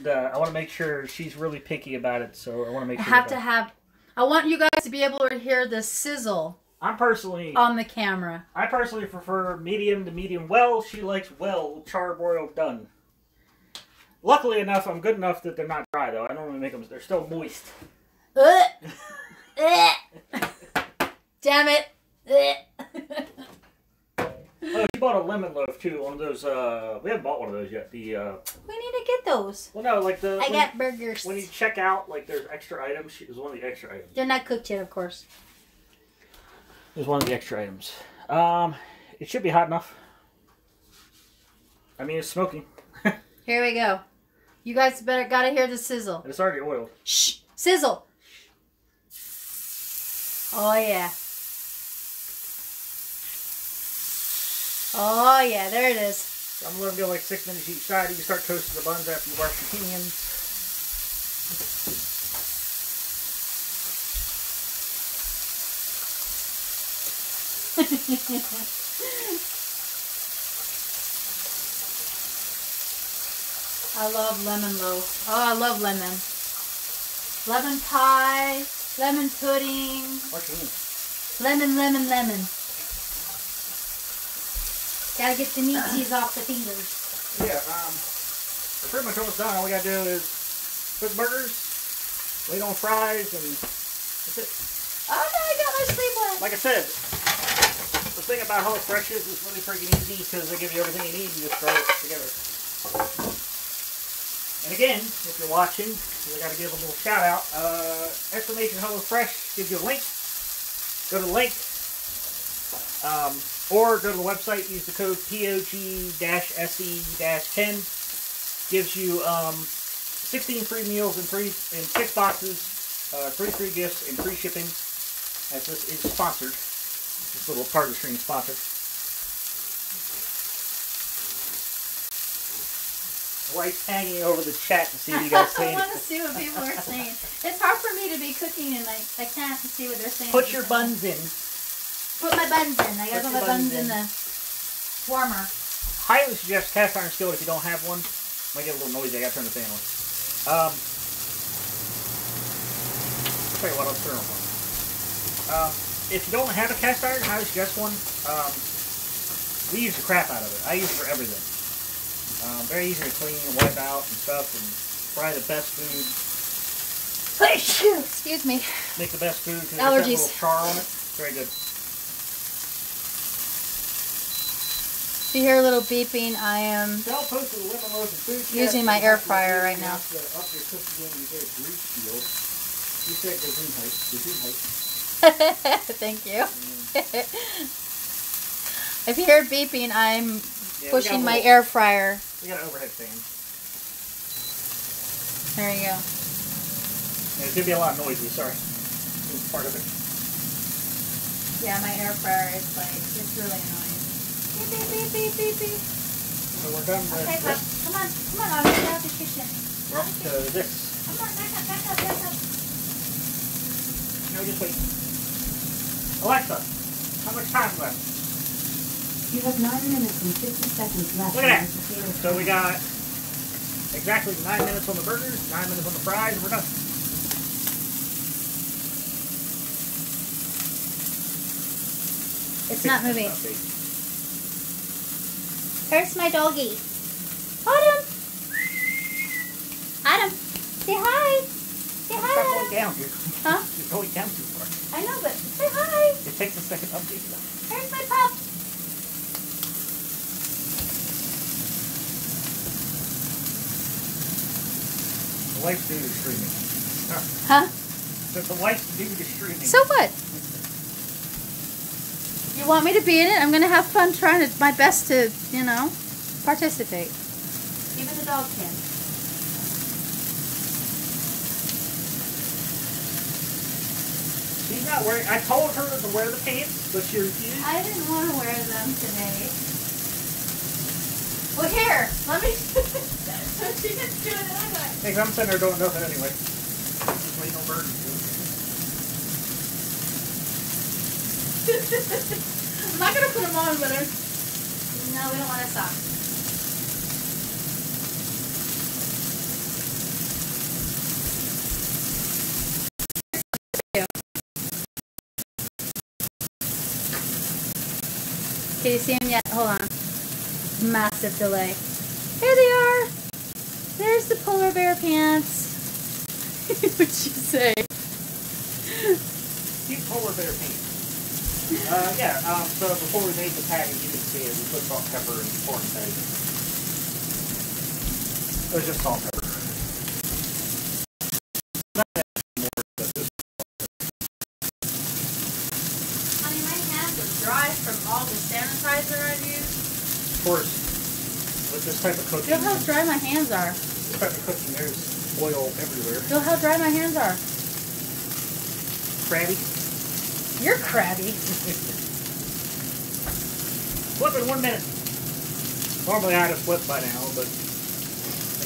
I want to make sure she's really picky about it. So I want to make sure. I want you guys to be able to hear the sizzle. I'm personally on the camera. I personally prefer medium to medium well. She likes well charbroiled done. Luckily enough, I'm good enough that they're not dry though. I normally make them. They're still moist. Damn it! Oh, she bought a lemon loaf too. One of those. We haven't bought one of those yet. The. We need to get those. Well, no, like the. I got burgers. When you check out, like there's extra items. She was one of the extra items. They're not cooked yet, of course. There's one of the extra items. It should be hot enough. I mean, it's smoking. Here we go. You guys gotta hear the sizzle. And it's already oiled. Shh! Sizzle! Oh yeah. Oh yeah, there it is. So I'm gonna let them go like 6 minutes each side. You can start toasting the buns after you wash your hands. I love lemon loaf. Oh, I love lemon. Lemon pie, lemon pudding. Wash your hands. Lemon. Gotta get the meatsies off the fingers. Yeah, we're pretty much almost done. All we gotta do is cook burgers, wait on fries, and that's it. Oh no, I got my sleep one. Like I said, the thing about HelloFresh is it's really freaking easy because they give you everything you need and you just throw it together. And again, if you're watching, I gotta give a little shout out. Exclamation HelloFresh gives you a link. Go to the link. Or go to the website, use the code POG-SE-10. Gives you 16 free meals in 6 boxes, 3 free gifts, and free shipping. As this is sponsored. This little part of the stream is sponsored. Wife's hanging over the chat to see what you guys saying. I want to see what people are saying. It's hard for me to be cooking and I can't see what they're saying. Put your buns in. Put my buns in. I gotta put my buns in the warmer. Highly suggest cast iron skillet if you don't have one. Might get a little noisy. I gotta turn the fan on. I'll tell you what, I'll turn on one. If you don't have a cast iron, highly suggest one. We use the crap out of it. I use it for everything. Very easy to clean and wipe out and stuff, and probably the best food. Excuse me. Make the best food because it Allergies. has a little char on it. Very good. If you hear a little beeping, I am using my air fryer right now. Thank you. If you hear beeping, I'm pushing my air fryer. We got an overhead fan. There you go. Yeah, it's going to be a lot noisy, sorry. It's part of it. Yeah, my air fryer is like, it's really annoying. Beep, beep, beep, beep, beep, beep. So we're done with Okay, this. come on, I'll get out of the kitchen. We're up to this. Come on, back up. No, just wait. Alexa, how much time left? You have 9 minutes and 50 seconds left. Look at that. So we got exactly 9 minutes on the burgers, 9 minutes on the fries, and we're done. It's not moving. Where's my doggy? Autumn! Say hi! Say hi, Stop going Autumn! down here. Huh? You're going down too far. I know, but say hi! It takes a second update. Where's my pup? The wife's due to streaming. Huh? So the wife's due to streaming. So what? You want me to be in it? I'm gonna have fun trying my best to, participate. Even the dog can. She's not wearing. I told her to wear the pants, but she refused. I didn't want to wear them today. Well, here, let me. So she gets to it anyway. Hey, I'm sitting there doing nothing anyway. Just waiting on birds. I'm not gonna put them on, but no, we don't want to stop. Can you see him yet? Hold on. Massive delay. Here they are. There's the polar bear pants. What'd you say? Cute polar bear pants. So before we made the patty, you didn't see it. We put salt, pepper, and corn patty. It was just salt, pepper. Not that more, but just Honey, my hands are dry from all the sanitizer I've used. Of course, with this type of cooking, Feel how dry my hands are. this type of cooking, there's oil everywhere. Feel how dry my hands are. Crabby. You're crabby. Flip in 1 minute. Normally I'd have flipped by now, but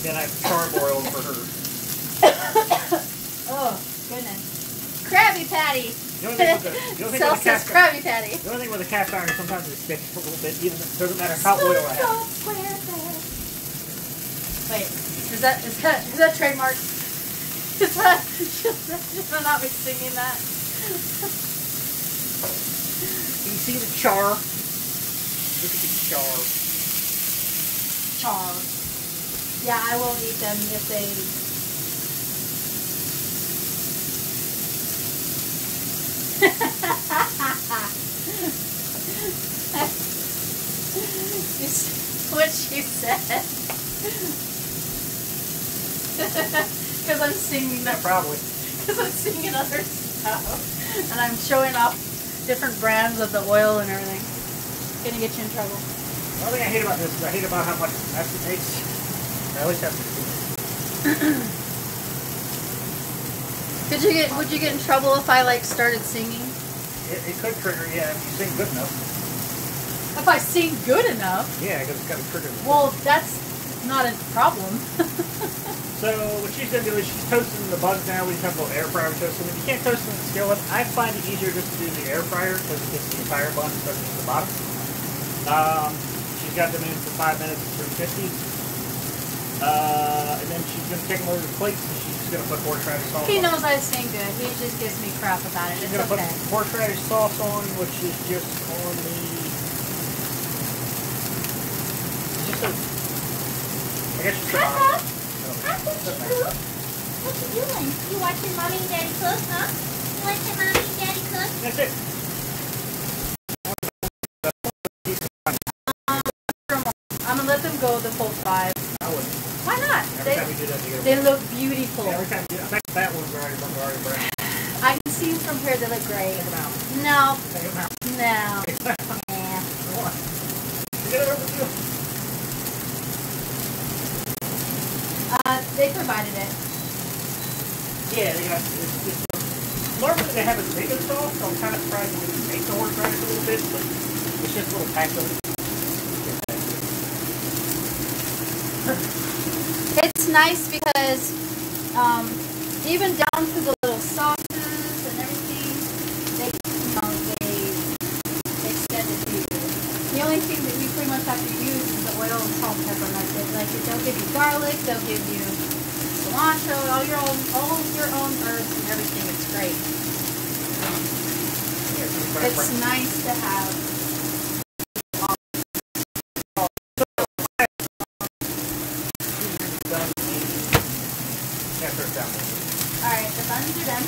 again I have charbroil for her. Oh, goodness. Krabby Patty. The only thing with the Celsius cast Krabby Patty. The only thing with a cast iron is sometimes it sticks a little bit, even it doesn't matter how oil I have. Wait, is that trademark? Should I not be singing that? Can you see the char? Look at the char. Char. Yeah, I won't eat them if they... What she said. Because I'm singing that. Yeah, probably. Because I'm singing other stuff. And I'm showing off different brands of the oil and everything. Gonna get you in trouble. The only thing I hate about this is I hate about how much mess it makes. I always have to do it. Would you get in trouble if I like started singing? It could trigger, yeah, if you sing good enough. If I sing good enough? Yeah, because it's got to trigger. Well, that's not a problem. So what she's gonna do is she's toasting the buns now. We have a little air fryer toasting them. You can't toast them in the skillet. I find it easier just to do the air fryer because it gets the entire bun instead of just the bottom. She's got them in for 5 minutes at 350. And then she's gonna take them over to the plates and she's gonna put horseradish sauce. He on. knows I sing good. He just gives me crap about it. She's It's gonna okay. put horseradish sauce on, which is just on the. Just a. I guess just a. What you doing? You watching Mommy and Daddy cook, huh? You watching Mommy and Daddy cook? That's it. I'm gonna let them go the full 5. I wouldn't. Why not? Every time we do that together. They look beautiful. Yeah, every time we do that. I think that one's already brown. I can see them from here. They look great. No. Take them out. No. Yeah. Come on. Get it over with you. They provided it. Yeah, they got it's just normally they have a tomato sauce, so I'm kind of surprised when they make the horseradish a little bit, but it's just a little pack of it. It's nice because even down to the little sauces and everything, they extend it to you. The only thing that we pretty much have to use is the oil and salt and pepper. Like they'll give you garlic, they'll give you cilantro, all your own herbs and everything. It's great. It's nice to have. Alright, the buns are done.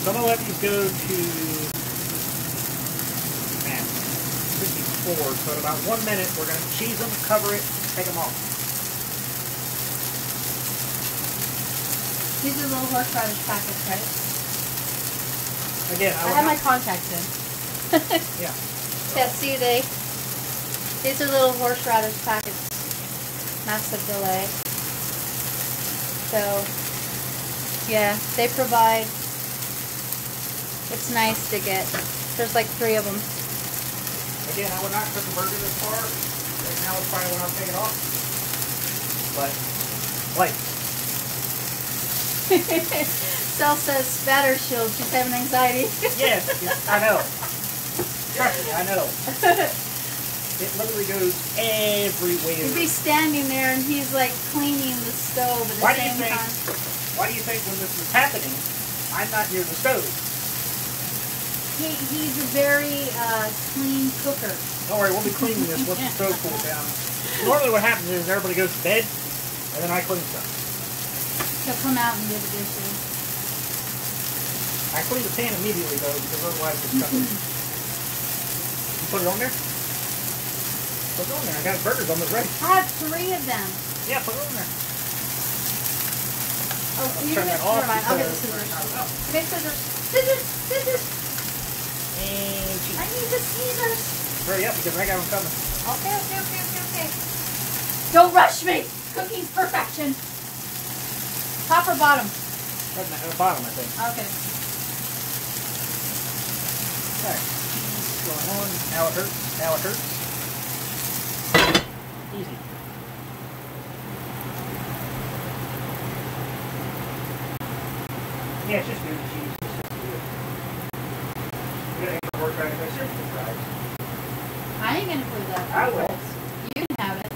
So I'm going to let these go to 54, so in about 1 minute we're going to cheese them, cover it, take them off. These are little horseradish packets, right? Again, I have my contacts in. Yeah. Yeah, see, they These are little horseradish packets. Massive delay. So, yeah, they provide. It's nice to get. There's like 3 of them. Again, I would not cook a burger this far. Right now is probably when I'll take it off. But, like. Cell says spatter shield. She's having anxiety. Yes, I know. Trust me, I know. It literally goes everywhere. He'd be standing there and he's like cleaning the stove at the same time. Why do you think when this was happening, I'm not near the stove? He's a very clean cooker. Don't worry, we'll be cleaning this once the stove cools down. Normally what happens is everybody goes to bed, and then I clean stuff. He'll come out and do the dishes. I clean the pan immediately though, because otherwise it's stuck. You put it on there? Put it on there. I got burgers almost ready. I have 3 of them. Yeah, put it on there. Oh, you turn that off. Never mind. I'll get the scissors. Okay, scissors. Scissors! Scissors! And cheese. I need the scissors. Hurry up, because I got them coming. Okay. Don't rush me! Cooking's perfection. Top or bottom? Bottom, I think. Okay. Alright. Going on. Now it hurts. Now it hurts. Easy. Yeah, it's just good cheese. It's just good. We're going to work right away. Serve some fries. I ain't gonna put that. I will. You can have it.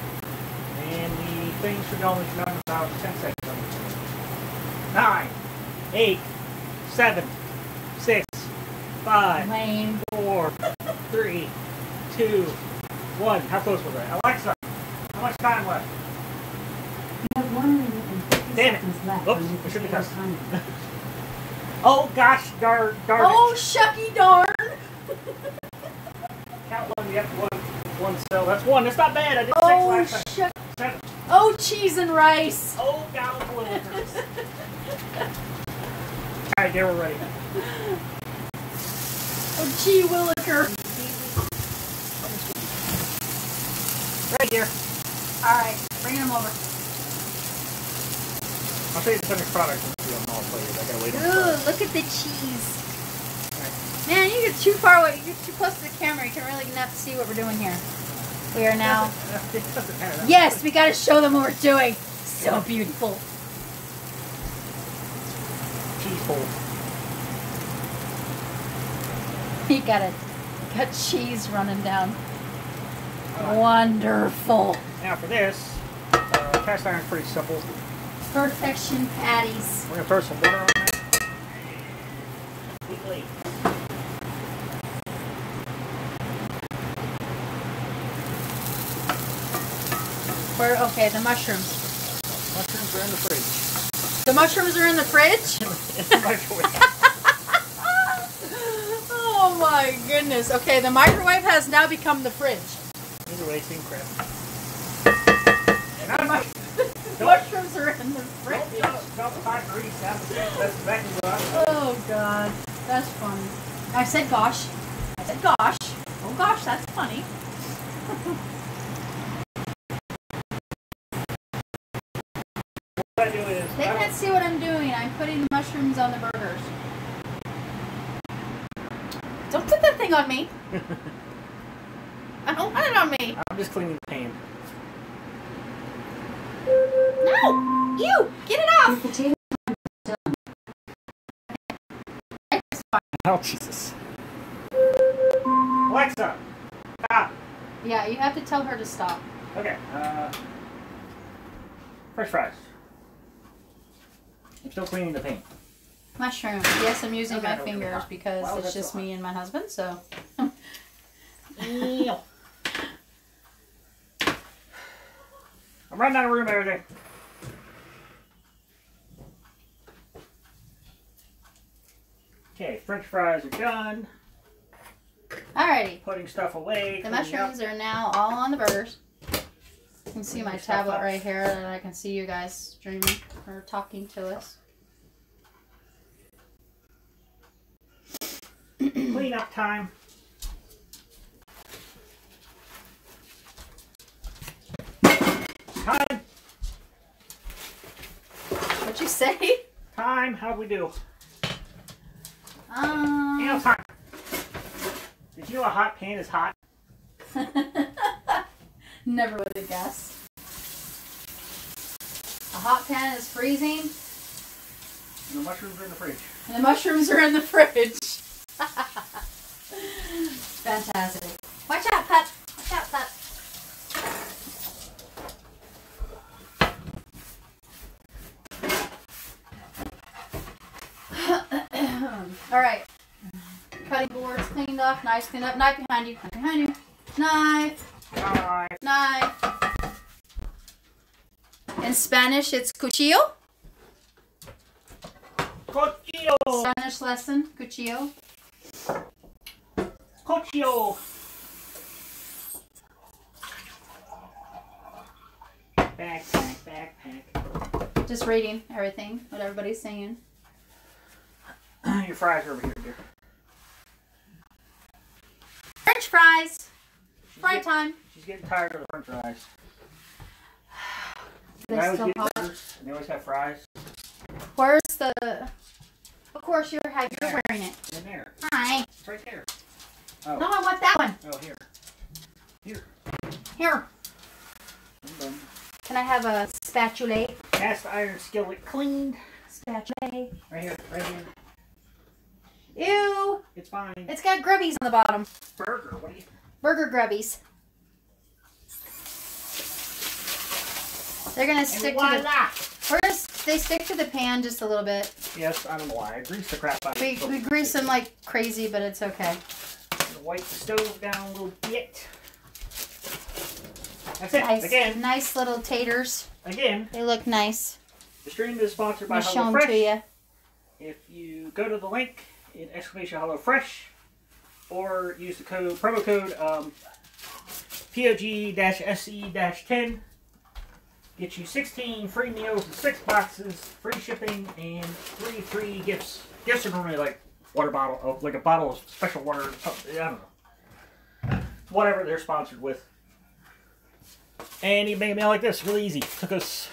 And the things for going is done about 10 seconds. 9, 8, 7, 6, 5, Lame. 4, 3, 2, 1. How close was that? Alexa, how much time left? You have 1 minute and 50 Damn it. seconds left Oops, on your I should be potato testing. timer. Oh gosh, darn Oh, shucky darn! Count 1, you have one cell. That's 1. That's not bad. I did 6 Oh, last time. shuck. 7. Oh, cheese and rice. Oh, gallon of liquors. Alright, there, we're ready. Oh, gee williker. Right here. Alright, bring them over. I'll show you the finished product once we all play it. I gotta wait on the Ooh, product. look at the cheese. Man, you get too far away. You get too close to the camera. You can really not see what we're doing here. We are now. Yes, we gotta show them what we're doing. So beautiful. Cheese hole. You got cheese running down. Wonderful. Now for this, cast iron's pretty simple. Perfection patties. We're gonna throw some butter on there. Quickly. Okay, the mushrooms. Mushrooms are in the fridge. The mushrooms are in the fridge? In the microwave. Oh my goodness. Okay, the microwave has now become the fridge. Either way, same crap. And I'm The mushrooms are in the fridge. Don't hot grease. That's exactly what I Oh god, that's funny. I said gosh. I said gosh. Oh gosh, that's funny. What I do is They can't see what I'm doing. I'm putting the mushrooms on the burgers. Don't put that thing on me. I don't want it on me. I'm just cleaning the pan. No! You! Get it off! Your potato Oh, Jesus. Alexa, stop. Yeah, you have to tell her to stop. Okay, French fries. I'm still cleaning the pan. Mushrooms. Yes, I'm using my Okay. fingers because Why was it's that just so hot? me and my husband, so. I'm running out of room, everything. Okay, French fries are done. Alrighty. Putting stuff away. The cleaning mushrooms up. are now all on the burgers. You can see my Cleaning stuff tablet up. right here, and I can see you guys streaming or talking to us. Clean up time. say? Time, how'd we do? Time. Did you know a hot pan is hot? Never would have guessed. A hot pan is freezing. And the mushrooms are in the fridge. And the mushrooms are in the fridge. Fantastic. Watch out, pup. Watch out, pup. Alright. Cutting boards cleaned off. Knives cleaned up. Knife behind you. Knife behind you. Knife. Knife. In Spanish, it's cuchillo. Cuchillo. Spanish lesson, cuchillo. Cuchillo. Backpack. Just reading everything, what everybody's saying. Your fries are over here, dear. French fries. Fry time. She's getting tired of the french fries. They I always still get hot? burgers, and they always have fries. Where's the... Of course, you're wearing it. In there. Hi. It's right there. Oh. No, I want that one. Oh, here. Here. Here. Can I have a spatula? Cast iron skillet cleaned. Spatula. Right here. Right here. Ew. It's fine. It's got grubbies on the bottom. Burger. What do you... Burger grubbies. They're gonna stick to the... They stick to the pan just a little bit. Yes, I don't know why. I greased the crap out of it. We grease them like crazy, but it's okay. Wipe the stove down a little bit. That's it. Nice, Again. nice little taters. Again. They look nice. The stream is sponsored by I'll show them to HelloFresh. you. If you go to the link in exclamation HelloFresh, or use the promo code POG-SE-10, get you 16 free meals and 6 boxes, free shipping, and 3 free gifts. Gifts are normally like water bottle, like a bottle of special water, something, I don't know. Whatever they're sponsored with. And you make a meal like this, really easy. Took us,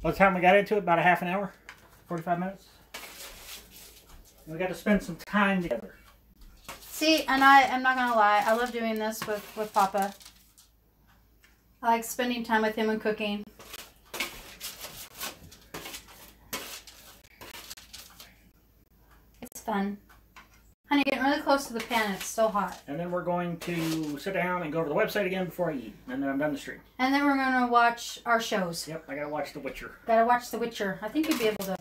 by the time we got into it, about a half an hour, 45 minutes. And we got to spend some time together. See, and I'm not gonna lie, I love doing this with Papa. I like spending time with him and cooking. It's fun. Honey, getting really close to the pan, it's so hot. And then we're going to sit down and go over the website again before I eat. And then I'm done the stream. And then we're gonna watch our shows. Yep, I gotta watch The Witcher. Gotta watch The Witcher. I think you'd be able to...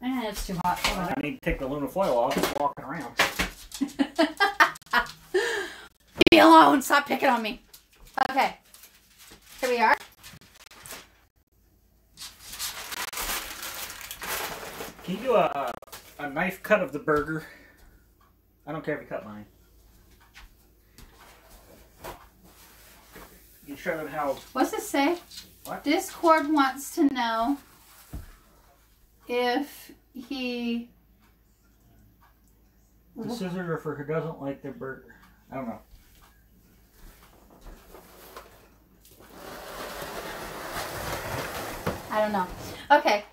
It's too hot. Hold on. I need to take the aluminum foil off and walking around. Leave me alone! Stop picking on me. Okay. Here we are. Can you do a knife cut of the burger? I don't care if you cut mine. You show them how... What's it say? What? Discord wants to know if he... The scissors are for who doesn't like their burger. I don't know. I don't know. Okay.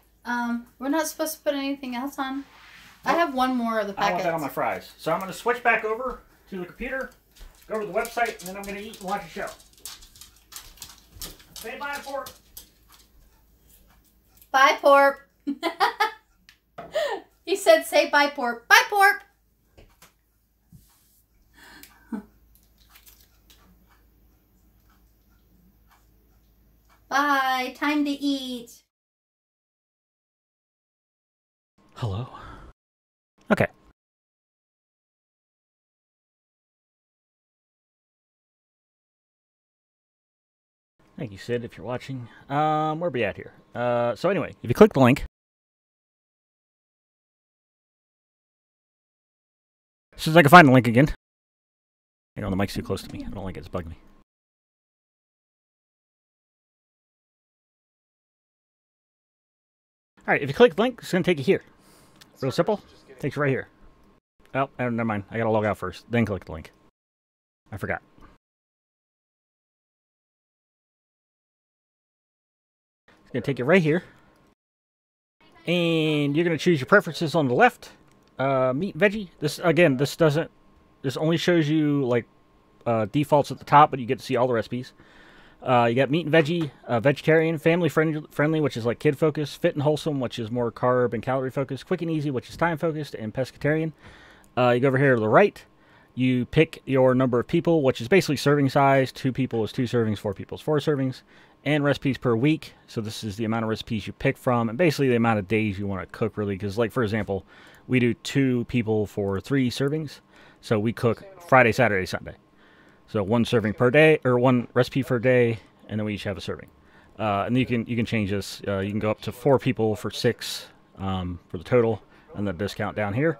We're not supposed to put anything else on. I have one more of the I want packets. that on my fries. So I'm going to switch back over to the computer, go over to the website, and then I'm going to eat and watch a show. Say bye, Porp. Bye, Porp. He said, say bye, Porp. Bye, Porp. Bye. Time to eat. Hello. Okay. Thank you, Sid, if you're watching. Where are we at here? So anyway, if you click the link, as soon as I can find the link again. Hang on, the mic's too close to me. I don't like it. It's bugging me. Alright, if you click the link, it's going to take you here. Real simple. Takes you right here. Oh, never mind. I got to log out first. Then click the link. I forgot. It's going to take you right here. And you're going to choose your preferences on the left. Meat and veggie. This only shows you like defaults at the top, but you get to see all the recipes. You got meat and veggie, vegetarian, family friendly, which is like kid focused, fit and wholesome, which is more carb and calorie focused, quick and easy, which is time focused, and pescatarian. You go over here to the right. You pick your number of people, which is basically serving size. 2 people is 2 servings, 4 people is 4 servings, and recipes per week. So this is the amount of recipes you pick from, and basically the amount of days you want to cook, really. Because, like, for example, we do 2 people for 3 servings, so we cook Friday, Saturday, Sunday. So 1 serving per day, or 1 recipe per day, and then we each have a serving. And you can change this. You can go up to 4 people for 6 for the total, and the discount down here.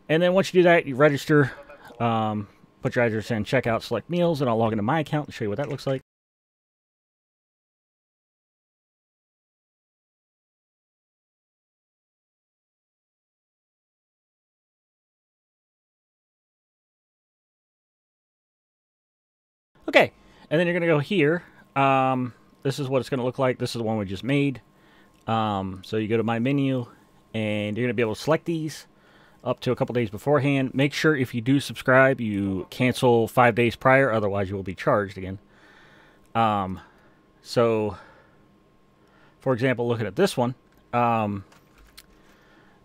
And then once you do that, you register. Put your address in, checkout, select meals, and I'll log into my account and show you what that looks like. Okay, and then you're going to go here. This is what it's going to look like. This is the one we just made. So you go to my menu, and you're going to be able to select these up to a couple days beforehand. Make sure if you do subscribe, you cancel 5 days prior, otherwise you will be charged again. So, for example, looking at this one,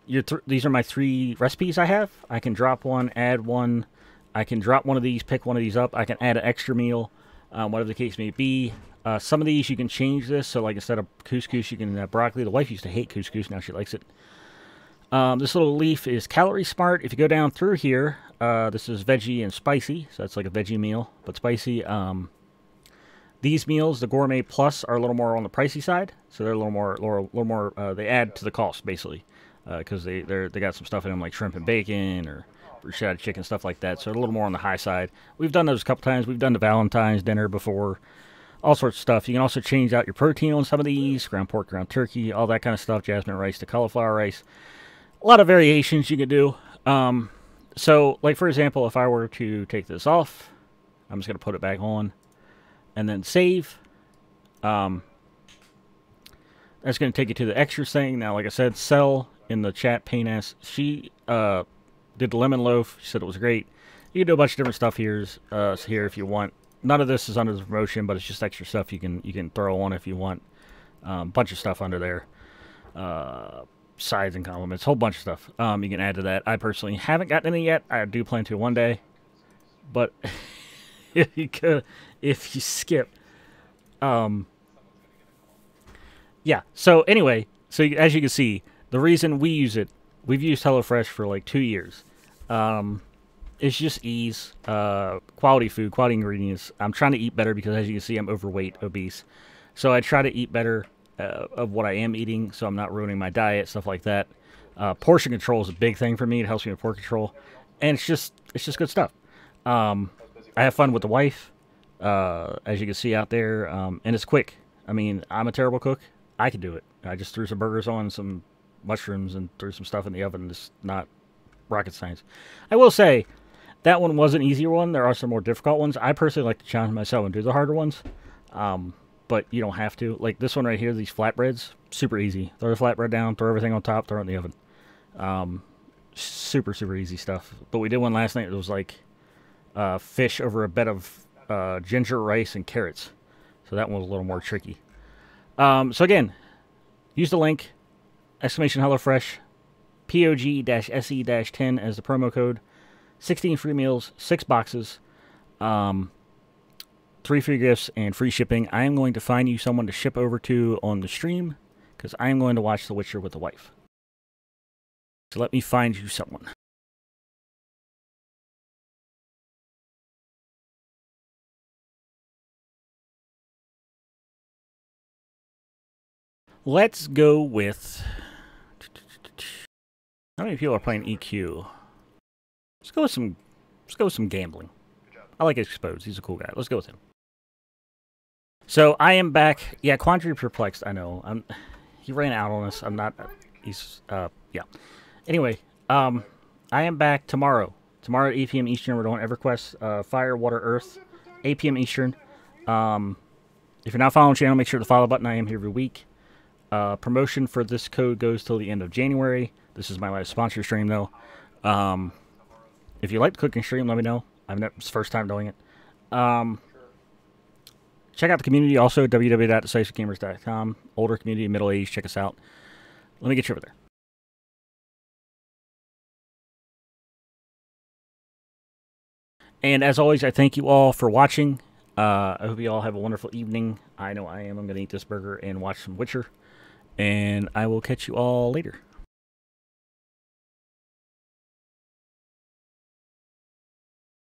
these are my 3 recipes I have. I can drop one, add one. I can drop one of these, pick one of these up. I can add an extra meal, whatever the case may be. Some of these you can change this. So, like, instead of couscous, you can have broccoli. The wife used to hate couscous. Now she likes it. This little leaf is Calorie Smart. If you go down through here, this is veggie and spicy, so that's like a veggie meal, but spicy. These meals, the Gourmet Plus, are a little more on the pricey side, so they're a little more. They add to the cost basically, because they got some stuff in them like shrimp and bacon or bruschetta chicken, stuff like that. So they're a little more on the high side. We've done those a couple times. We've done the Valentine's dinner before. All sorts of stuff. You can also change out your protein on some of these: ground pork, ground turkey, all that kind of stuff. Jasmine rice to cauliflower rice. A lot of variations you can do. So, like, for example, if I were to take this off, I'm just going to put it back on and then save. That's going to take you to the extras thing. Now, like I said, Cell in the chat, Painess, she did the lemon loaf. She said it was great. You can do a bunch of different stuff here if you want. None of this is under the promotion, but it's just extra stuff you can throw on if you want. Bunch of stuff under there. Sides and compliments, whole bunch of stuff you can add to that. I personally haven't gotten any yet. I do plan to one day, but if you skip, yeah. So anyway, so as you can see, the reason we use it, we've used HelloFresh for like 2 years. It's just ease, quality food, quality ingredients. I'm trying to eat better because, as you can see, I'm overweight, obese. So I try to eat better of what I am eating, so I'm not ruining my diet, stuff like that. Portion control is a big thing for me. It helps me with portion control, and it's just good stuff. I have fun with the wife, as you can see out there, and it's quick. I mean, I'm a terrible cook. I can do it. I just threw some burgers on, some mushrooms, and threw some stuff in the oven. It's not rocket science. I will say, that one was an easier one. There are some more difficult ones. I personally like to challenge myself and do the harder ones. But you don't have to. Like this one right here, these flatbreads, super easy. Throw the flatbread down, throw everything on top, throw it in the oven. Super, super easy stuff. But we did one last night. It was like fish over a bed of ginger rice and carrots. So that one was a little more tricky. So again, use the link, exclamation HelloFresh, POG-SE-10 as the promo code. 16 free meals, 6 boxes, 3 free gifts, and free shipping. I am going to find you someone to ship over to on the stream, because I am going to watch The Witcher with the wife. So let me find you someone. Let's go with... How many people are playing EQ? Let's go with some gambling. I like Exposed. He's a cool guy. Let's go with him. So I am back. Yeah, Quandary Perplexed. I know. He ran out on us. I'm not. He's yeah. Anyway, I am back tomorrow. Tomorrow at 8 p.m. Eastern. We're doing EverQuest, Fire, Water, Earth, 8 p.m. Eastern. If you're not following the channel, make sure to follow the button. I am here every week. Promotion for this code goes till the end of January. This is my last sponsor stream, though. If you like the cooking stream, let me know. It's the first time doing it. Check out the community also, www.decisivegamers.com. Older community, middle age, check us out. Let me get you over there. And as always, I thank you all for watching. I hope you all have a wonderful evening. I know I am. I'm going to eat this burger and watch some Witcher. And I will catch you all later.